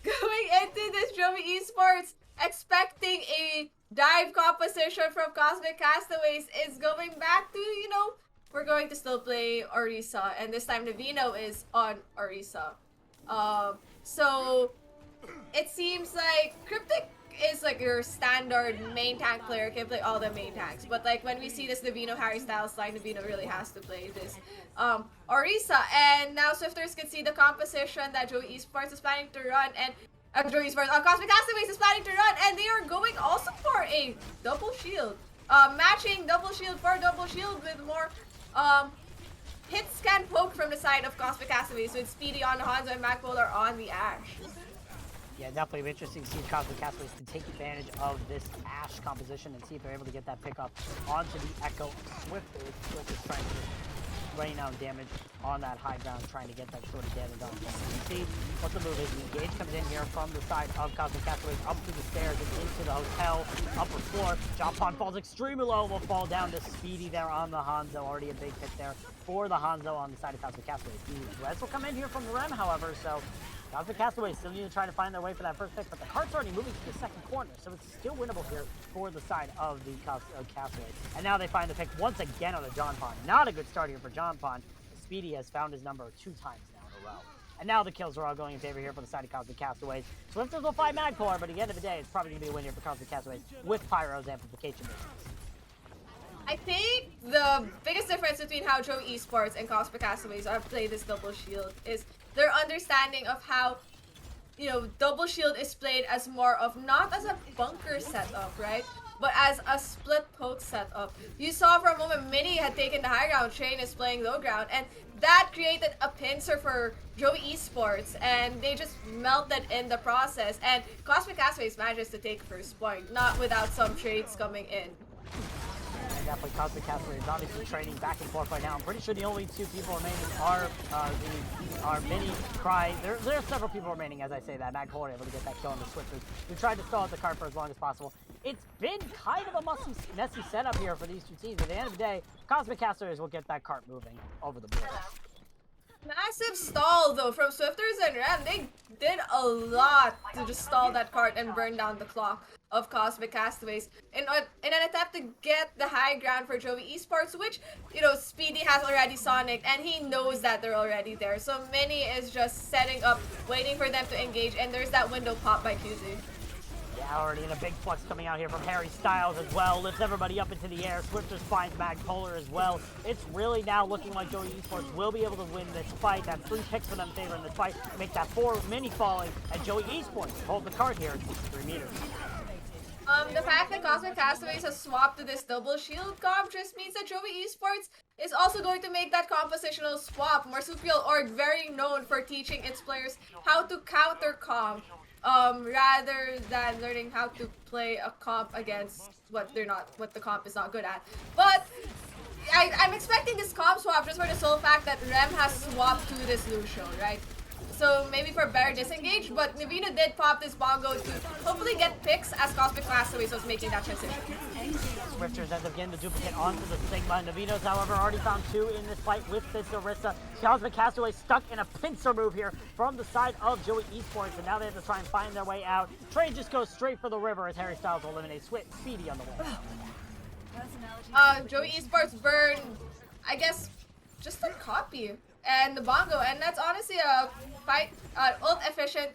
going into this Joey Esports, expecting a dive composition from Cosmic Castaways is going back to, we're going to still play Orisa, and this time Navino is on Orisa. So it seems like Cryptic is like your standard main tank player, can play all the main tanks. But like when we see this Navino Harry Styles line, Navino really has to play this Orisa. And now Swifters can see the composition that Joey Esports is planning to run, and Cosmic Castaways is planning to run, and they are going also for a double shield. Matching double shield for double shield with more hit scan poke from the side of Cosmic Castaways with Speedy on the Hanzo and Magpolar on the Ashe. Yeah, definitely interesting to see if Cosmic Castaways can take advantage of this Ashe composition and see if they're able to get that pick up onto the Echo Swift is trying to raining out damage on that high ground, trying to get that sort of damage on. You see what the move is. The engage comes in here from the side of Cosmic Castaways up through the stairs and into the hotel, upper floor. Jompon falls extremely low, will fall down to Speedy there on the Hanzo. Already a big hit there for the Hanzo on the side of Cosmic Castaways. The Reds will come in here from the Rem, however, so Cosmic Castaways still need to try to find their way for that first pick, but the cart's already moving to the second corner, so it's still winnable here for the side of the Castaways. And now they find the pick once again on the Jompon. Not a good start here for Jompon. Speedy has found his number 2 times now in a row. And now the kills are all going in favor here for the side of Cosmic Castaways. Swifters will find Magpolar, but at the end of the day, it's probably going to be a win here for Cosmic Castaways with Pyro's amplification business. I think the biggest difference between how Joe Esports and Cosmic Castaways have played this double shield is their understanding of how, you know, double shield is played as more of not as a bunker setup, right? But as a split poke setup. You saw for a moment Mini had taken the high ground, Train is playing low ground, and that created a pincer for Joey Esports, and they just melted in the process. And Cosmic Castaways manages to take first point, not without some trades coming in. And definitely Cosmic Castaways obviously trading back and forth right now. I'm pretty sure the only 2 people remaining are Mini, Cry. There are several people remaining as I say that. Magpolar able to get that kill on the Swifters, who tried to stall out the cart for as long as possible. It's been kind of a messy setup here for these 2 teams. At the end of the day, Cosmic Castaways will get that cart moving over the board. Massive stall though from Swifters and Rem. They did a lot to just stall that cart and burn down the clock of Cosmic Castaways in an attempt to get the high ground for Joey Esports, which, you know, Speedy has already Sonic and he knows that they're already there. So Mini is just setting up, waiting for them to engage, and there's that window pop by QZ. Yeah, already in a big flux coming out here from Harry Styles as well. Lifts everybody up into the air. Swifters finds Magpolar as well. It's really now looking like Joey Esports will be able to win this fight. That's 3 picks for them in favor in this fight. Make that 4 Mini falling, and Joey Esports hold the card here at 63 meters. The fact that Cosmic Castaways has swapped to this double shield comp just means that Joey Esports is also going to make that compositional swap. Marsupial Org very known for teaching its players how to counter comp. Rather than learning how to play a comp against what the comp is not good at. But I'm expecting this comp swap just for the sole fact that Rem has swapped to this Lucio, right? So maybe for better disengage, but Navina did pop this bongo to hopefully get picks as Cosmic Castaways was making that transition. Swifters ends up getting the duplicate onto the Sigma. Navinos, however, already found 2 in this fight with this Orisa. Cosmic Castaways stuck in a pincer move here from the side of Joey Esports, and now they have to try and find their way out. Trey just goes straight for the river as Harry Styles will eliminate Speedy on the way. Joey Esports burned, I guess, just a copy and the bongo, and that's honestly a ult efficient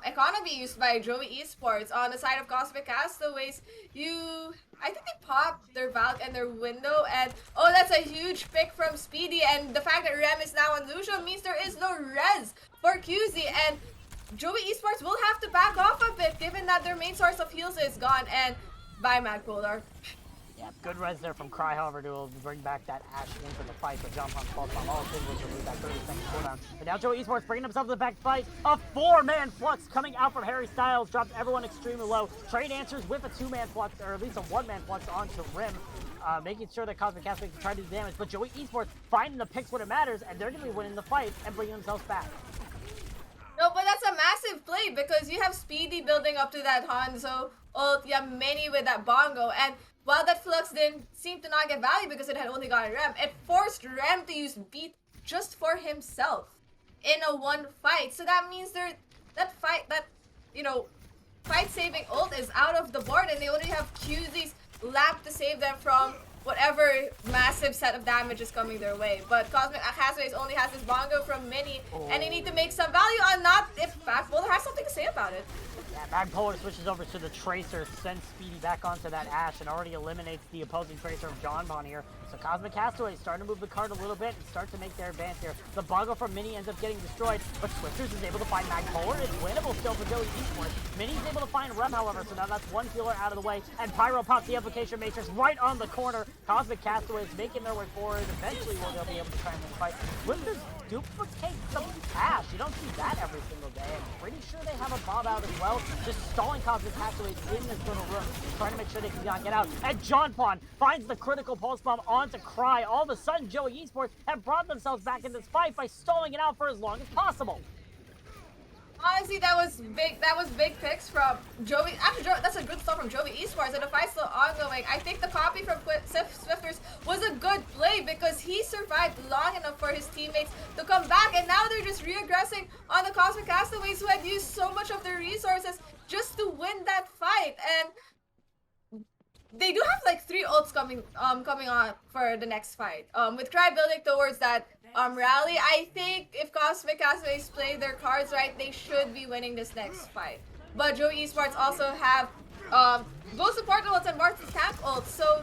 economy used by Joey Esports. On the side of Cosmic Castaways, I think they popped their Valk and their window, and oh, that's a huge pick from Speedy, and the fact that Rem is now on Lucio means there is no res for QZ, and Joey Esports will have to back off a bit given that their main source of heals is gone, and bye Magpolar. Yeah, good res there from Cry, however, to bring back that Ashe into the fight, but Jump on falls on all singles to remove that 30-second cooldown. But now Joey Esports bringing himself to the back fight. A 4-man flux coming out from Harry Styles, drops everyone extremely low. Trade answers with a 2-man flux, or at least a 1-man flux onto Rim, making sure that Cosmic Castaways can try to do damage. But Joey Esports finding the picks when it matters, and they're going to be winning the fight and bringing themselves back. No, but that's a massive play because you have Speedy building up to that Hanzo ult, you have Mini with that bongo, and while that Flux didn't seem to not get value because it had only gotten Rem, it forced Rem to use Beat just for himself in a 1 fight. So that means that fight-saving ult is out of the board, and they only have QZ's lap to save them from whatever massive set of damage is coming their way. But Cosmic Castaways only has this bongo from Mini, and they need to make some value on not if Magpolar has something to say about it. Yeah, Magpolar switches over to the Tracer, sends Speedy back onto that Ashe, and already eliminates the opposing Tracer of Jompon here. So Cosmic Castaways starting to move the card a little bit and start to make their advance here. The bongo from Mini ends up getting destroyed, but Swifters is able to find Magpolar. It's winnable still for Joey Esports. Mini's able to find Rem, however, so now that's 1 healer out of the way, and Pyro pops the application matrix right on the corner. Cosmic Castaways making their way forward. Eventually, they'll be able to try and win the fight. Swifters duplicate some Ashe. You don't see that every single day. I'm pretty sure they have a Bob out as well. just stalling Cosmic Castaways in this little room, trying to make sure they cannot get out. And John Pond finds the critical pulse bomb onto Cry. All of a sudden, Joey Esports have brought themselves back in this fight by stalling it out for as long as possible. Honestly, that was big. That was big picks from Joey. Actually, that's a good stuff from Joey Esports, and the fight's still ongoing. I think the copy from Swifters was a good play because he survived long enough for his teammates to come back, and now they're just re-aggressing on the Cosmic Castaways who had used so much of their resources just to win that fight. And they do have like 3 ults coming on for the next fight. With Cry building towards that rally, I think if Cosmic Castaways play their cards right, they should be winning this next fight. But Joey Esports also have both support ults and Martin's tank ults, so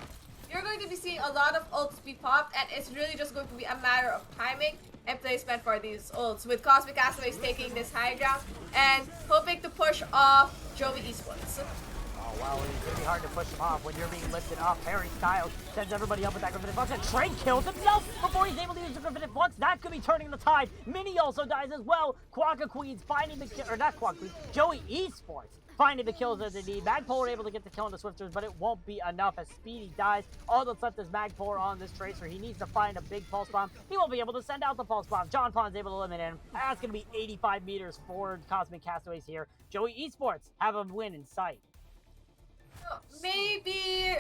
you're going to be seeing a lot of ults be popped, and it's really just going to be a matter of timing and placement for these ults, with Cosmic Castaways taking this high ground and hoping to push off Joey Esports. Oh, wow, it's going to be hard to push him off when you're being lifted off. Harry Styles sends everybody up with that Griffinite Flux, and Trey kills himself before he's able to use the Griffinite Flux. That could be turning the tide. Minnie also dies as well. Quagga Queens finding the kill, or not Quagga Queens, Joey Esports finding the kills as they need. Magpolar able to get the kill on the Swifters, but it won't be enough as Speedy dies. All that's left is Magpolar on this Tracer. He needs to find a big Pulse Bomb. He won't be able to send out the Pulse Bomb. John Pond's able to eliminate him. That's going to be 85 meters for Cosmic Castaways here. Joey Esports have a win in sight. Maybe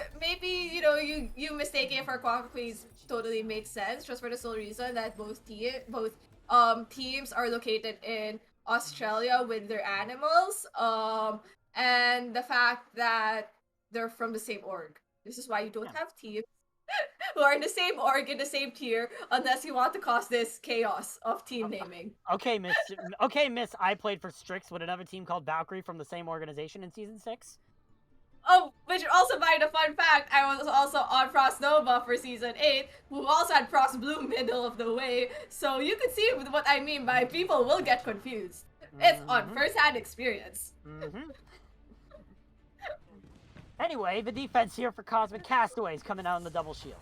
you know you mistaking it for Quagga Queens totally makes sense, just for the sole reason that both teams are located in Australia with their animals, and the fact that they're from the same org. This is why you don't have teams who are in the same org in the same tier unless you want to cause this chaos of team naming. Okay, Miss. Okay, Miss. I played for Strix with another team called Valkyrie from the same organization in season 6. Oh, which also by the fun fact, I was also on Frost Nova for season 8, who also had Frost Bloom middle of the way. So you can see what I mean by people will get confused. It's on first-hand experience. Anyway, the defense here for Cosmic Castaways coming out in the double shield.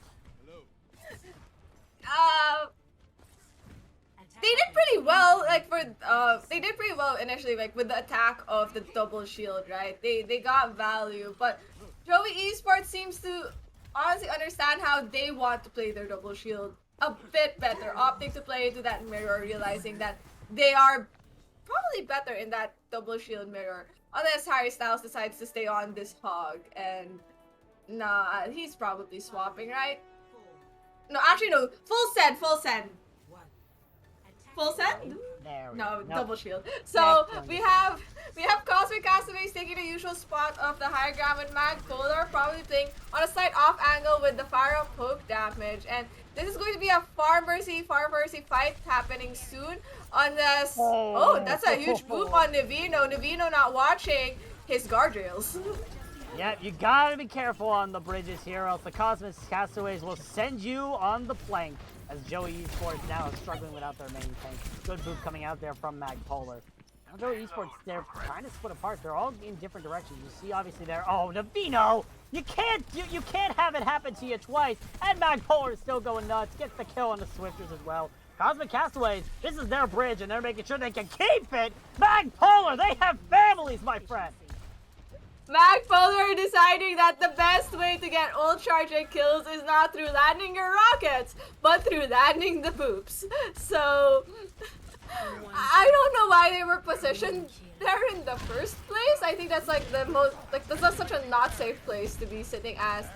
They did pretty well, they did pretty well initially, like, with the attack of the double shield, right? They got value, but Joey Esports seems to honestly understand how they want to play their double shield a bit better, opting to play into that mirror, realizing that they are probably better in that double shield mirror, unless Harry Styles decides to stay on this hog, and nah, he's probably swapping, right? No, actually no, full send. Full send? No, double shield. So we have Cosmic Castaways taking the usual spot of the high ground with Magpolar, probably playing on a slight off angle with the fire up poke damage. And this is going to be a Far Mercy fight happening soon, unless that's a huge boop on Navino. Navino not watching his guardrails. Yeah, you gotta be careful on the bridges here, else the Cosmic Castaways will send you on the plank, as Joey Esports now is struggling without their main tank. Good boot coming out there from Magpolar. Now Joey Esports, they're kind of split apart. They're all in different directions. You see obviously there, oh, Navino! You can't have it happen to you twice. And Magpolar is still going nuts, gets the kill on the Swifters as well. Cosmic Castaways, this is their bridge and they're making sure they can keep it! Magpolar, they have families, my friend! Magpolar deciding that the best way to get ult charge and kills is not through landing your rockets, but through landing the boops. So, I don't know why they were positioned there in the first place. I think that's like the most, that's such a not safe place to be sitting as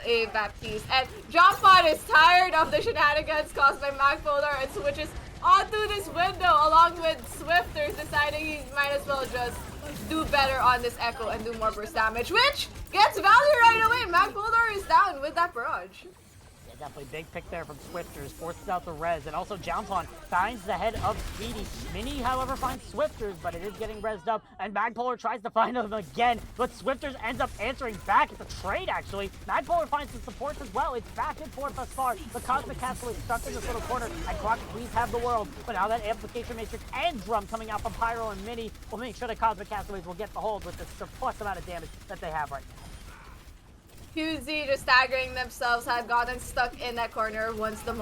a Baptiste. And John Pond is tired of the shenanigans caused by Magpolar and switches onto this window along with Swifters, deciding he might as well just do better on this Echo and do more burst damage, which gets value right away. Magpolar is down with that barrage. Yeah, definitely big pick there from Swifters, forces out the res, and also Jounpon finds the head of Speedy. Mini, however, finds Swifters, but it is getting rezzed up, and Magpolar tries to find him again, but Swifters ends up answering back. It's a trade, actually. Magpolar finds some supports as well. It's back and forth thus far. The Cosmic Castle is stuck in this little corner, and Croc, please have the world. But now that Amplification Matrix and Drum coming out from Pyro and Mini will make sure the Cosmic Castaways will get the hold with the surplus amount of damage that they have right now. QZ just staggering themselves had gotten stuck in that corner once the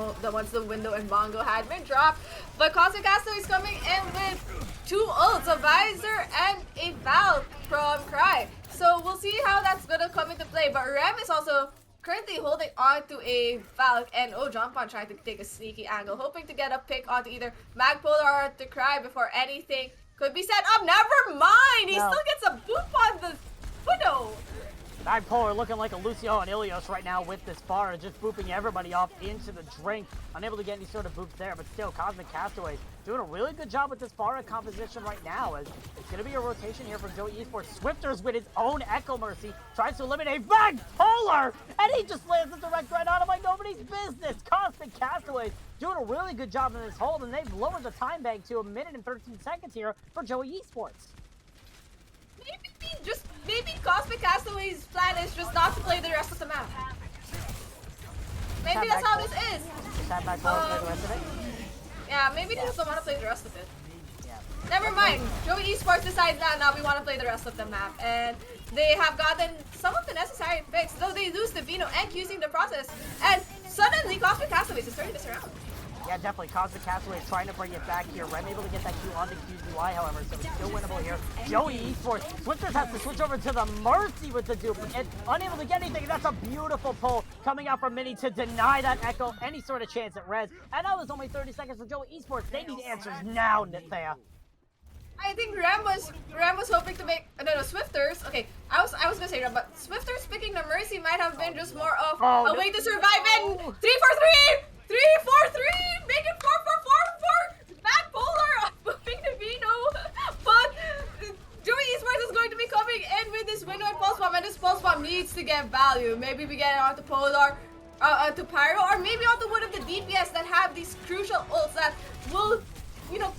window and Bongo had been dropped. But Cosmic Castaways coming in with 2 ults, a Visor and a Valk from Cry. So we'll see how that's gonna come into play. But Rem is also currently holding on to a Valk, and Jump trying to take a sneaky angle, hoping to get a pick onto either Magpolar or to Cry before anything could be set up. Never mind! He still gets a boop on the Widow! Magpolar looking like a Lucio and Ilios right now with this bar, just booping everybody off into the drink. Unable to get any sort of boops there, but still, Cosmic Castaways doing a really good job with this bar composition right now, as it's going to be a rotation here from Joey Esports. Swifters with his own Echo Mercy tries to eliminate Magpolar, and he just lands a direct right on him like nobody's business. Cosmic Castaways doing a really good job in this hold, and they've lowered the time bank to 1 minute and 13 seconds here for Joey Esports. Maybe Cosmic Castaways' plan is just not to play the rest of the map. Maybe that's how this is. Just have Magpolar play the rest of it? Yeah, maybe they just don't want to play the rest of it. Yeah. Never mind. Joey Esports decides that now we want to play the rest of the map, and they have gotten some of the necessary picks, though they lose the Vino and QC in the process. And suddenly, Cosmic Castaways is turning this around. Yeah, definitely. Cosmic Castaways trying to bring it back here. Rem able to get that Q on the QZY, however, so it's still winnable here. Joey Esports. Swifters has to switch over to the Mercy with the dupe, and unable to get anything. That's a beautiful pull coming out from Mini to deny that Echo any sort of chance at res. And now there's only 30 seconds for Joey Esports. They need answers now, Thea. I think Rem was hoping to make Swifters. Okay, I was gonna say Rem, but Swifters picking the Mercy might have been just more of a way to survive. And 3-4-3, 3-4-3, make it 4-4-4-4. Magpolar moving the Vino, but Joey Esports is going to be coming in with this window and pulse bomb, and this pulse bomb needs to get value. Maybe we get it onto Polar, to Pyro, or maybe onto one of the DPS that have these crucial ults that will,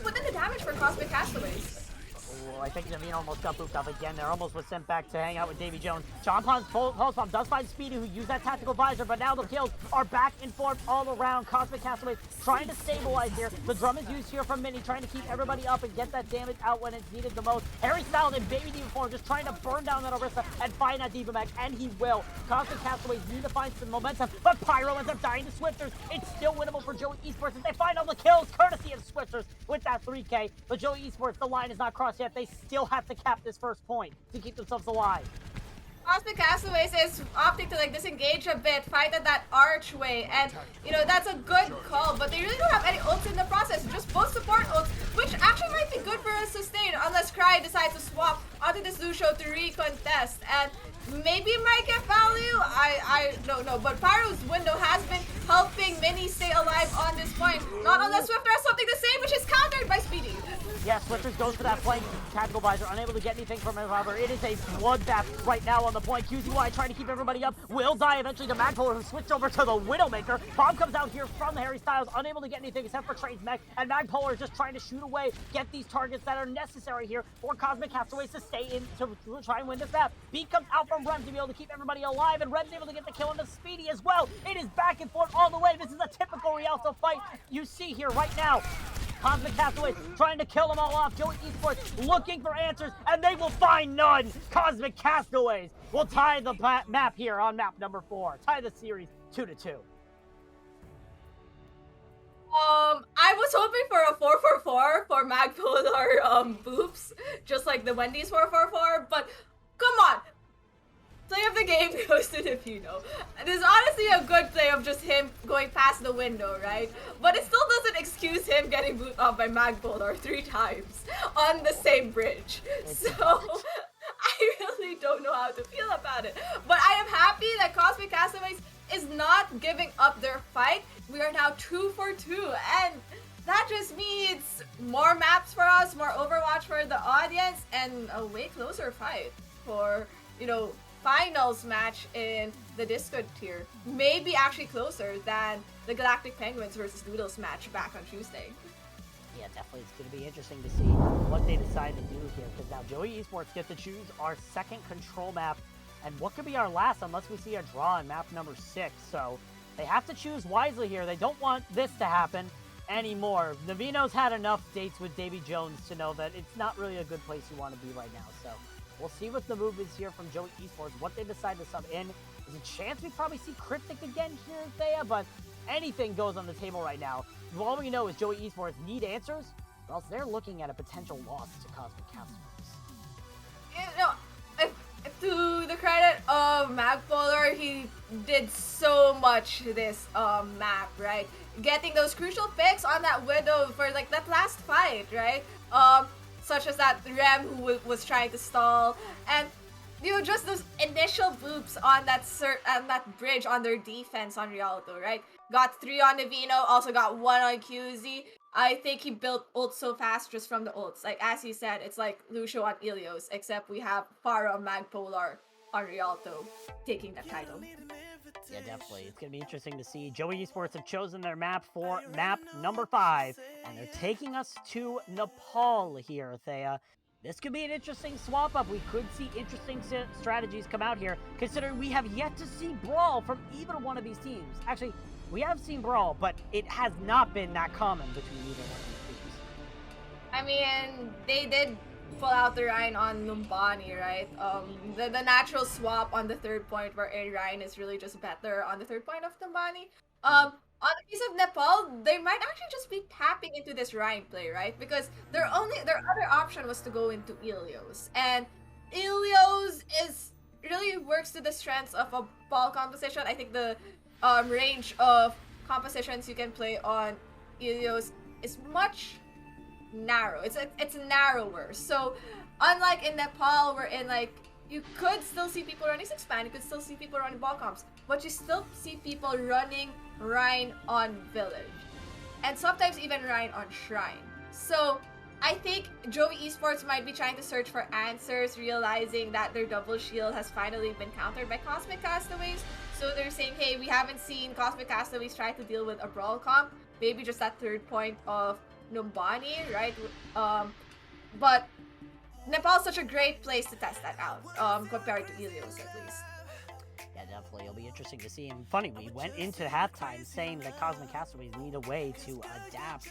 put in the damage for Cosmic Castaways. Oh, I think Naveen almost got booped up again there. Almost was sent back to hang out with Davy Jones. John Pon's pulse bomb does find Speedy, who used that tactical visor, but now the kills are back and forth all around. Cosmic Castaways trying to stabilize here. The drum is used here from Mini, trying to keep everybody up and get that damage out when it's needed the most. Harry Styles and Baby Diva form just trying to burn down that Orisa and find that Diva Mag, and he will. Cosmic Castaways need to find some momentum, but Pyro ends up dying to Swifters. It's still winnable for Joey Esports as they find all the kills, courtesy of Swifters with that 3K. But Joey Esports, the line is not crossed yet. They still have to cap this first point to keep themselves alive. Cosmic Castaways is opting to disengage a bit, fight at that archway, and that's a good call, but they really don't have any ults in the process, just both support ults, which actually might be good for a sustain unless Cry decides to swap onto this Lucio to recontest, and maybe might get value, I don't know, but Pyro's window has been helping Mini stay alive on this point, not unless Swifter has something to say, which is countered by Speedy. Yeah, Swifters goes for that flank tactical visor, unable to get anything from him, however. It is a bloodbath right now on the point. QZY trying to keep everybody up, will die eventually to Magpolar, who switched over to the Widowmaker. Bomb comes out here from Harry Styles, unable to get anything except for Trade's mech, and Magpolar is just trying to shoot away, get these targets that are necessary here for Cosmic Castaways to stay in to try and win this map. Beat comes out from Rem to be able to keep everybody alive, and Rem's able to get the kill on the Speedy as well. It is back and forth all the way. This is a typical Rialto fight you see here right now. Cosmic Castaways trying to kill them all off. Joey Esports looking for answers, and they will find none. Cosmic Castaways will tie the map here on map number 4. Tie the series 2-2. I was hoping for a 4-4-4 for Magpolar boops, just like the Wendy's 4-4-4, but come on. Play of the game goes to the Vino. There's honestly a good play of just him going past the window, right? But it still doesn't excuse him getting booted off by Magpolar 3 times on the same bridge. So, I really don't know how to feel about it. But I am happy that Cosmic Castaways is not giving up their fight. We are now 2 for 2, and that just means more maps for us, more Overwatch for the audience, and a way closer fight for, finals match in the Discord tier. Maybe actually closer than the Galactic Penguins versus Doodles match back on Tuesday. Yeah, definitely. It's going to be interesting to see what they decide to do here, because now Joey Esports get to choose our second control map, and what could be our last unless we see a draw in map number 6. So they have to choose wisely here. They don't want this to happen anymore. Navino's had enough dates with Davy Jones to know that it's not really a good place you want to be right now. So we'll see what the move is here from Joey Esports, what they decide to sub in. There's a chance we probably see Cryptic again here in Thea, but anything goes on the table right now. All we know is Joey Esports need answers, or else they're looking at a potential loss to Cosmic Castaways. You know, to the credit of Magpolar, he did so much this map, right? Getting those crucial picks on that window for like that last fight, right? Such as that Rem who was trying to stall, and just those initial boops on that bridge on their defense on Rialto, right? Got 3 on Navino, also got 1 on QZ. I think he built ult so fast just from the ults. Like, as he said, it's like Lucio on Ilios, except we have Pharah Magpolar on Rialto taking that title. Yeah, definitely. It's going to be interesting to see. Joey Esports have chosen their map for map number 5, and they're taking us to Nepal here, Thea. This could be an interesting swap-up. We could see interesting strategies come out here, considering we have yet to see Brawl from either one of these teams. Actually, we have seen Brawl, but it has not been that common between either one of these teams. I mean, they did pull out the Ryan on Numbani, right? The natural swap on the third point where Ryan is really just better on the third point of Numbani. On the case of Nepal, they might actually just be tapping into this Ryan play, right? Because their other option was to go into Ilios. And Ilios really works to the strengths of a ball composition. I think the range of compositions you can play on Ilios is much narrow. It's narrower. So unlike in Nepal, where in like you could still see people running 6-man, you could still see people running ball comps, but you still see people running Rhine on Village, and sometimes even Rhine on Shrine. So I think Joey Esports might be trying to search for answers, realizing that their double shield has finally been countered by Cosmic Castaways. So they're saying, hey, we haven't seen Cosmic Castaways try to deal with a brawl comp, maybe just that third point of Numbani, right? But Nepal's such a great place to test that out, compared to Ilios at least. Yeah, definitely. It'll be interesting to see. And funny, we went into halftime saying that Cosmic Castaways need a way to adapt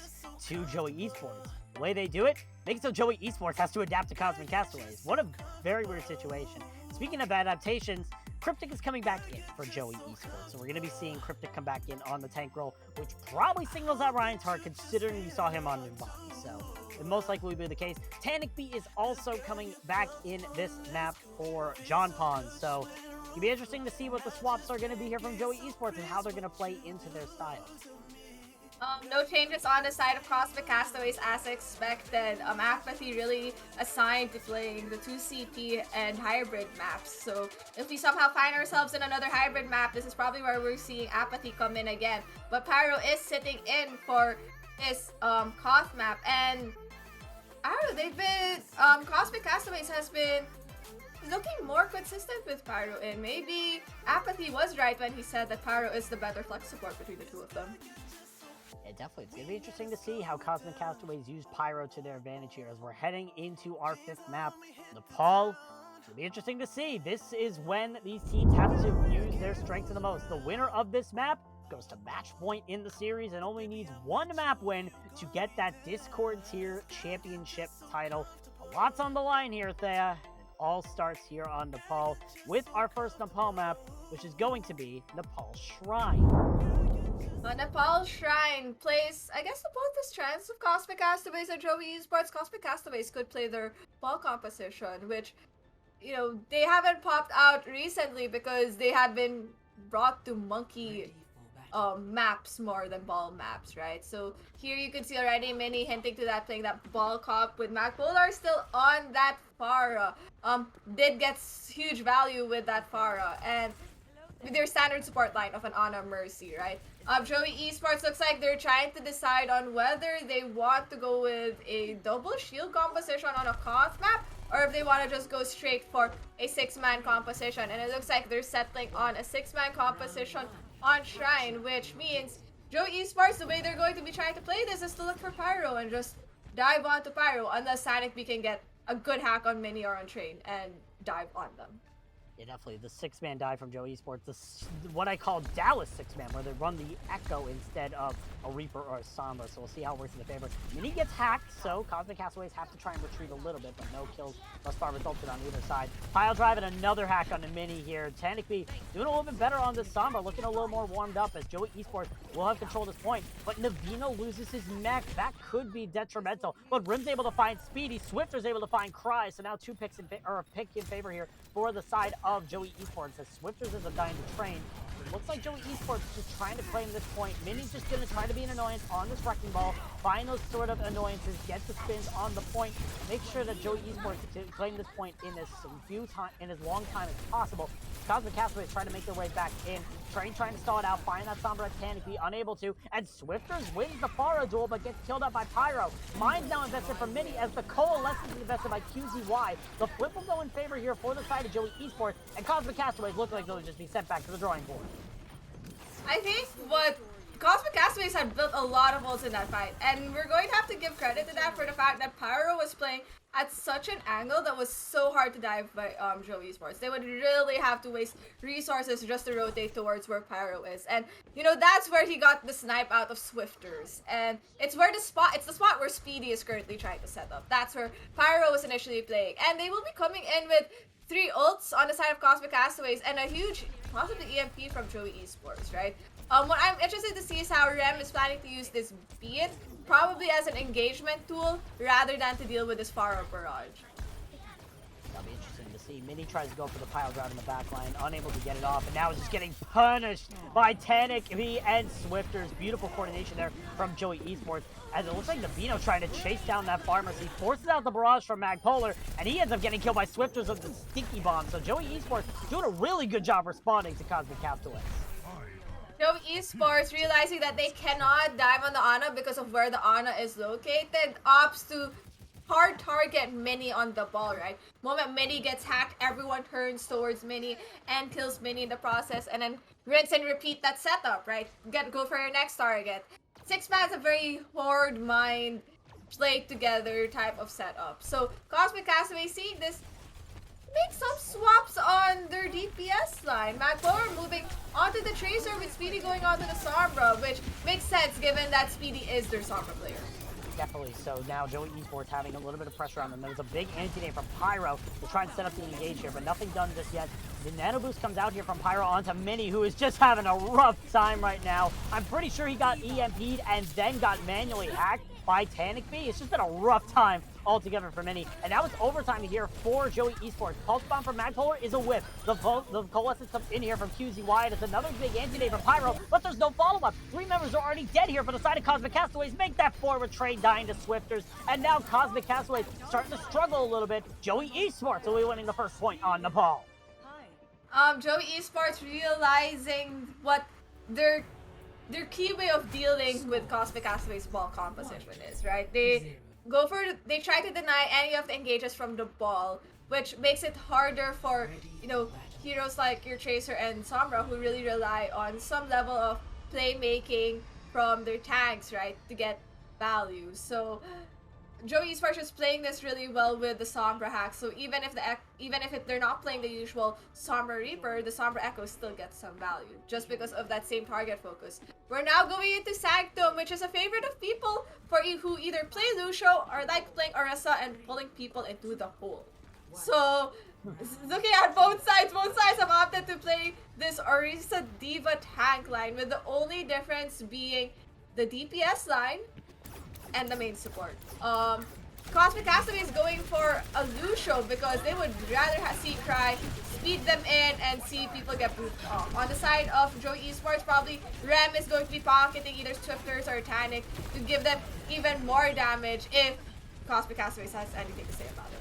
to Joey Esports. The way they do it, makes it so Joey Esports has to adapt to Cosmic Castaways. What a very weird situation. Speaking of adaptations, Cryptic is coming back in for Joey Esports. So we're going to be seeing Cryptic come back in on the tank role, which probably signals out Ryan's heart, considering we saw him on Numbani. So it most likely will be the case. Tanic B is also coming back in this map for John Pond. So it'll be interesting to see what the swaps are going to be here from Joey Esports and how they're going to play into their styles. No changes on the side of Cosmic Castaways as expected. Apathy really assigned to playing the 2CP and hybrid maps. So if we somehow find ourselves in another hybrid map, this is probably where we're seeing Apathy come in again. But Pyro is sitting in for this Koth map, and I don't know, they've been Cosmic Castaways has been looking more consistent with Pyro in. Maybe Apathy was right when he said that Pyro is the better flex support between the two of them. Yeah, definitely. It's going to be interesting to see how Cosmic Castaways use Pyro to their advantage here as we're heading into our 5th map, Nepal. It'll be interesting to see. This is when these teams have to use their strengths the most. The winner of this map goes to match point in the series and only needs 1 map win to get that Discord tier championship title. A lot's on the line here, Thea. It all starts here on Nepal with our first Nepal map, which is going to be Nepal Shrine. Nepal Shrine plays, I guess, both the strengths of Cosmic Castaways and Joey Esports. Cosmic Castaways could play their ball composition, which, you know, they haven't popped out recently because they have been brought to monkey maps more than ball maps, right? So here you can see already Mini hinting to that, playing that ball comp with Magpolar still on that Pharah. Did get huge value with that Pharah, and with their standard support line of an Ana Mercy, right? Joey Esports looks like they're trying to decide on whether they want to go with a double shield composition on a Koth map, or if they want to just go straight for a 6-man composition. And it looks like they're settling on a 6-man composition on Shrine, which means Joey Esports, the way they're going to be trying to play this is to look for Pyro and just dive onto Pyro, unless Sanic B can get a good hack on Mini or on Train and dive on them. Yeah, definitely. The 6-man dive from Joe Esports, what I call Dallas 6-man, where they run the Echo instead of a Reaper or a Sombra, so we'll see how it works in the favor. Mini gets hacked, so Cosmic Castaways have to try and retreat a little bit, but no kills thus far resulted on either side. Pile drive and another hack on the Mini here. Tanikby doing a little bit better on this Sombra, looking a little more warmed up as Joey Esports will have control of this point, but Navino loses his mech. That could be detrimental, but Rim's able to find Speedy, Swifter's able to find Cry, so now two picks or a pick in favor here for the side of Joey Esports, as Swifters is a dying to train. It looks like Joey Esports just trying to claim this point. Mini's just going to try to be an annoyance on this Wrecking Ball, find those sort of annoyances, get the spins on the point, make sure that Joey Esports can claim this point in as long time as possible. Cosmic Castaways trying to make their way back in. Train trying to stall it out, find that Sombra Tanikby, unable to, and Swifters wins the Pharah duel but gets killed up by Pyro. Mine's now invested for Mini as the Coalescence is invested by QZY. The flip will go in favor here for the side of Joey Esports, and Cosmic Castaways look like they'll just be sent back to the drawing board. I think what Cosmic Castaways had built a lot of ults in that fight, and we're going to have to give credit to that for the fact that Pyro was playing at such an angle that was so hard to dive by Joe Esports. They would really have to waste resources just to rotate towards where Pyro is, and you know that's where he got the snipe out of Swifters, and it's the spot where Speedy is currently trying to set up. That's where Pyro was initially playing, and they will be coming in with 3 ults on the side of Cosmic Castaways and a huge possibly EMP from Joey Esports, right? What I'm interested to see is how Rem is planning to use this Beat, probably as an engagement tool rather than to deal with this Pharah barrage. That'll be interesting to see. Mini tries to go for the pile drive in the back line, unable to get it off, and now is just getting punished by Tanikby and Swifters. Beautiful coordination there from Joey Esports, as it looks like Navino trying to chase down that pharmacy, forces out the barrage from Magpolar, and he ends up getting killed by Swifters with the Stinky Bomb. So Joey Esports doing a really good job responding to Cosmic Castaways. Joe Esports, realizing that they cannot dive on the Ana because of where the Ana is located, opts to hard target Mini on the ball, right? Moment Mini gets hacked, everyone turns towards Mini and kills Mini in the process, and then rinse and repeat that setup, right? Go for your next target. 6-man's a very horde mind, play together type of setup. So Cosmic Castaway seeing this, make some swaps on their DPS line. Magpower moving onto the Tracer with Speedy going onto the Sombra, which makes sense given that Speedy is their Sombra player. Definitely. So now Joey Esports having a little bit of pressure on them. There's a big anti-nade from Pyro to try and set up the engage here, but nothing done just yet. The nano boost comes out here from Pyro onto Mini, who is just having a rough time right now. I'm pretty sure he got EMP'd and then got manually hacked by Tanikby. It's just been a rough time altogether for Mini. And now it's overtime here for Joey Esports. Pulse Bomb from Magpolar is a whiff. The Coalescence comes in here from QZY, and it's another big anti-nade from Pyro, but there's no follow-up. 3 members are already dead here for the side of Cosmic Castaways. Make that forward trade dying to Swifters. And now Cosmic Castaways starting to struggle a little bit. Joey Esports will be winning the first point on the ball. Joey Esports realizing what their key way of dealing with Cosmic Castaways ball composition is, right? They try to deny any of the engages from the ball, which makes it harder for, you know, heroes like your Tracer and Sombra who really rely on some level of playmaking from their tanks, right, to get value. So Joey Esports is playing this really well with the Sombra hack, so even if they're not playing the usual Sombra Reaper, the Sombra Echo still gets some value, just because of that same target focus. We're now going into Sanctum, which is a favorite of people who either play Lucio or like playing Orisa and pulling people into the hole. So, looking at both sides have opted to play this Orisa Diva tank line, with the only difference being the DPS line and the main support. Cosmic Castaways is going for a Lucio because they would rather see Cry, speed them in, and see people get booped off. On the side of Joey Esports, probably Rem is going to be pocketing either Swifters or Tanic to give them even more damage if Cosmic Castaways has anything to say about it.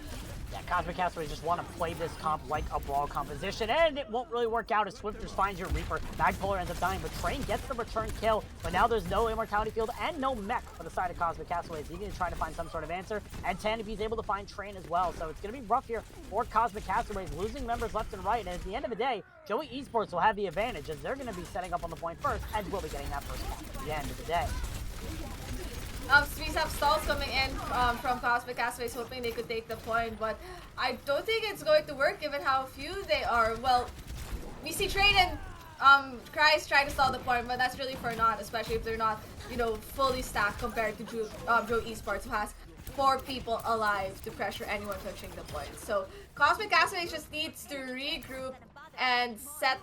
Yeah, Cosmic Castaways just want to play this comp like a brawl composition, and it won't really work out as Swifters finds your Reaper. Magpolar ends up dying, but Train gets the return kill, but now there's no Immortality Field and no mech for the side of Cosmic Castaways. He's going to try to find some sort of answer, and Tanikby's able to find Train as well, so it's going to be rough here for Cosmic Castaways, losing members left and right, and at the end of the day, Joey Esports will have the advantage, as they're going to be setting up on the point first, and will be getting that first point at the end of the day. We have stalls coming in from Cosmic Castaways, hoping they could take the point, but I don't think it's going to work given how few they are. Well, we see Train and Cries trying to stall the point, but that's really for naught, especially if they're not, you know, fully stacked compared to Joe Esports, who has 4 people alive to pressure anyone touching the point. So Cosmic Castaways just needs to regroup and set,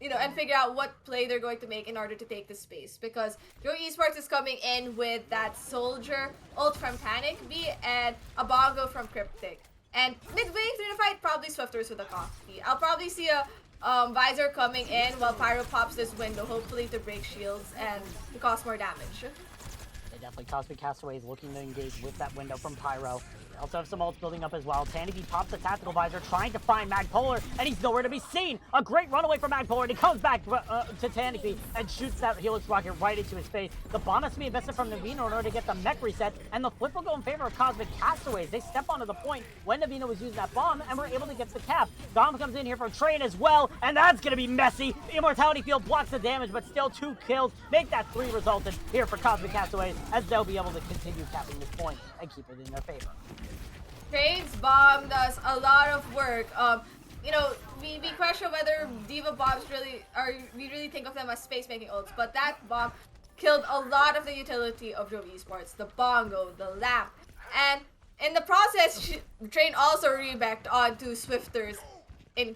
you know, and figure out what play they're going to make in order to take the space, because Joe Esports is coming in with that Soldier ult from Panic B and a Bongo from Cryptic. And midway through the fight, probably Swifters with a coffee. I'll probably see a Visor coming in while Pyro pops this window, hopefully to break shields and to cause more damage. Definitely Cosmic Castaways looking to engage with that window from Pyro. They also have some ults building up as well. Tandy pops the Tactical Visor, trying to find Magpolar, and he's nowhere to be seen. A great runaway from Magpolar, and he comes back to Tandy and shoots that Helix rocket right into his face. The bomb has to be invested from Navino in order to get the mech reset, and the flip will go in favor of Cosmic Castaways. They step onto the point when Navino was using that bomb, and were able to get the cap. Dom comes in here for Train as well, and that's going to be messy. The Immortality Field blocks the damage, but still 2 kills. Make that 3 resulted here for Cosmic Castaways, as they'll be able to continue capping this point and keep it in their favor. Train's bomb does a lot of work. You know, we question whether Diva bombs really are, we really think of them as space-making ults, but that bomb killed a lot of the utility of Joe Esports, the Bongo, the lamp, and in the process, Train also rebacked onto Swifters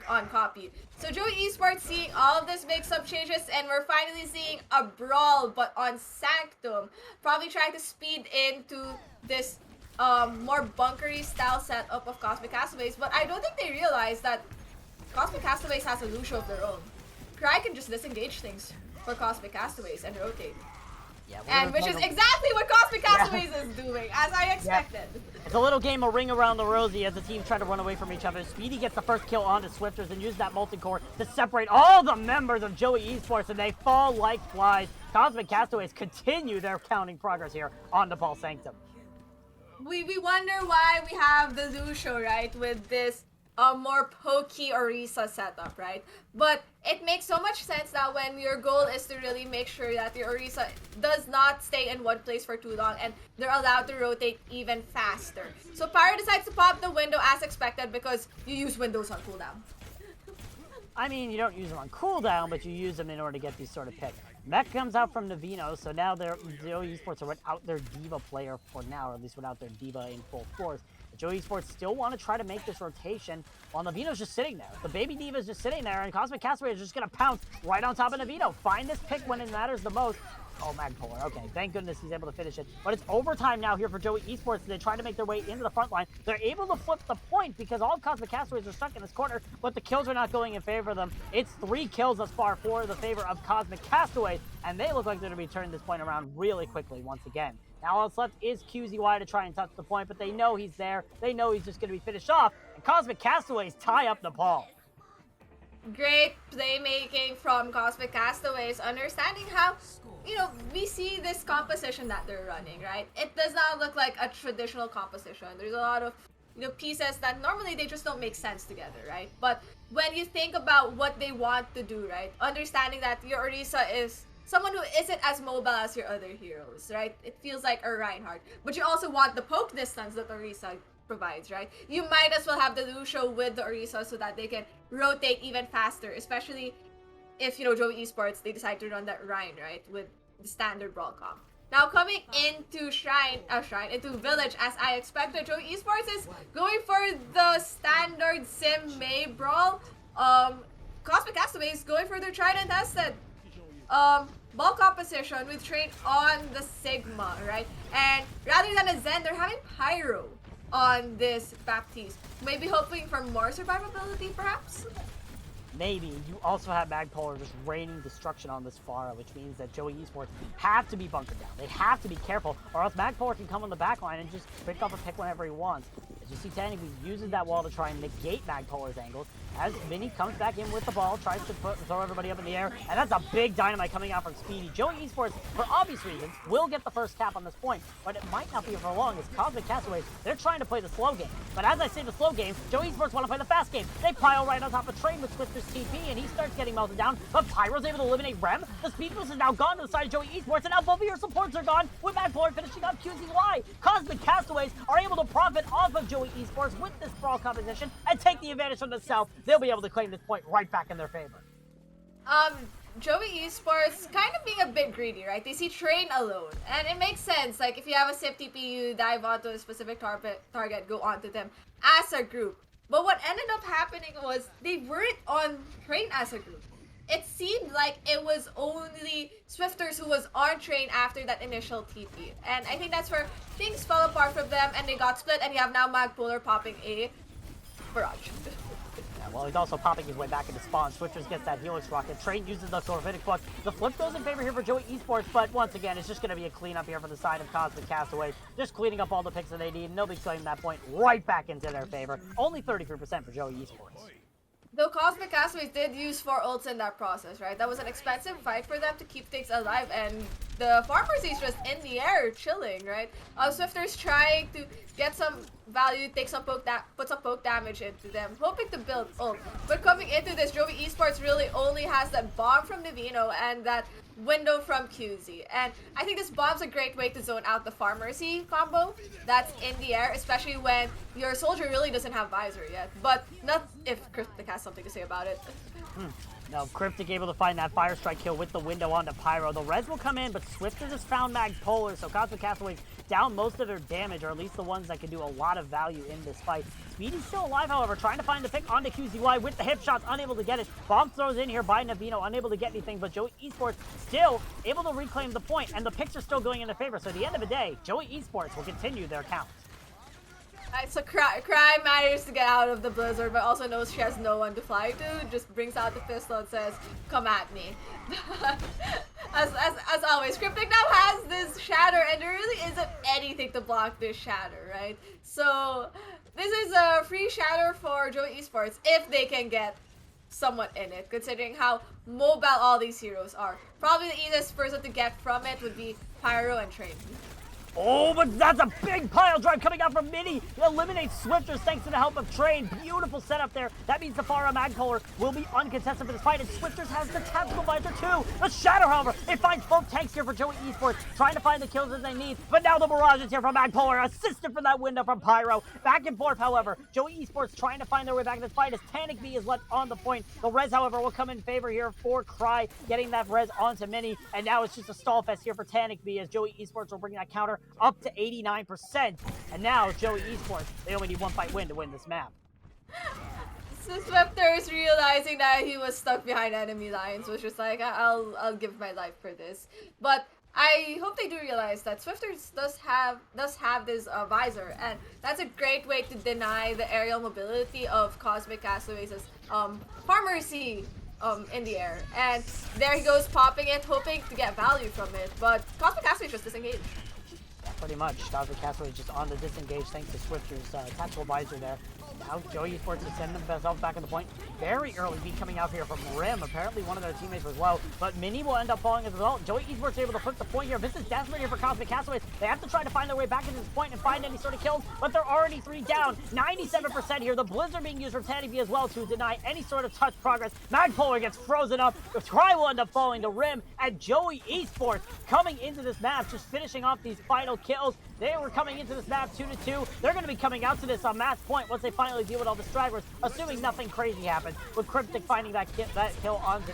on copy. So Joe Esports seeing all of this make some changes, and we're finally seeing a brawl, but on Sanctum, probably trying to speed into this more bunkery style setup of Cosmic Castaways, but I don't think they realize that Cosmic Castaways has a Lucio of their own. Cry can just disengage things for Cosmic Castaways and rotate. Yeah, and which is exactly what Cosmic Castaways is doing, as I expected. Yeah. It's a little game of ring around the rosy as the teams try to run away from each other. Speedy gets the first kill onto Swifters and uses that multi-core to separate all the members of Joey Esports, and they fall like flies. Cosmic Castaways continue their counting progress here on Nepal Sanctum. We wonder why we have the Lucio, right, with this more pokey Orisa setup, right? But it makes so much sense that when your goal is to really make sure that your Orisa does not stay in one place for too long and they're allowed to rotate even faster. So Pyro decides to pop the window as expected because you use windows on cooldown. I mean, you don't use them on cooldown, but you use them in order to get these sort of picks. Mech comes out from Navino, so now Joe Esports are without their Diva player for now, or at least without their Diva in full force. But Joe Esports still want to try to make this rotation while Navino's just sitting there. The baby Diva is just sitting there, and Cosmic Castaway is just going to pounce right on top of Navino. Find this pick when it matters the most. Oh, Magpolar. Okay, thank goodness he's able to finish it. But it's overtime now here for Joey Esports. They try to make their way into the front line. They're able to flip the point because all of Cosmic Castaways are stuck in this corner, but the kills are not going in favor of them. It's 3 kills thus far for the favor of Cosmic Castaways, and they look like they're going to be turning this point around really quickly once again. Now all that's left is QZY to try and touch the point, but they know he's there. They know he's just going to be finished off, and Cosmic Castaways tie up Nepal. Great playmaking from Cosmic Castaways, understanding how, you know, we see this composition that they're running, right? It does not look like a traditional composition. There's a lot of, you know, pieces that normally they just don't make sense together, right? But when you think about what they want to do, right? Understanding that your Orisa is someone who isn't as mobile as your other heroes, right? It feels like a Reinhardt. But you also want the poke distance that Orisa provides, right? You might as well have the Lucio with the Orisa so that they can rotate even faster, especially if, you know, Joey Esports, they decide to run that Rhine, right, with the standard brawl comp. Now coming into into Village, as I expected, Joey Esports is going for the standard Sim May brawl. Cosmic Castaways going for their tried and tested ball composition with Train on the Sigma, right? And rather than a Zen, they're having Pyro on this Baptiste. Maybe hoping for more survivability, perhaps? Maybe. You also have Magpolar just raining destruction on this Pharah, which means that Joey Esports have to be bunkered down. They have to be careful, or else Magpolar can come on the back line and just pick up a pick whenever he wants. As you see, Tanny uses that wall to try and negate Magpolar's angles. as Mini comes back in with the ball, tries to throw everybody up in the air, and that's a big dynamite coming out from Speedy. Joey Esports, for obvious reasons, will get the first cap on this point, but it might not be for long as Cosmic Castaways, they're trying to play the slow game. But as I say the slow game, Joey Esports want to play the fast game. They pile right on top of Train with Swifter's TP, and he starts getting melted down, but Pyro's able to eliminate Rem. The Speed Boost is now gone to the side of Joey Esports, and now both of your supports are gone, with Magploid finishing up QZY. Cosmic Castaways are able to profit off of Joey Esports with this brawl composition and take the advantage from the south. They'll be able to claim this point right back in their favor. Joey Esports kind of being a bit greedy, right? They see Train alone, and it makes sense. Like, if you have a SIP TP, you dive onto a specific target, go onto them as a group. But what ended up happening was they weren't on Train as a group. It seemed like it was only Swifters who was on Train after that initial TP. And I think that's where things fell apart from them, and they got split, and you have now Magpolar popping a barrage. Well, he's also popping his way back into spawn. Swifters gets that Helix Rocket. Train uses the Corvitic Book. The flip goes in favor here for Joey Esports, but once again, it's just going to be a cleanup here for the side of Cosmic Castaways. Just cleaning up all the picks that they need, and they'll be claiming that point right back into their favor. Only 33% for Joey Esports. Though Cosmic Castaways did use 4 ults in that process, right? That was an expensive fight for them to keep things alive, and the Farmers is just in the air, chilling, right? Swifters trying to get some value, put some poke damage into them, hoping to build ult. But coming into this, Joey Esports really only has that bomb from Nivino and that window from QZ. And I think this bomb's a great way to zone out the Farmercy combo that's in the air, especially when your soldier really doesn't have visor yet. But not if Cryptic has something to say about it. Now, Cryptic able to find that Fire Strike kill with the window onto Pyro. The res will come in, but Swifter just found Magpolar, so Cosmic Castaways down most of their damage, or at least the ones that can do a lot of value in this fight. Speedy's still alive, however, trying to find the pick onto QZY with the hip shots, unable to get it. Bomb throws in here by Navino, unable to get anything, but Joey Esports still able to reclaim the point, and the picks are still going in their favor. So at the end of the day, Joey Esports will continue their count. So Cry manages to get out of the blizzard, but also knows she has no one to fly to. Just brings out the pistol and says, "Come at me." as always, Cryptic now has this shatter, and there really isn't anything to block this shatter, right? So this is a free shatter for Joey Esports if they can get somewhat in it, considering how mobile all these heroes are. Probably the easiest person to get from it would be Pyro and Train. Oh, but that's a big pile drive coming out from Mini. It eliminates Swifters thanks to the help of Train. Beautiful setup there. That means the Farah Magpolar will be uncontested for this fight, and Swifters has the tactical visor too. The Shatter, however, it finds both tanks here for Joey Esports, trying to find the kills that they need. But now the barrage is here from Magpolar, assisted from that window from Pyro. Back and forth, however, Joey Esports trying to find their way back in this fight as Tanic B is left on the point. The res, however, will come in favor here for Cry, getting that res onto Mini, and now it's just a stall fest here for Tanic B as Joey Esports will bring that counter up to 89%. And now Joey Esports, they only need one fight win to win this map. So Swifter is realizing that he was stuck behind enemy lines, was just like, I'll give my life for this. But I hope they do realize that Swifters does have this visor, and that's a great way to deny the aerial mobility of Cosmic Castaways' Farmercy in the air. And there he goes, popping it, hoping to get value from it. But Cosmic Castaways just disengaged. Yeah, pretty much. Cosmic Castaways just on the disengage thanks to Swifter's tactical visor there. Now Joey Esports is sending themselves back on the point. Very early beat coming out here from Rim. Apparently one of their teammates as well. But Mini will end up falling as a result. Joey Esports able to flip the point here. This is desperate here for Cosmic Castaways. They have to try to find their way back into this point and find any sort of kills. But they're already 3 down. 97% here. The Blizzard being used from Tanny as well to deny any sort of touch progress. Magpolar gets frozen up. The Try will end up falling to Rim. And Joey Esports coming into this map, just finishing off these final kills. They were coming into this map 2-2. They're going to be coming out to this on match point once they finally deal with all the stragglers, assuming nothing crazy happens. With Cryptic finding that kill on the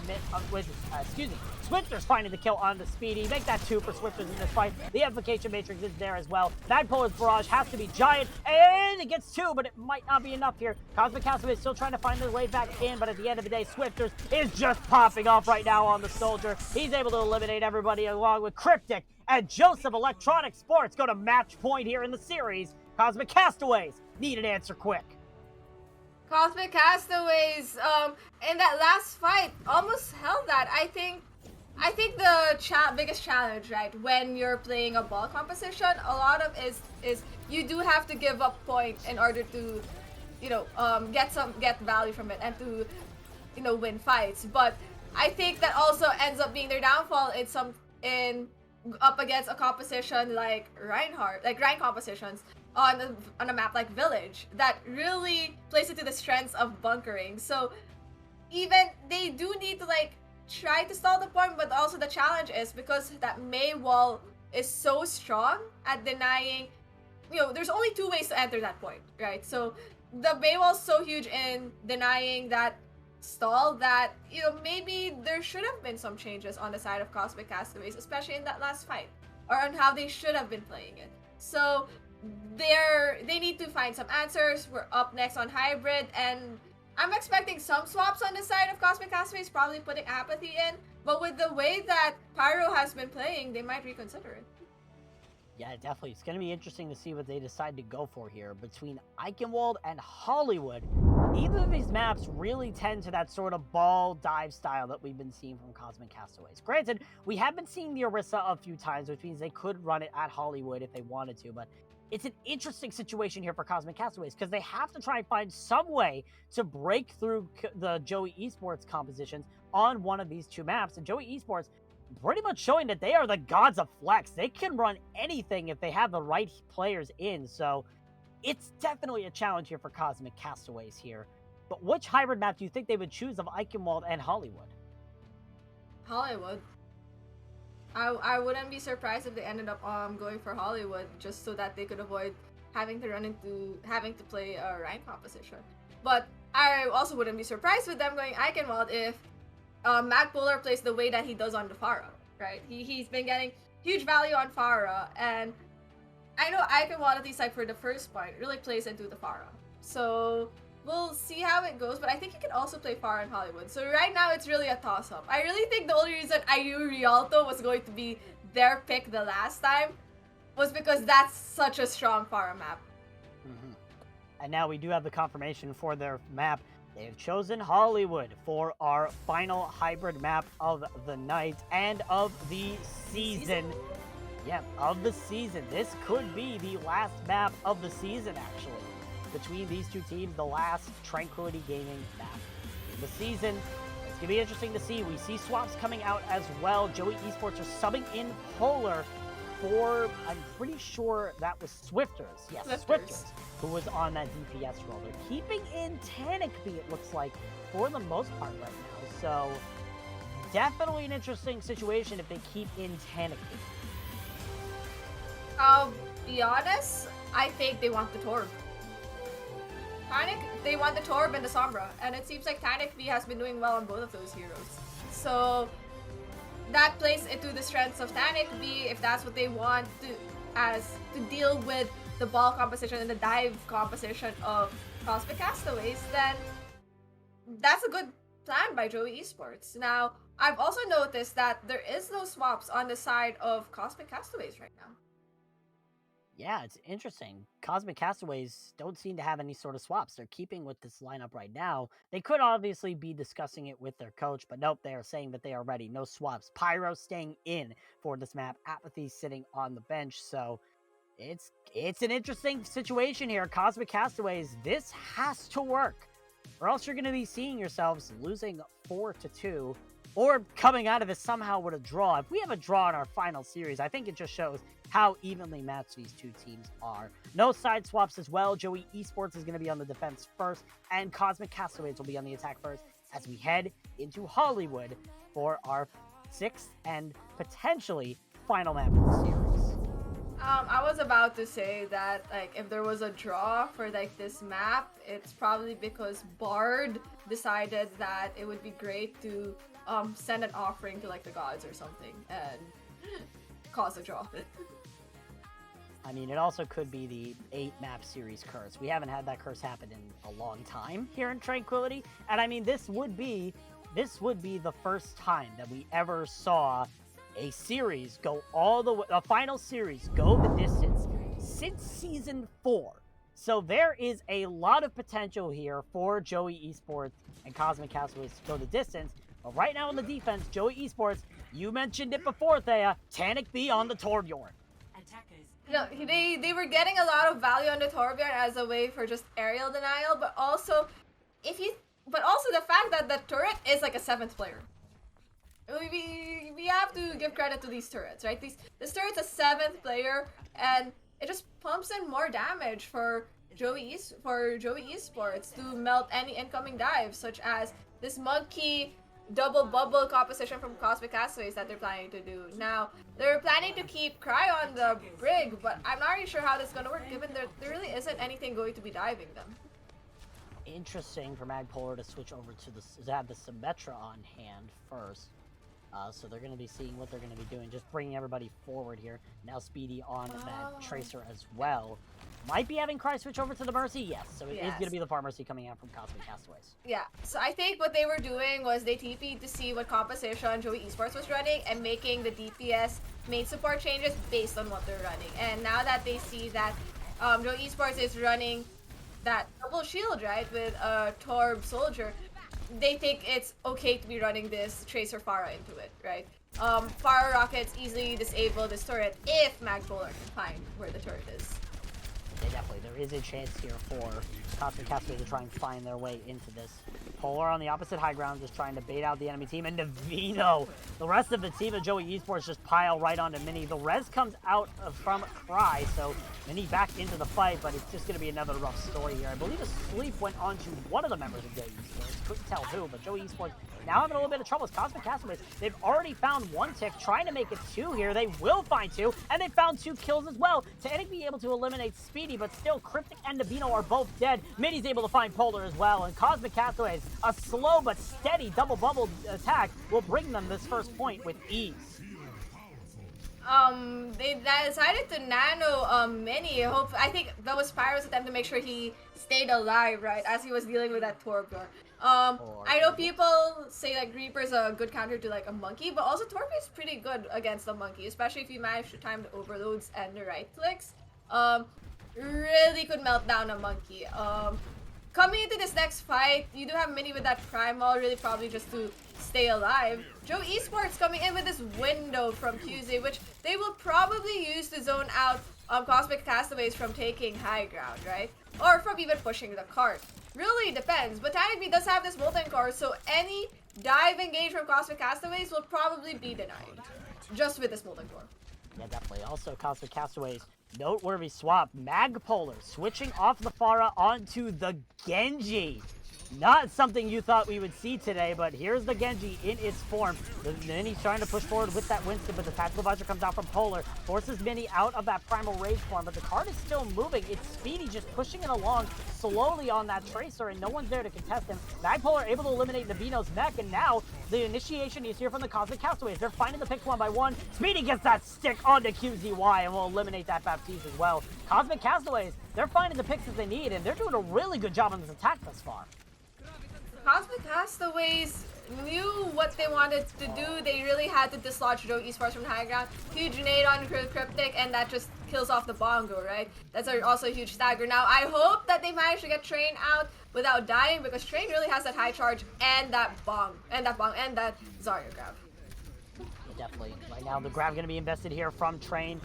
Swifters finding the kill on the Speedy. Make that 2 for Swifters in this fight. The Amplification Matrix is there as well. Magpolar's barrage has to be giant, and it gets 2, but it might not be enough here. Cosmic Castaway is still trying to find their way back in, but at the end of the day, Swifters is just popping off right now on the Soldier. He's able to eliminate everybody along with Cryptic, and Joseph Electronic Sports go to match point here in the series. Cosmic Castaways need an answer quick. Cosmic Castaways, in that last fight, almost held that. I think the biggest challenge, right, when you're playing a ball composition, a lot of is you do have to give up point in order to get value from it and to win fights. But I think that also ends up being their downfall in up against a composition like Reinhardt, like Rhine compositions on a map like Village that really plays into the strengths of bunkering. So even they do need to like try to stall the point, but also the challenge is because that Mei wall is so strong at denying. There's only two ways to enter that point, right? So the Mei wall's so huge in denying that stall that maybe there should have been some changes on the side of Cosmic Castaways, especially in that last fight, or on how they should have been playing it. So they need to find some answers. We're up next on Hybrid, and I'm expecting some swaps on the side of Cosmic Castaways, probably putting Apathy in, but with the way that Pyro has been playing, they might reconsider it. Yeah, definitely. It's going to be interesting to see what they decide to go for here. Between Eichenwald and Hollywood, either of these maps really tend to that sort of ball dive style that we've been seeing from Cosmic Castaways. Granted, we have been seeing the Orisa a few times, which means they could run it at Hollywood if they wanted to, but it's an interesting situation here for Cosmic Castaways because they have to try and find some way to break through the Joey Esports compositions on one of these two maps. And Joey Esports pretty much showing that they are the gods of flex. They can run anything if they have the right players in. So it's definitely a challenge here for Cosmic Castaways here. But which hybrid map do you think they would choose of Eichenwald and Hollywood? Hollywood. I wouldn't be surprised if they ended up going for Hollywood just so that they could avoid having to play a rank composition. But I also wouldn't be surprised with them going Eichenwald if Matt Polar plays the way that he does on the Pharah, right? He's been getting huge value on Pharah, and I know Eichenwald, at least like for the first point, really plays into the Pharah. So we'll see how it goes, but I think he can also play Pharah in Hollywood. So right now it's really a toss-up. I really think the only reason IU Rialto was going to be their pick the last time was because that's such a strong Pharah map. Mm-hmm. And now we do have the confirmation for their map. They've chosen Hollywood for our final hybrid map of the night and of the season. Yeah, of the season. This could be the last map of the season, actually. Between these two teams, the last Tranquility Gaming map in the season. It's going to be interesting to see. We see swaps coming out as well. Joey Esports are subbing in Polar for, I'm pretty sure that was Swifters. Yes, Swifters, who was on that DPS role. They're keeping in Tanikby, it looks like, for the most part right now. So, definitely an interesting situation if they keep in Tanikby. I'll be honest, I think they want the Torb. They want the Torb and the Sombra, and it seems like Tanikby has been doing well on both of those heroes. So that plays into the strengths of Tanikby if that's what they want to deal with the ball composition and the dive composition of Cosmic Castaways, then that's a good plan by Joey Esports. Now, I've also noticed that there is no swaps on the side of Cosmic Castaways right now. Yeah, it's interesting. Cosmic Castaways don't seem to have any sort of swaps. They're keeping with this lineup right now. They could obviously be discussing it with their coach, but nope, they are saying that they are ready. No swaps. Pyro staying in for this map. Apathy sitting on the bench. So it's an interesting situation here. Cosmic Castaways, this has to work, or else you're going to be seeing yourselves losing 4-2, or coming out of it somehow with a draw. If we have a draw in our final series, I think it just shows how evenly matched these two teams are. No side swaps as well. Joey Esports is going to be on the defense first, and Cosmic Castaways will be on the attack first as we head into Hollywood for our 6th and potentially final map of the series. I was about to say that like if there was a draw for like this map, it's probably because Bard decided that it would be great to send an offering to like the gods or something and cause a draw. I mean, it also could be the 8-map series curse. We haven't had that curse happen in a long time here in Tranquility, and I mean, this would be the first time that we ever saw a series go all the way, a final series go the distance since season 4. So there is a lot of potential here for Joey Esports and Cosmic Castaways to go the distance. But right now on the defense, Joey Esports, you mentioned it before, Thea, Tanikby on the Torbjorn. No, they were getting a lot of value on the Torbjorn as a way for just aerial denial, but also the fact that the turret is like a 7th player. We have to give credit to these turrets, right? This turret's a 7th player, and it just pumps in more damage for Joey Esports to melt any incoming dives, such as this monkey double bubble composition from Cosmic Castaways that they're planning to do. Now, they're planning to keep Cry on the brig, but I'm not really sure how this is going to work, given there really isn't anything going to be diving them. Interesting for Magpolar to switch over to have the Symmetra on hand first. So they're going to be seeing what they're going to be doing, just bringing everybody forward here. Now Speedy on that Tracer as well. Might be having Cry switch over to the Mercy, yes. So it is going to be the Far Mercy coming out from Cosmic Castaways. Yeah, so I think what they were doing was they TP'd to see what composition Joey Esports was running and making the DPS main support changes based on what they're running. And now that they see that Joey Esports is running that double shield, right, with a Torb Soldier, they think it's okay to be running this Tracer Pharah into it, right? Pharah rockets easily disable this turret if Magpolar can find where the turret is. Yeah, definitely. There is a chance here for Cosmic Castaways to try and find their way into this. Polar on the opposite high ground, just trying to bait out the enemy team. And Navino, the rest of the team of Joey Esports just pile right onto Mini. The res comes out from Cry, so Mini back into the fight, but it's just going to be another rough story here. I believe a sleep went on to one of the members of Joey Esports. Couldn't tell who, but Joey Esports now having a little bit of trouble. It's Cosmic Castaways. They've already found 1 tick, trying to make it 2 here. They will find 2, and they found 2 kills as well. Tanic be able to eliminate Speedy, but still Cryptic and Navino are both dead. Mini's able to find Polar as well, and Cosmic Castaways, a slow but steady double bubble attack, will bring them this first point with ease. They decided to nano Mini. I think that was Pyro's attempt to make sure he stayed alive, right, as he was dealing with that Torbjorn. I know people say like Reaper's a good counter to like a monkey, but also Torbjorn is pretty good against a monkey, especially if you manage to time the overloads and the right clicks. Really could melt down a monkey. Coming into this next fight, you do have Mini with that Primal, really probably just to stay alive. Joe Esports coming in with this window from QZ, which they will probably use to zone out Cosmic Castaways from taking high ground, right? Or from even pushing the cart. Really depends, but Tanic does have this Molten Core, so any dive engage from Cosmic Castaways will probably be denied. Just with this Molten Core. Yeah, definitely. Also, Cosmic Castaways, noteworthy swap. Magpolar switching off the Pharah onto the Genji. Not something you thought we would see today, but here's the Genji in its form. Then he's trying to push forward with that Winston, but the Tactical Visor comes out from Polar, forces Mini out of that Primal Rage form, but the card is still moving. It's Speedy just pushing it along slowly on that Tracer, and no one's there to contest him. Magpolar able to eliminate Navino's mech, and now the initiation is here from the Cosmic Castaways. They're finding the picks one by one. Speedy gets that stick onto QZY and will eliminate that Baptiste as well. Cosmic Castaways, they're finding the picks that they need, and they're doing a really good job on this attack thus far. Cosmic Castaways knew what they wanted to do. They really had to dislodge Joe Esports from high ground. Huge nade on Cryptic, and that just kills off the Bongo, right? That's also a huge stagger. Now, I hope that they manage to get Train out without dying, because Train really has that high charge and that and that Zarya grab. Yeah, definitely. Right now, the grab going to be invested here from Train.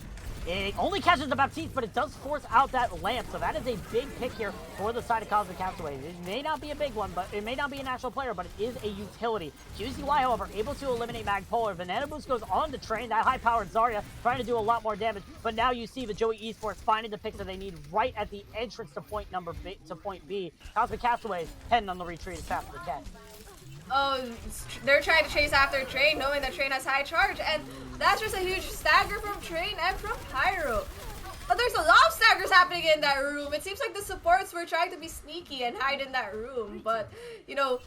It only catches the Baptiste, but it does force out that lamp, so that is a big pick here for the side of Cosmic Castaways. It may not be a big one, but it may not be a national player, but it is a utility. QZY, however, able to eliminate Magpolar. Banana Boost goes on to Train, that high-powered Zarya, trying to do a lot more damage, but now you see the Joey Esports finding the picks that they need right at the entrance to point B. Cosmic Castaways heading on the retreat as fast as they can. Oh, they're trying to chase after Train, knowing that Train has high charge, and that's just a huge stagger from Train and from Pyro. But there's a lot of staggers happening in that room. It seems like the supports were trying to be sneaky and hide in that room, but, you know,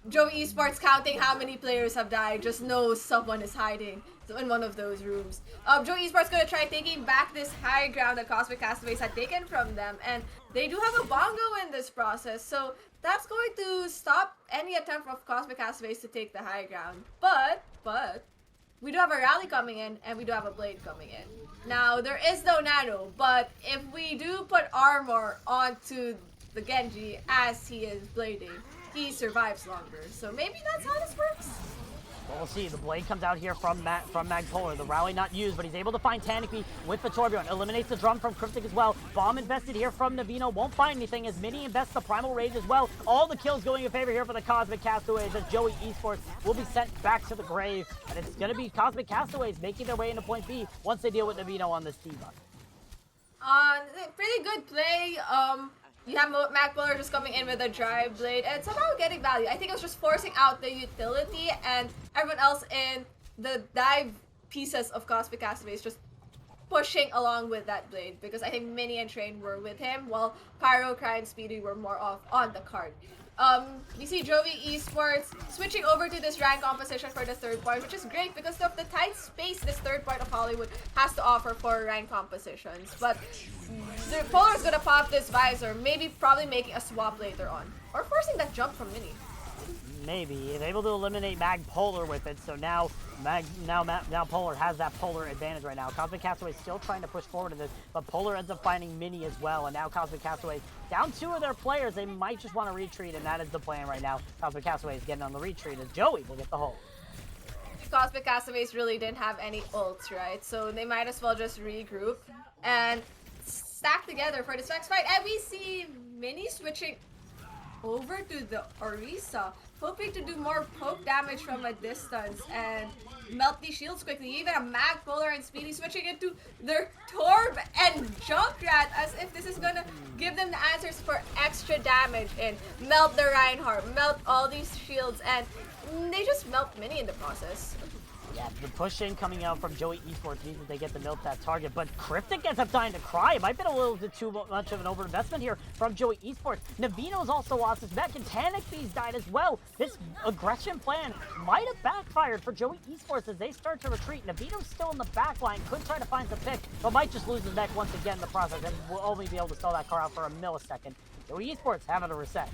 Joe Esports counting how many players have died just knows someone is hiding in one of those rooms. Joe Esports gonna try taking back this high ground that Cosmic Castaways had taken from them, and they do have a Bongo in this process, so that's going to stop any attempt of Cosmic Castaways to take the high ground. But we do have a rally coming in, and we do have a blade coming in. Now, there is no nano, but if we do put armor onto the Genji as he is blading, he survives longer. So maybe that's how this works? Well, we'll see. The blade comes out here from Magpolar. The rally not used, but he's able to find Tanuki with the Torbjorn. Eliminates the drum from Cryptic as well. Bomb invested here from Navino. Won't find anything as Mini invests the Primal Rage as well. All the kills going in favor here for the Cosmic Castaways as Joey Esports will be sent back to the grave. And it's going to be Cosmic Castaways making their way into point B once they deal with Navino on this debuff. Pretty good play. You have Magpolar just coming in with a Dry Blade and somehow getting value. I think it was just forcing out the utility and everyone else in the dive pieces of Cosmic Castaways just pushing along with that blade because I think Mini and Train were with him while Pyro, Cry, and Speedy were more off on the card. You see Joey Esports switching over to this rank composition for the third point, which is great because of the tight space this third point of Hollywood has to offer for rank compositions. But the Polar's gonna pop this visor, probably making a swap later on. Or forcing that jump from Mini. Maybe. He's able to eliminate Magpolar with it, so now Polar has that Polar advantage right now. Cosmic Castaway still trying to push forward in this, but Polar ends up finding Mini as well, and now Cosmic Castaway down 2 of their players. They might just want to retreat, and that is the plan right now. Cosmic Castaway is getting on the retreat as Joey will get the hold. Cosmic Castaways really didn't have any ults, right? So they might as well just regroup and stack together for this next fight. And we see Mini switching over to the Orisa, hoping to do more poke damage from a distance and melt these shields quickly. Even a Magpolar and Speedy switching into their Torb and Junkrat as if this is gonna give them the answers for extra damage and melt the Reinhardt, melt all these shields, and they just melt Mini in the process. Yeah, the push-in coming out from Joey Esports means that they get to milk that target, but Cryptic ends up dying to Cry. It might have been a little bit too much of an overinvestment here from Joey Esports. Navino's also lost his mech, and Tanuki's died as well. This aggression plan might have backfired for Joey Esports as they start to retreat. Navino's still in the back line, could try to find some pick, but might just lose his mech once again in the process, and will only be able to stall that car out for a millisecond. Joey Esports having a reset.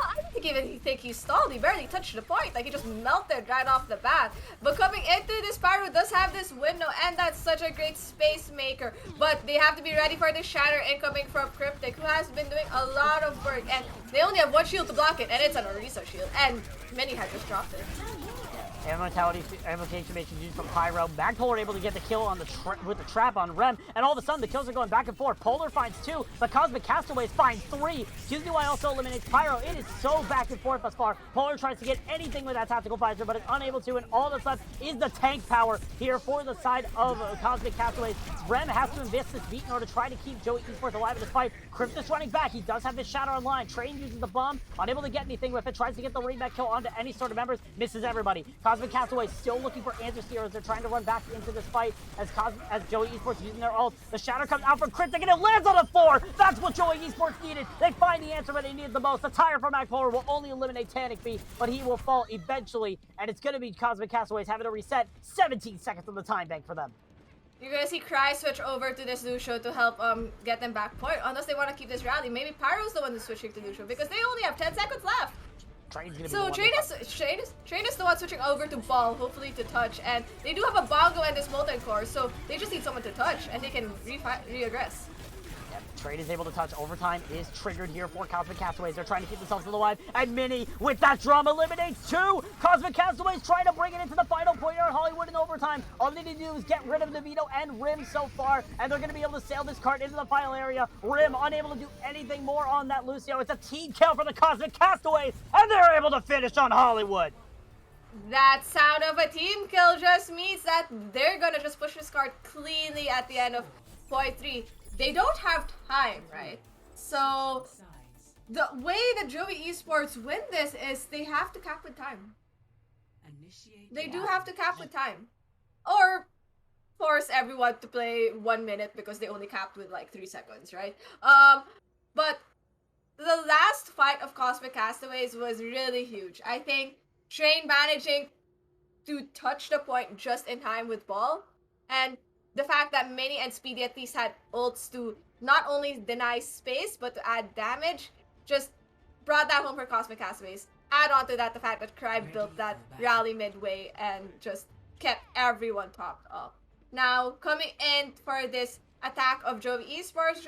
I don't even think he stalled. He barely touched the point. Like, he just melted right off the bat. But coming into this, Pyro does have this window, and that's such a great space maker. But they have to be ready for the shatter incoming from Cryptic, who has been doing a lot of work. And they only have one shield to block it, and it's an Orisa shield. And Mini had just dropped it. Amplification used from Pyro. Magpolar able to get the kill on with the trap on Rem, and all of a sudden the kills are going back and forth. Polar finds 2, but Cosmic Castaways find 3. QZY also eliminates Pyro. It is so back and forth thus far. Polar tries to get anything with that tactical visor, but is unable to, and all that's left is the tank power here for the side of Cosmic Castaways. Rem has to invest this beat in order to try to keep Joey Esports alive in this fight. Cryptus running back. He does have his shatter online. Train uses the bomb, unable to get anything with it. Tries to get the ring back kill onto any sort of members. Misses everybody. Cosmic Castaways still looking for answers here as they're trying to run back into this fight as Joey Esports using their ult. The shatter comes out from Cryptic and it lands on the floor. That's what Joey Esports needed. They find the answer that they needed the most. The tire from Magpolar will only eliminate Tanuki, but he will fall eventually, and it's going to be Cosmic Castaways having to reset. 17 seconds on the time bank for them. You're gonna see Cry switch over to this Lucio to help get them back point, unless they want to keep this rally. Maybe Pyro's the one who's switching to Lucio because they only have 10 seconds left. So Train is the one switching over to Ball, hopefully to touch, and they do have a Bongo and this Molten Core, so they just need someone to touch, and they can re-aggress. Yep, Trade is able to touch. Overtime is triggered here for Cosmic Castaways. They're trying to keep themselves alive, and Mini, with that drum, eliminates 2! Cosmic Castaways trying to bring it into the final point here at Hollywood in overtime. All they need to do is get rid of Navino and Rim so far, and they're going to be able to sail this cart into the final area. Rim unable to do anything more on that Lucio. It's a team kill for the Cosmic Castaways, and they're able to finish on Hollywood. That sound of a team kill just means that they're going to just push this cart cleanly at the end of point 3. They don't have time, right? So the way that Joey Esports win this is they have to cap with time. They do have to cap with time. Or force everyone to play 1 minute because they only capped with like 3 seconds, right? But the last fight of Cosmic Castaways was really huge. I think Train managing to touch the point just in time with Ball, and the fact that Mini and Speedy at least had ults to not only deny space, but to add damage, just brought that home for Cosmic Castaways. Add on to that the fact that Cry built that rally midway and just kept everyone topped up. Now, coming in for this attack of Joey Esports,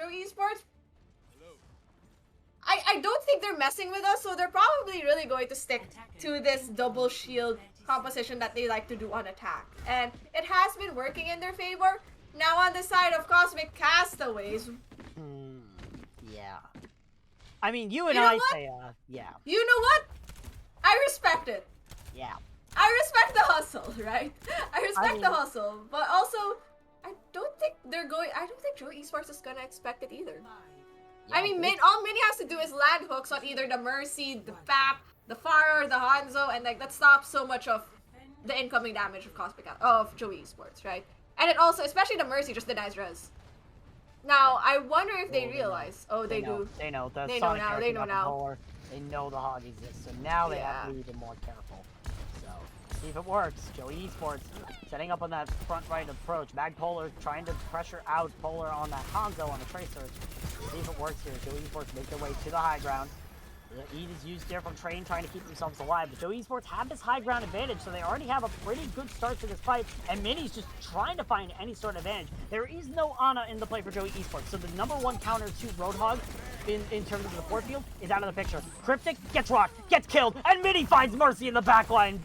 I don't think they're messing with us, so they're probably really going to stick to this double shield composition that they like to do on attack. And it has been working in their favor. Now on the side of Cosmic Castaways, Yeah. I mean, you and You know I what? say, yeah. you know what? I respect it. Yeah. I respect the hustle, right? I respect mean- the hustle, but also I don't think Joey Esports is gonna expect it either. I mean, all Mini has to do is land hooks on either the Mercy, the FAP, the Faro, the Hanzo, and like that stops so much of the incoming damage of Joey Esports, right? And it also, especially the Mercy, just denies res. Now, I wonder if they realize. Oh, they do. They know. The They know Sonic now, character they know got now. Polar. They know the hog exists, so now they have to be even more careful. So, see if it works. Joey Esports setting up on that front right approach. Mag Polar trying to pressure out Polar on that Hanzo on the Tracer. See if it works here. Joey Esports make their way to the high ground. The Eat is used here from Train trying to keep themselves alive, but Joey Esports have this high ground advantage, so they already have a pretty good start to this fight, and Mini's just trying to find any sort of advantage. There is no Ana in the play for Joey Esports, so the number one counter to Roadhog in terms of the support field is out of the picture. Cryptic gets rocked, gets killed, and Mini finds Mercy in the backline.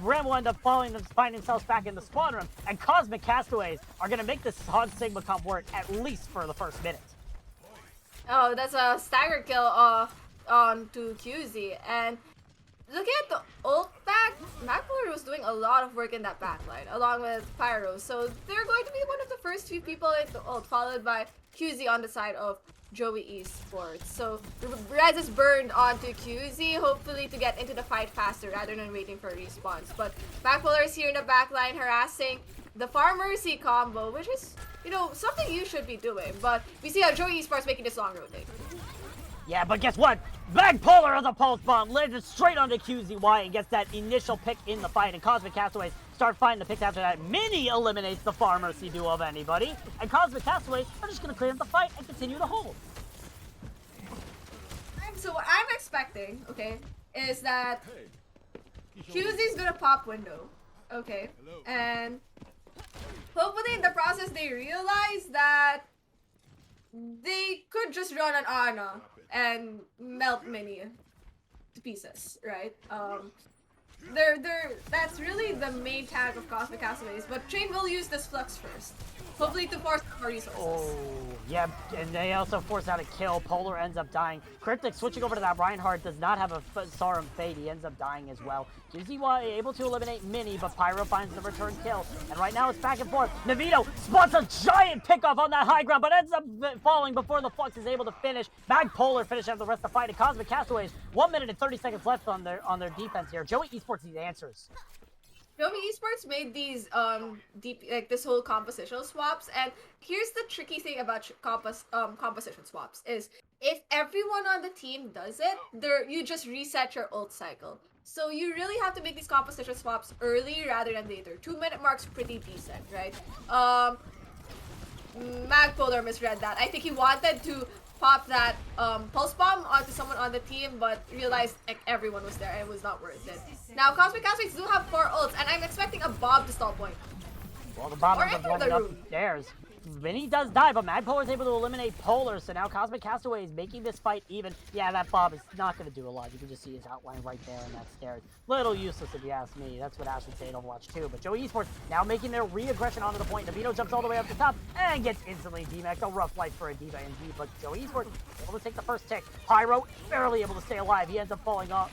Ram will end up finding themselves back in the spawn room, and Cosmic Castaways are going to make this Hog Sigma comp work at least for the first minute. Oh, that's a stagger kill on to QZ, and looking at the ult back, MacPolar was doing a lot of work in that backline, along with Pyro, so they're going to be one of the first few people at the ult, followed by QZ on the side of Joey Esports. So Res is burned onto QZ, hopefully to get into the fight faster rather than waiting for a response. But MacPolar is here in the backline harassing the Farm Mercy combo, which is, you know, something you should be doing, but we see how Joey Esports making this long rotate. Yeah, but guess what? Mag Polar has a pulse bomb, landed straight onto QZY and gets that initial pick in the fight, and Cosmic Castaways start finding the picks after that. Mini eliminates the Pharmacy duo of anybody, and Cosmic Castaways are just going to clear up the fight and continue to hold. So what I'm expecting, okay, is that QZ's gonna pop window, okay, and hopefully in the process they realize that they could just run an Ana and melt Mini to pieces, right? That's really the main tag of Cosmic Castaways, but Train will use this Flux first, hopefully to force more resources. Oh, yeah, and they also force out a kill. Polar ends up dying. Cryptic switching over to that Reinhardt does not have a Sarum Fade. He ends up dying as well. QZY able to eliminate Mini, but Pyro finds the return kill. And right now it's back and forth. Navito spots a giant pickoff on that high ground, but ends up falling before the Flux is able to finish. Mag Polar finish out the rest of the fight. And Cosmic Castaways, 1 minute and 30 seconds left on their defense here. Joey Esports needs answers. Joey Esports made these this whole compositional swaps, and here's the tricky thing about composition swaps is if everyone on the team does it, you just reset your ult cycle. So you really have to make these composition swaps early rather than later. 2 minute mark's pretty decent, right? Magpolar misread that. I think he wanted to pop that pulse bomb onto someone on the team, but realized like, everyone was there and it was not worth it. Now Cosmic Castaways do have 4 ults, and I'm expecting a Bob to stall point. Well, the Bob Or ends up enter the running up room. the stairs. Vinny does die, but Magpolar is able to eliminate Polar, so now Cosmic Castaways making this fight even. Yeah, that Bob is not going to do a lot. You can just see his outline right there in that stairs. Little useless if you ask me. That's what Ash would say in Overwatch 2. But Joey Esports now making their re-aggression onto the point. Navito jumps all the way up the top and gets instantly DMAxed. A rough life for a D.Va indeed, but Joey Esports able to take the first tick. Pyro barely able to stay alive. He ends up falling off.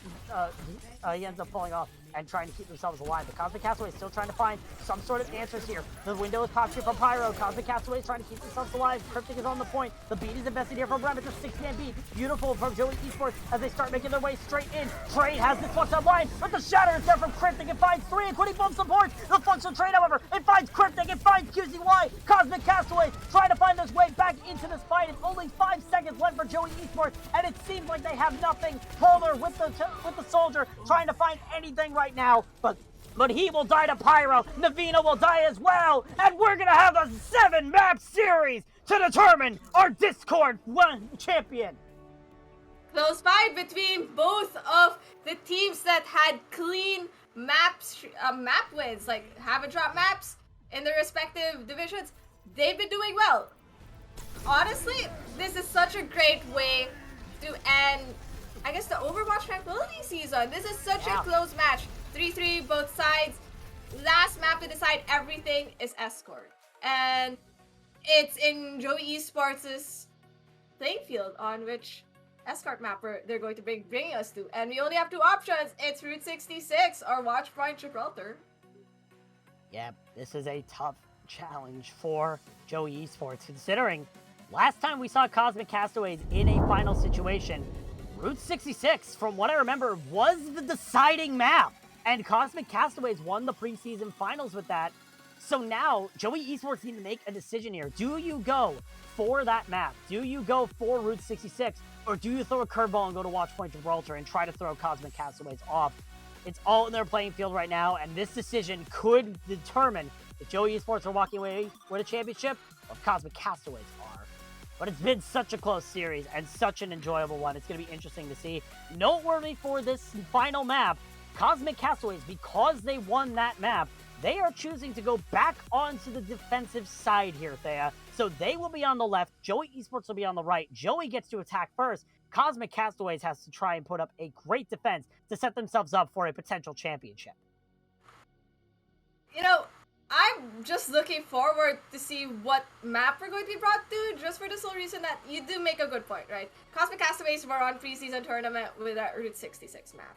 And trying to keep themselves alive. The Cosmic Castaways still trying to find some sort of answers here. The window is popped here from Pyro. Cosmic Castaways trying to keep themselves alive. Cryptic is on the point. The beat is invested here from Rem. It's a 6-man beat. Beautiful from Joey Esports as they start making their way straight in. Trade has this Flux online, but the shatter is there from Cryptic. It finds 3, including both supports. The Flux will trade, however. It finds Cryptic. It finds QZY. Cosmic Castaways trying to find their way back into this fight. It's only 5 seconds left for Joey Esports, and it seems like they have nothing. Polar with the soldier trying to find anything right now, but he will die to Pyro. Navina will die as well. And we're going to have a 7-map series to determine our Discord champion. Close fight between both of the teams that had clean map wins, like haven't dropped maps in their respective divisions. They've been doing well. Honestly, this is such a great way to end, I guess, the Overwatch Tranquility season. This is such a close match. 3-3 both sides. Last map to decide everything is Escort. And it's in Joey Esports' playing field on which Escort map they're going to bring us to. And we only have two options. It's Route 66 or Watchpoint Gibraltar. Yep, this is a tough challenge for Joey Esports, considering last time we saw Cosmic Castaways in a final situation, Route 66, from what I remember, was the deciding map. And Cosmic Castaways won the preseason finals with that. So now, Joey Esports need to make a decision here. Do you go for that map? Do you go for Route 66? Or do you throw a curveball and go to Watchpoint Gibraltar and try to throw Cosmic Castaways off? It's all in their playing field right now, and this decision could determine if Joey Esports are walking away with a championship or if Cosmic Castaways are. But it's been such a close series and such an enjoyable one. It's going to be interesting to see. Noteworthy for this final map, Cosmic Castaways, because they won that map, they are choosing to go back onto the defensive side here, Thea. So they will be on the left. Joey Esports will be on the right. Joey gets to attack first. Cosmic Castaways has to try and put up a great defense to set themselves up for a potential championship. You know, I'm just looking forward to see what map we're going to be brought to, just for the sole reason that you do make a good point, right? Cosmic Castaways were on preseason tournament with that Route 66 map.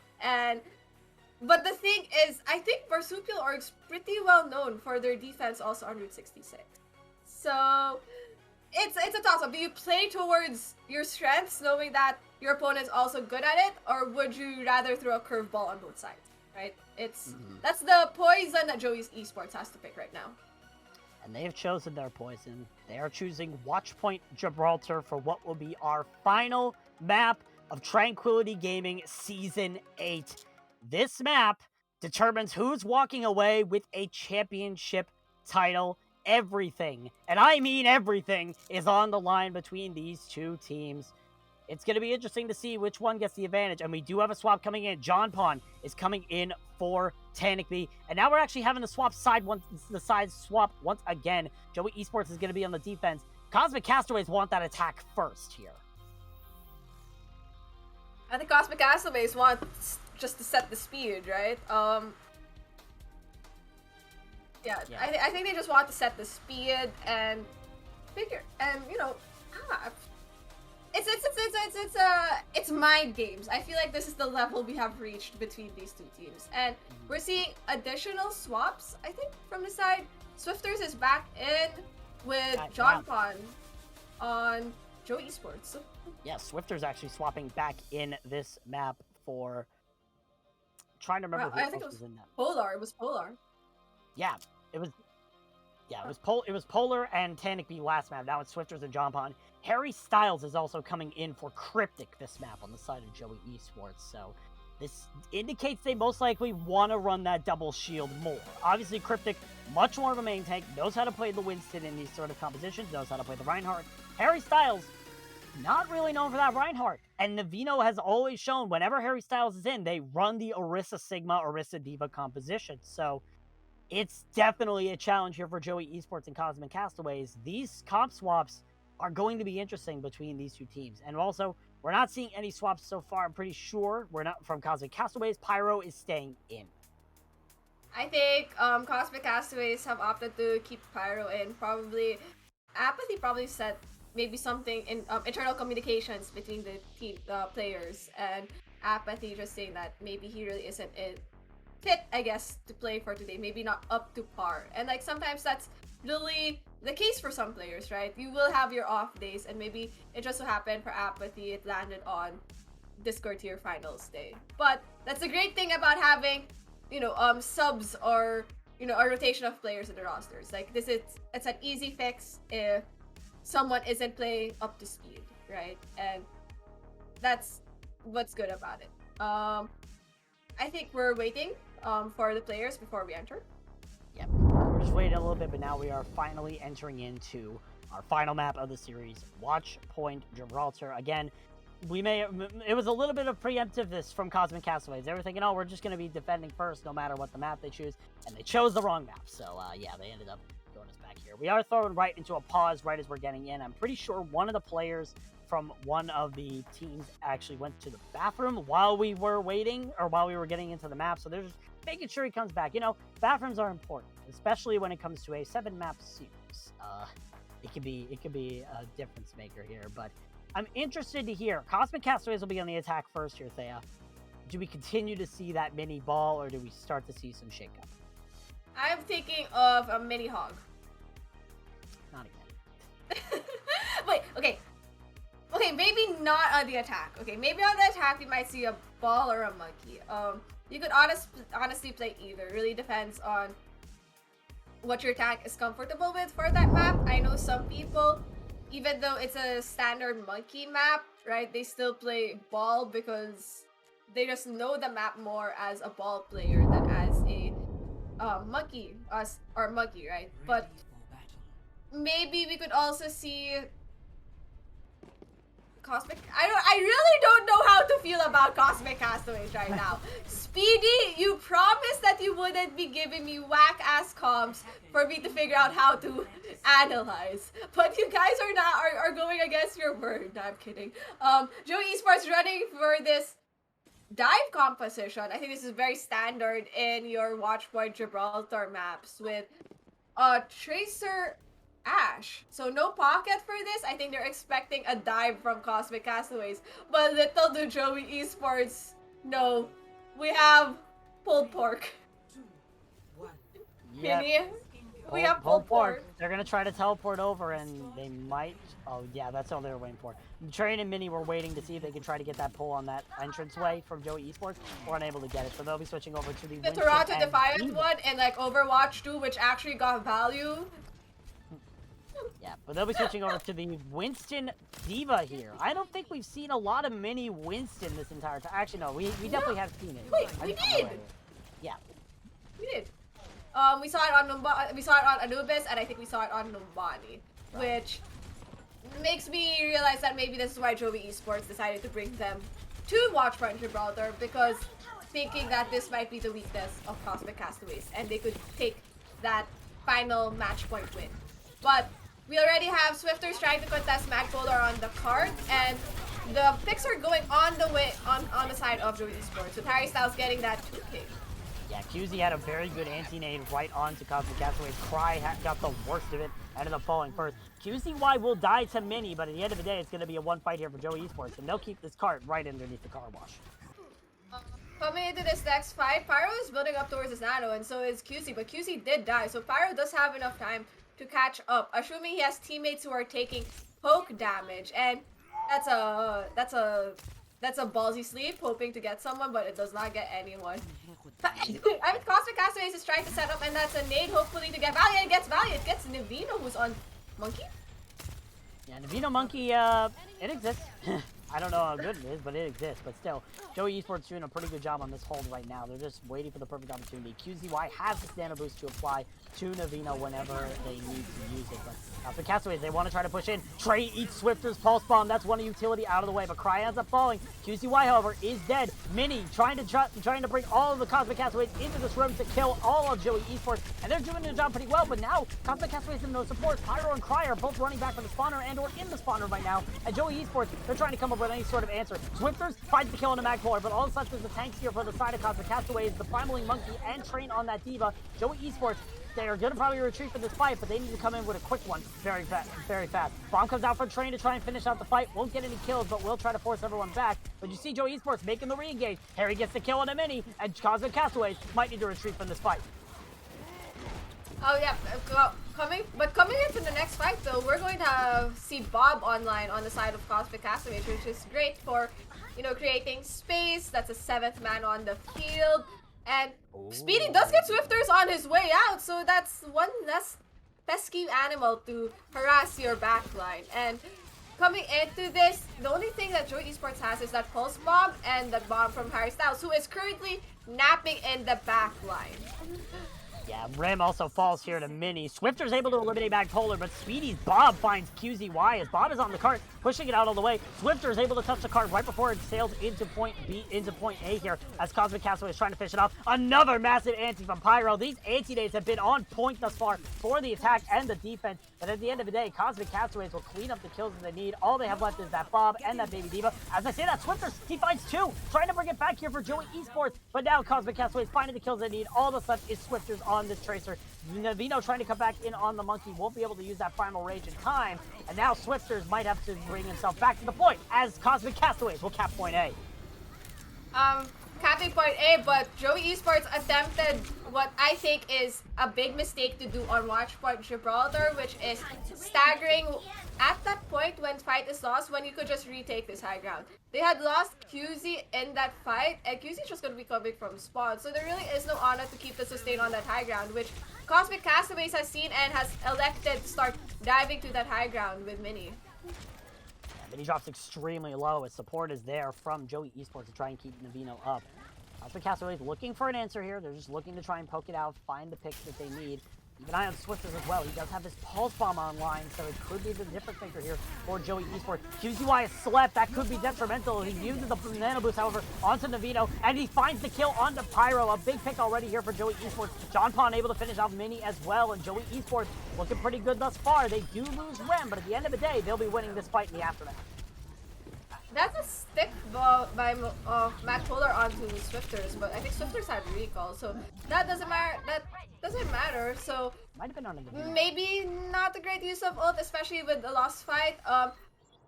But the thing is, I think Marsupial Org's pretty well known for their defense also on Route 66. So it's a toss-up. Do you play towards your strengths, knowing that your opponent's also good at it, or would you rather throw a curveball on both sides? Right? That's the poison that Joey's Esports has to pick right now. And they have chosen their poison. They are choosing Watchpoint Gibraltar for what will be our final map of Tranquility Gaming Season 8. This map determines who's walking away with a championship title. Everything, and I mean everything, is on the line between these two teams. It's going to be interesting to see which one gets the advantage, and we do have a swap coming in. John Pond is coming in for Tanikby, and now we're actually having the side swap once again. Joey Esports is going to be on the defense. Cosmic Castaways want that attack first here. I think Cosmic Castaways want just to set the speed, right? Yeah. I think they just want to set the speed and figure, and you know, it's mind games. I feel like this is the level we have reached between these two teams, and we're seeing additional swaps. I think from the side, Swifters is back in with John Pond on Joey Esports. Yeah, Swifters actually swapping back in this map for. Trying to remember who else was in that. Polar. It was Polar. Yeah, it was Polar and Tanikby last map. Now it's Swifters and John Pond. Harry Styles is also coming in for Cryptic this map on the side of Joey Esports. So this indicates they most likely want to run that double shield more. Obviously, Cryptic, much more of a main tank, knows how to play the Winston in these sort of competitions, knows how to play the Reinhardt. Harry Styles, not really known for that Reinhardt. And Navino has always shown whenever Harry Styles is in, they run the Orisa Sigma, Orisa Diva composition. So it's definitely a challenge here for Joey Esports and Cosmic Castaways. These comp swaps are going to be interesting between these two teams. And also, we're not seeing any swaps so far. I'm pretty sure we're not from Cosmic Castaways. Pyro is staying in. I think Cosmic Castaways have opted to keep Pyro in. Probably Apathy probably said maybe something in internal communications between the team players, and Apathy just saying that maybe he really isn't fit, I guess, to play for today. Maybe not up to par. And like sometimes that's really the case for some players, right? You will have your off days, and maybe it just so happened for Apathy it landed on Discord tier finals day. But that's the great thing about having, you know, subs or, you know, a rotation of players in the rosters. Like it's an easy fix if someone isn't playing up to speed, right? And that's what's good about it. I think we're waiting for the players before we enter. Yep, we're just waiting a little bit, but now we are finally entering into our final map of the series, Watchpoint Gibraltar. Again, it was a little bit of preemptiveness from Cosmic Castaways. They were thinking, oh, we're just going to be defending first no matter what the map they choose, and they chose the wrong map. So, yeah, they ended up throwing us back here. We are thrown right into a pause right as we're getting in. I'm pretty sure one of the players from one of the teams actually went to the bathroom while we were waiting, or while we were getting into the map, so they're just making sure he comes back. You know, bathrooms are important, especially when it comes to a 7-map series. It could be a difference maker here, but I'm interested to hear. Cosmic Castaways will be on the attack first here, Thea. Do we continue to see that mini ball, or do we start to see some shakeup? I'm thinking of a mini hog. Not again. Wait, okay. Okay, maybe not on the attack. Okay, maybe on the attack we might see a ball or a monkey. You could honestly play either. It really depends on what your attack is comfortable with for that map. I know some people, even though it's a standard monkey map, right, they still play ball because they just know the map more as a ball player than as a monkey, right? But maybe we could also see Cosmic. I really don't know how to feel about Cosmic Castaways right now. Speedy, you promised that you wouldn't be giving me whack-ass comps for me to figure out how to analyze. But you guys are going against your word. No, I'm kidding. Joey Esports running for this dive composition. I think this is very standard in your Watchpoint Gibraltar maps with Tracer Ash. So no pocket for this. I think they're expecting a dive from Cosmic Castaways. But little do Joey Esports know, we have pulled pork. Yep. Vinny, we have pulled pork. They're going to try to teleport over, and they might... Oh, yeah, that's all they were waiting for. Train and Mini were waiting to see if they could try to get that pull on that entranceway from Joey Esports. We're unable to get it, so they'll be switching over to the Toronto Defiant one and like Overwatch 2, which actually got value. Yeah, but they'll be switching over to the Winston Diva here. I don't think we've seen a lot of mini Winston this entire time. Actually, no, we definitely have seen it. Wait, we did. Yeah, we did. We saw it on we saw it on Anubis, and I think we saw it on Numbani, which makes me realize that maybe this is why Joey Esports decided to bring them to Watchpoint Gibraltar, because thinking that this might be the weakness of Cosmic Castaways, and they could take that final match point win. But we already have Swifters trying to contest Magpolar on the cart, and the picks are going on the way on the side of Joey Esports, with Harry Styles getting that 2K. Yeah, QZ had a very good anti-nade right onto Cosmic Castaways. Cry got the worst of it, ended up falling first. QZY will die to Mini, but at the end of the day, it's going to be a one fight here for Joey Esports, and they'll keep this cart right underneath the car wash. Coming into this next fight, Pyro is building up towards his nano, and so is QZ, but QZ did die, so Pyro does have enough time to catch up, assuming he has teammates who are taking poke damage, and that's a ballsy sleep, hoping to get someone, but it does not get anyone. I mean, Cosmic Castaways is trying to set up, and that's a nade, hopefully to get Valiant. It gets Valiant. It gets Navino, who's on Monkey. Yeah, Navino Monkey, it exists. I don't know how good it is, but it exists. But still, Joey Esports doing a pretty good job on this hold right now. They're just waiting for the perfect opportunity. QZY has the Nano Boost to apply to Navino whenever they need to use it. But for Castaways, they want to try to push in. Trey eats Swifter's Pulse Bomb. That's one utility out of the way, but Cry ends up falling. QZY, however, is dead. Mini trying to bring all of the Cosmic Castaways into this room to kill all of Joey Esports, and they're doing their job pretty well, but now Cosmic Castaways have no support. Pyro and Cry are both running back from the spawner and or in the spawner right now, and Joey Esports, they're trying to come up with any sort of answer. Swifters finds the kill on the Magplar, but all of a sudden there's a tank here for the side of Cosmic Castaways, the Primaling Monkey, and Train on that Diva. Joey Esports, they are going to probably retreat for this fight, but they need to come in with a quick one very fast. Bomb comes out for Train to try and finish out the fight. Won't get any kills, but will try to force everyone back. But you see Joey Esports making the re-engage. Harry gets the kill on a Mini, and Cosmic Castaways might need to retreat from this fight. Oh yeah, coming into the next fight though, we're going to see Bob online on the side of Cosmic Castaways, which is great for, you know, creating space. That's a 7th man on the field, and Speedy does get Swifters on his way out, so that's one less pesky animal to harass your backline. And coming into this, the only thing that Joey Esports has is that Pulse Bomb and that bomb from Harry Styles, who is currently napping in the backline. Yeah, Rim also falls here to Mini. Swifter's able to eliminate Magpolar, but Speedy's Bob finds QZY as Bob is on the cart, pushing it out all the way. Swifter is able to touch the cart right before it sails into point B, into point A here, as Cosmic Castaway is trying to finish it off. Another massive ante from Pyro. These anti-days have been on point thus far for the attack and the defense, but at the end of the day, Cosmic Castaways will clean up the kills that they need. All they have left is that Bob and that Baby Diva. As I say that, Swifter, he finds 2, trying to bring it back here for Joey Esports, but now Cosmic Castaways finding the kills they need. All that's left is Swifter's on this Tracer. Navino trying to come back in on the Monkey, won't be able to use that Primal Rage in time, and now Swifters might have to bring himself back to the point, as Cosmic Castaways will cap point A. Capping point A, but Joey Esports attempted what I think is a big mistake to do on Watchpoint Gibraltar, which is staggering at that point when fight is lost, when you could just retake this high ground. They had lost QZ in that fight, and QZ is just going to be coming from spawn, so there really is no honor to keep the sustain on that high ground, which Cosmic Castaways has seen and has elected to start diving to that high ground with Mini. Mini drops extremely low as support is there from Joey Esports to try and keep Navino up. Cosmic Castaways looking for an answer here. They're just looking to try and poke it out, find the picks that they need. Keep an eye on Swifters as well. He does have his Pulse Bomb online, so it could be the difference maker here for Joey Esports. QZY has slept. That could be detrimental. He uses the Nano Boost, however, onto Navino, and he finds the kill onto Pyro. A big pick already here for Joey Esports. John Pon able to finish off Mini as well, and Joey Esports looking pretty good thus far. They do lose Rem, but at the end of the day, they'll be winning this fight in the aftermath. That's a stick by Matt Polar onto Swifters, but I think Swifters had recall, so that doesn't matter. So might have been on a maybe not a great use of ult, especially with the lost fight.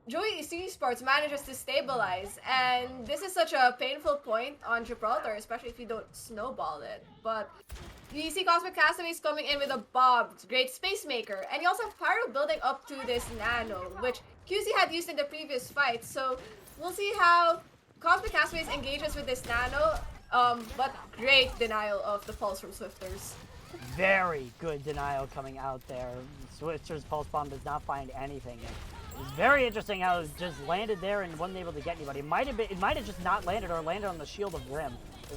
Joey Esports manages to stabilize, and this is such a painful point on Gibraltar, especially if you don't snowball it. But you see Cosmic Castaways coming in with a Bob, great Space Maker, and you also have Pyro building up to this Nano, which QZ had used in the previous fight. So we'll see how Cosmic Castaways engages with this Nano, but great denial of the pulse from Swifters. Very good denial coming out there. Switcher's Pulse Bomb does not find anything. It was very interesting how it just landed there and wasn't able to get anybody. It might have just not landed or landed on the shield of Rim. It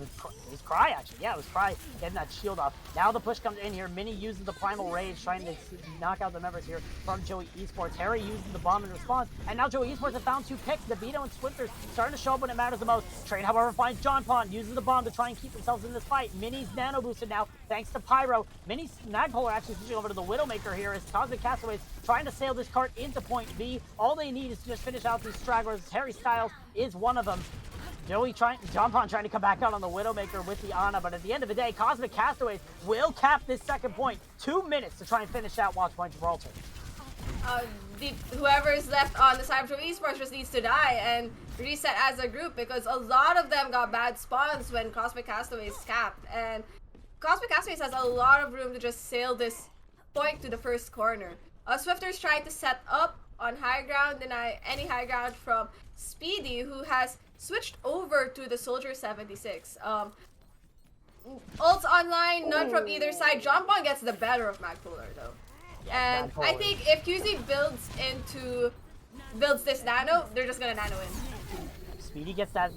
was Cry, actually. Yeah, it was Cry getting that shield off. Now the push comes in here. Mini uses the Primal Rage, trying to knock out the members here from Joey Esports. Harry uses the bomb in response. And now Joey Esports have found 2 picks. Navino and Swifters starting to show up when it matters the most. Train, however, finds John Pond, uses the bomb to try and keep themselves in this fight. Mini's nano boosted now, thanks to Pyro. Mini's Magpolar actually switching over to the Widowmaker here as Cosmic Castaways trying to sail this cart into point B. All they need is to just finish out these stragglers. Harry Styles is one of them. John Pond trying to come back out on the Widowmaker with the Ana, but at the end of the day, Cosmic Castaways will cap this second point. 2 minutes to try and finish out Watchpoint Gibraltar. Whoever is left on the side of Joey Esports just needs to die and reset as a group, because a lot of them got bad spawns when Cosmic Castaways capped, and Cosmic Castaways has a lot of room to just sail this point to the first corner. Swifters tried to set up on high ground, deny any high ground from Speedy, who has switched over to the Soldier 76. Ults online, none from either side. John Bond gets the better of Magpolar though. And I think if QZ builds this Nano, they're just gonna Nano in. Speedy gets that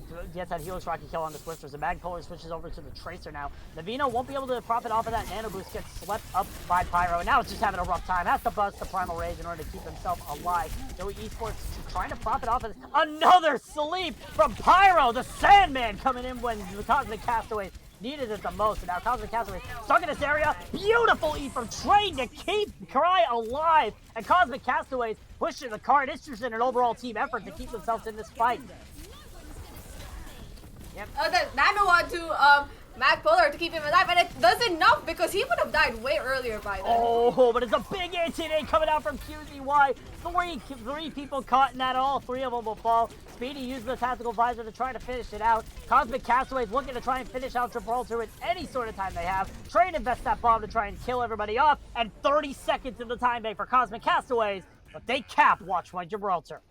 Helix Rocket kill on the Swifters. The Magpolar switches over to the Tracer now. Navino won't be able to profit off of that Nano Boost, gets swept up by Pyro, and now it's just having a rough time. Has to bust the Primal Rage in order to keep himself alive. Joey Esports trying to profit off of another sleep from Pyro, the Sandman, coming in when the Cosmic Castaways needed it the most. And now Cosmic Castaways stuck in this area. Beautiful E from Train to keep Cry alive. And Cosmic Castaways pushing the cart. It's just an overall team effort to keep themselves in this fight. Yep. The Nano onto Magpolar to keep him alive, and it does enough because he would have died way earlier by then. Oh, but it's a big anti-day coming out from QZY. Three people caught in that, all 3 of them will fall. Speedy uses the tactical visor to try to finish it out. Cosmic Castaways looking to try and finish out Gibraltar with any sort of time they have. Train invests that bomb to try and kill everybody off, and 30 seconds in the time bank for Cosmic Castaways, but they cap Watchpoint Gibraltar.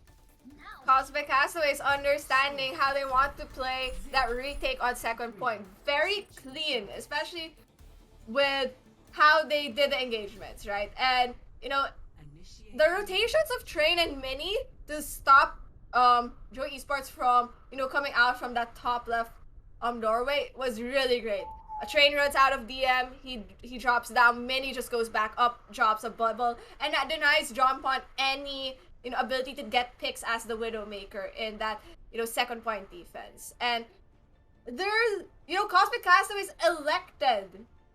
Cosmic Castaways understanding how they want to play that retake on second point. Very clean, especially with how they did the engagements, right? And, you know, the rotations of Train and Mini to stop Joey Esports from, you know, coming out from that top left doorway was really great. A train runs out of DM, he drops down, Mini just goes back up, drops a bubble, and that denies John Pond any ability to get picks as the Widowmaker in that second point defense. And there's Cosmic Castaways elected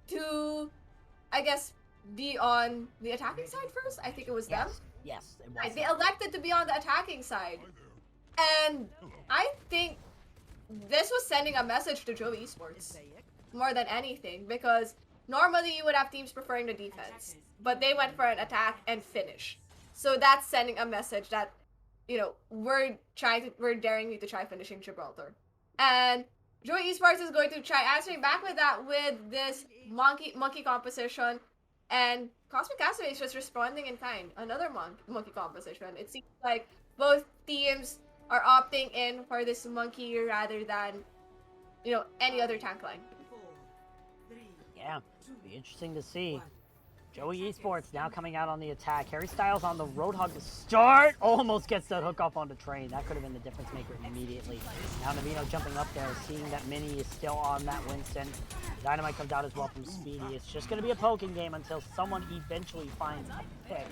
to, I guess, be on the attacking side first. I think it was them. Yes, it was. Right, they elected to be on the attacking side, and I think this was sending a message to Joey Esports more than anything, because normally you would have teams preferring the defense, but they went for an attack and finish. So that's sending a message that we're daring you to try finishing Gibraltar. And Joey Esports is going to try answering back with that with this monkey composition, and Cosmic Castaways is just responding in kind. Another monkey composition. It seems like both teams are opting in for this monkey rather than any other tank line. Yeah, be interesting to see. Joey Esports now coming out on the attack. Harry Styles on the Roadhog to start. Almost gets that hook off on the train. That could have been the difference maker immediately. Now Navino jumping up there, seeing that Mini is still on that Winston. Dynamite comes out as well from Speedy. It's just going to be a poking game until someone eventually finds a pick.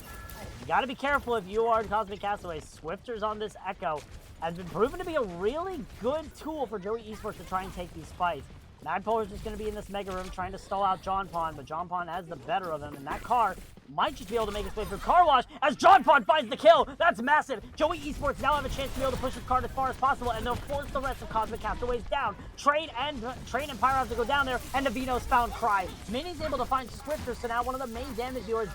You got to be careful if you are Cosmic Castaways. Swifters on this Echo has been proven to be a really good tool for Joey Esports to try and take these fights. Magpolar is just going to be in this mega room trying to stall out John Pond, but John Pond has the better of him, and that car might just be able to make its way through Car Wash as John Pond finds the kill. That's massive. Joey Esports now have a chance to be able to push his car as far as possible, and they'll force the rest of Cosmic Castaways down. Train and Pyro have to go down there, and Navino's found Cry. Mini's able to find Swifter, so now one of the main damage dealers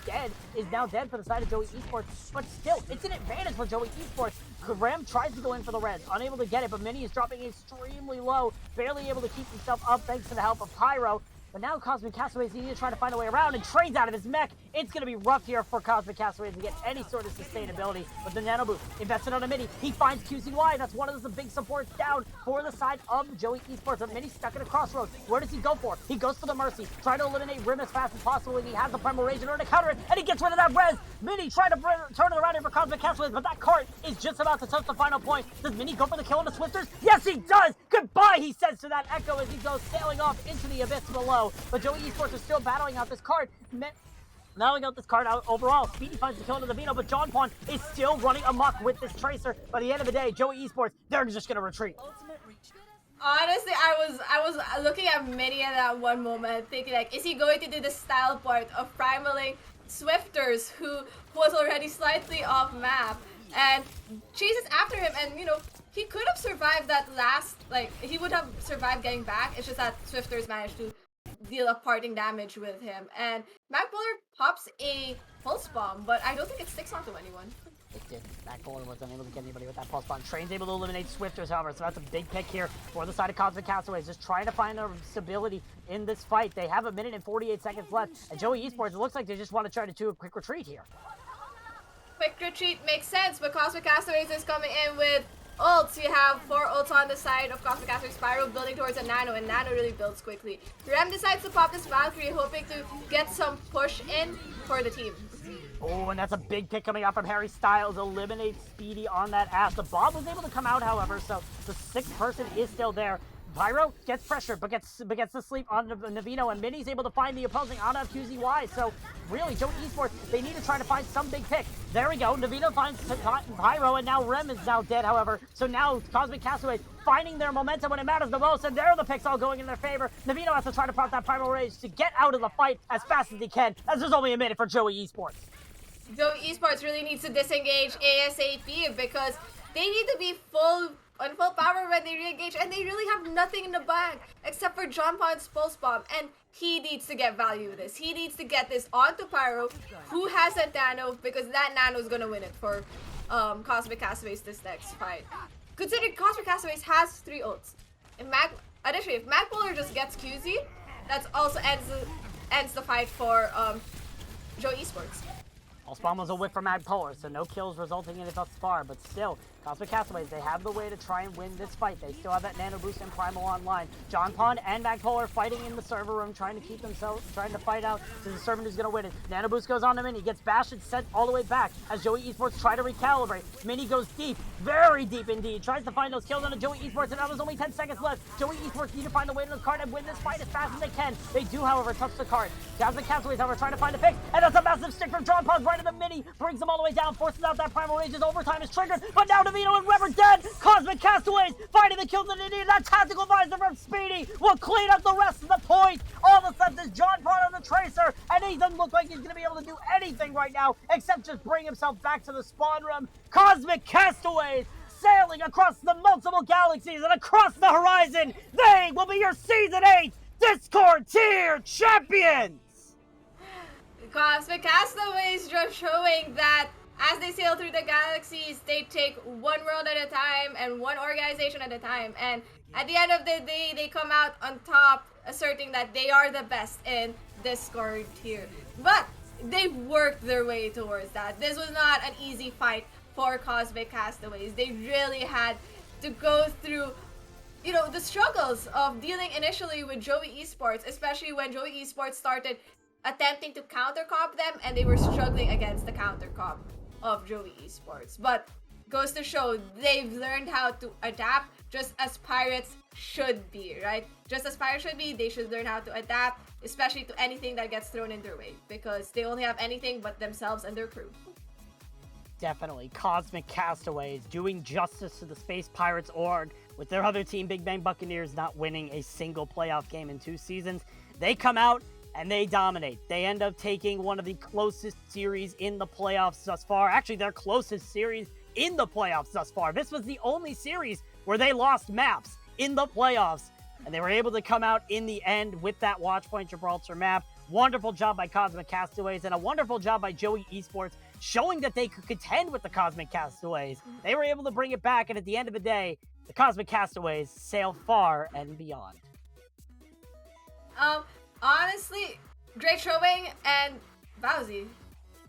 is now dead for the side of Joey Esports, but still, it's an advantage for Joey Esports. Ram tries to go in for the res, unable to get it, but Mini is dropping extremely low, barely able to keep himself up thanks to the help of Pyro. But now Cosmic Castaways need to try to find a way around, and Train's out of his mech. It's going to be rough here for Cosmic Castaways to get any sort of sustainability. But the Nano Boost invested on a Mini. He finds QCY. That's one of the big supports down for the side of Joey Esports. But Mini stuck at a crossroads. Where does he go for? He goes for the Mercy. Trying to eliminate Rim as fast as possible, and he has the Primal Rage in order to counter it, and he gets rid of that res. Mini trying to turn it around here for Cosmic Castaways, but that cart is just about to touch the final point. Does Mini go for the kill on the Swifters? Yes, he does! Goodbye, he says to that Echo as he goes sailing off into the abyss below. But Joey Esports is still battling out this card. Battling out this card out overall. Speedy finds the kill into the Vino, but John Pond is still running amok with this Tracer. By the end of the day, Joey Esports, they're just going to retreat. Honestly, I was looking at Mini at that one moment, thinking like, is he going to do the style part of primaling Swifters, who was already slightly off map, and chases after him, and he could have survived that last, he would have survived getting back. It's just that Swifters managed to deal a parting damage with him, and Magpolar pops a pulse bomb, but I don't think it sticks onto anyone. It did. Magpolar was unable to get anybody with that pulse bomb. Train's able to eliminate Swifters, however, so that's a big pick here for the side of Cosmic Castaways, just trying to find their stability in this fight. They have 1 minute and 48 seconds left, and Joey Esports, it looks like they just want to try to do a quick retreat here. Quick retreat makes sense, but Cosmic Castaways is coming in with ults. You have 4 ults on the side of Cosmic Castaways. Spyro building towards a Nano, and Nano really builds quickly. Rem decides to pop this Valkyrie, hoping to get some push in for the team. Oh, and that's a big pick coming out from Harry Styles. Eliminates Speedy on that ass. The Bob was able to come out, however, so the 6th person is still there. Pyro gets pressured, but gets to sleep on Navino, and Mini's able to find the opposing on QZY. So really, Joey Esports, they need to try to find some big pick. There we go. Navino finds Pyro, and now Rem is now dead, however. So now Cosmic Castaways finding their momentum when it matters the most, and there are the picks all going in their favor. Navino has to try to pop that Primal Rage to get out of the fight as fast as he can, as there's only 1 minute for Joey Esports. Joey Esports really needs to disengage ASAP, because they need to be on full power when they re-engage, and they really have nothing in the bag except for John Pond's pulse bomb, and he needs to get value with this. He needs to get this onto Pyro, who has a Nano, because that Nano is gonna win it for Cosmic Castaways this next fight. Considering Cosmic Castaways has 3 ults, additionally, if Magpolar just gets QZ, that also ends the fight for Joey Esports. All spawn was a whiff for Magpolar, so no kills resulting in it thus far, but still, Cosmic Castaways, they have the way to try and win this fight. They still have that Nano Boost and Primal online. John Pond and Magpolar fighting in the server room, trying to keep themselves, trying to fight out to determine who's going to win it. Nano Boost goes on to Mini, gets bashed and sent all the way back as Joey Esports try to recalibrate. Mini goes deep, very deep indeed, tries to find those kills on Joey Esports, and now there's only 10 seconds left. Joey Esports need to find a way to the card and win this fight as fast as they can. They do, however, touch the card. Cosmic Castaways, however, trying to find a fix, and that's a massive stick from John Pond right in the Mini, brings them all the way down, forces out that Primal Rage's overtime is triggered, but now Davino and Weber dead! Cosmic Castaways finding the kills that they need. That tactical visor from Speedy will clean up the rest of the point. All that's left is John Pond on the Tracer, and he doesn't look like he's going to be able to do anything right now except just bring himself back to the spawn room. Cosmic Castaways sailing across the multiple galaxies and across the horizon. They will be your Season 8 Discord Tier Champions! Cosmic Castaways just showing that as they sail through the galaxies, they take one world at a time and one organization at a time. And at the end of the day, they come out on top, asserting that they are the best in Discord tier. But they've worked their way towards that. This was not an easy fight for Cosmic Castaways. They really had to go through, you know, the struggles of dealing initially with Joey Esports, especially when Joey Esports started attempting to counter comp them and they were struggling against the counter comp of Joey Esports. But goes to show they've learned how to adapt, just as Pirates should be, right? Just as Pirates should be, they should learn how to adapt, especially to anything that gets thrown in their way, because they only have anything but themselves and their crew. Definitely. Cosmic Castaways doing justice to the Space Pirates org, with their other team, Big Bang Buccaneers, not winning a single playoff game in 2 seasons. They come out and they dominate. They end up taking one of the closest series in the playoffs thus far. Actually, their closest series in the playoffs thus far. This was the only series where they lost maps in the playoffs, and they were able to come out in the end with that Watchpoint Gibraltar map. Wonderful job by Cosmic Castaways, and a wonderful job by Joey Esports, showing that they could contend with the Cosmic Castaways. They were able to bring it back, and at the end of the day, the Cosmic Castaways sail far and beyond. Honestly, great showing, and Bowsy,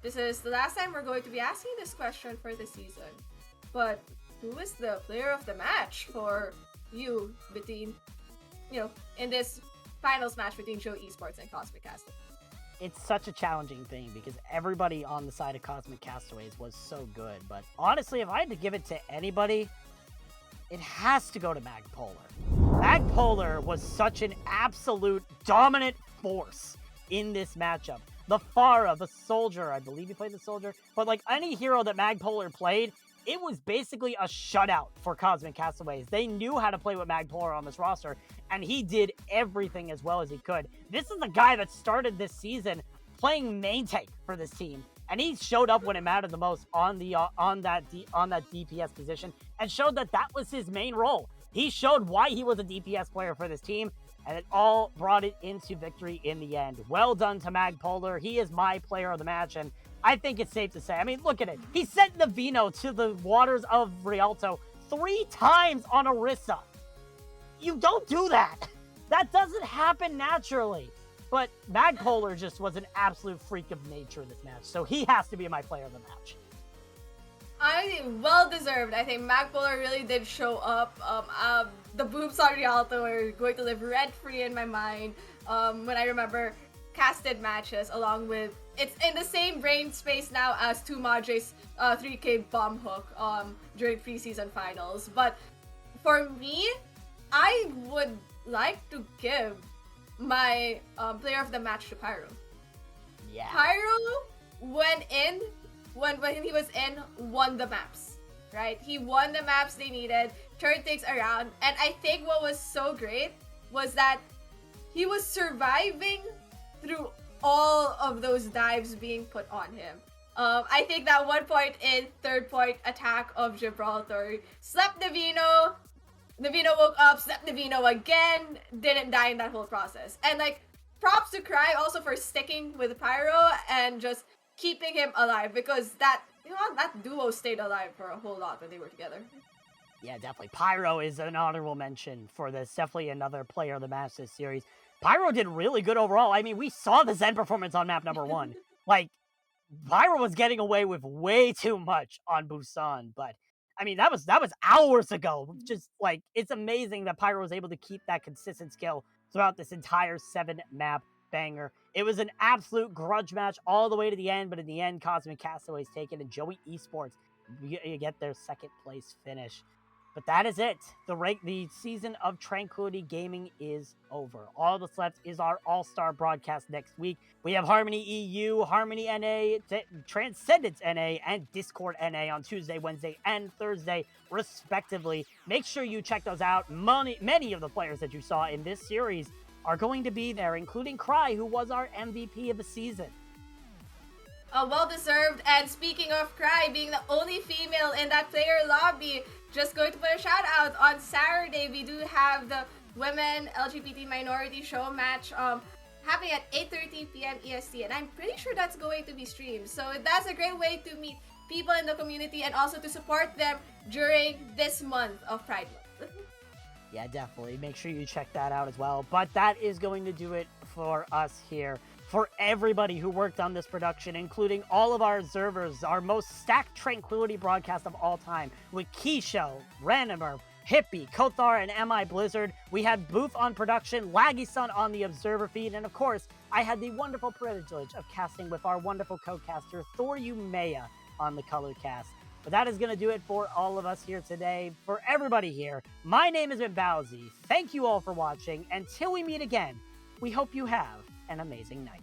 this is the last time we're going to be asking this question for the season. But who is the player of the match for you between, you know, in this finals match between Joe Esports and Cosmic Castaways? It's such a challenging thing because everybody on the side of Cosmic Castaways was so good. But honestly, if I had to give it to anybody, it has to go to Magpolar. Magpolar was such an absolute dominant force in this matchup. The Pharah, the Soldier, I believe he played the Soldier, but like any hero that Magpolar played, it was basically a shutout for Cosmic Castaways. They knew how to play with Magpolar on this roster, and he did everything as well as he could. This is the guy that started this season playing main tank for this team, and he showed up when it mattered the most on that DPS position, and showed that that was his main role. He showed why he was a DPS player for this team, and it all brought it into victory in the end. Well done to Magpolar. He is my player of the match, and I think it's safe to say, I mean, look at it. He sent Navino to the waters of Rialto 3 times on Orisa. You don't do that. That doesn't happen naturally. But Magpolar just was an absolute freak of nature in this match, so he has to be my player of the match. Honestly, well deserved. I think Magpolar really did show up. The boobs on Rialto are going to live rent-free in my mind when I remember casted matches, along with, it's in the same brain space now as 2Madre's 3K bomb hook during preseason finals. But for me, I would like to give my player of the match to Pyro. Yeah. Pyro when he was in, won the maps, right? He won the maps they needed, turned things around, and I think what was so great was that he was surviving through all of those dives being put on him. I think that one point in third point attack of Gibraltar, slept Navino woke up, slept Navino again, didn't die in that whole process. And like, props to Cry also for sticking with Pyro and just keeping him alive, because that, you know, that duo stayed alive for a whole lot when they were together. Yeah, definitely. Pyro is an honorable mention for this. Definitely another player of the match this series. Pyro did really good overall. I mean, we saw the Zen performance on map number 1. Like, Pyro was getting away with way too much on Busan, but I mean that was hours ago. Just like it's amazing that Pyro was able to keep that consistent skill throughout this entire 7-map banger. It was an absolute grudge match all the way to the end, but in the end, Cosmic Castaways take it, and Joey Esports you get their second place finish. But that is it. The season of Tranquility Gaming is over. All that's left is our All-Star broadcast next week. We have Harmony EU, Harmony NA, Transcendence NA, and Discord NA on Tuesday, Wednesday, and Thursday, respectively. Make sure you check those out. Many of the players that you saw in this series are going to be there, including Cry, who was our MVP of the season. Well deserved. And speaking of Cry being the only female in that player lobby, just going to put a shout out on Saturday. We do have the women LGBT minority show match happening at 8:30 p.m. EST, and I'm pretty sure that's going to be streamed. So that's a great way to meet people in the community and also to support them during this month of Pride Month. Yeah, definitely. Make sure you check that out as well. But that is going to do it for us here. For everybody who worked on this production, including all of our observers, our most stacked Tranquility broadcast of all time, with Keisho, Randomer, Hippie, Kothar, and MI Blizzard. We had Booth on production, Laggy Sun on the observer feed, and of course, I had the wonderful privilege of casting with our wonderful co-caster, Thor Umea, on the color cast. But that is going to do it for all of us here today. For everybody here, my name has been Bowsy. Thank you all for watching. Until we meet again, we hope you have an amazing night.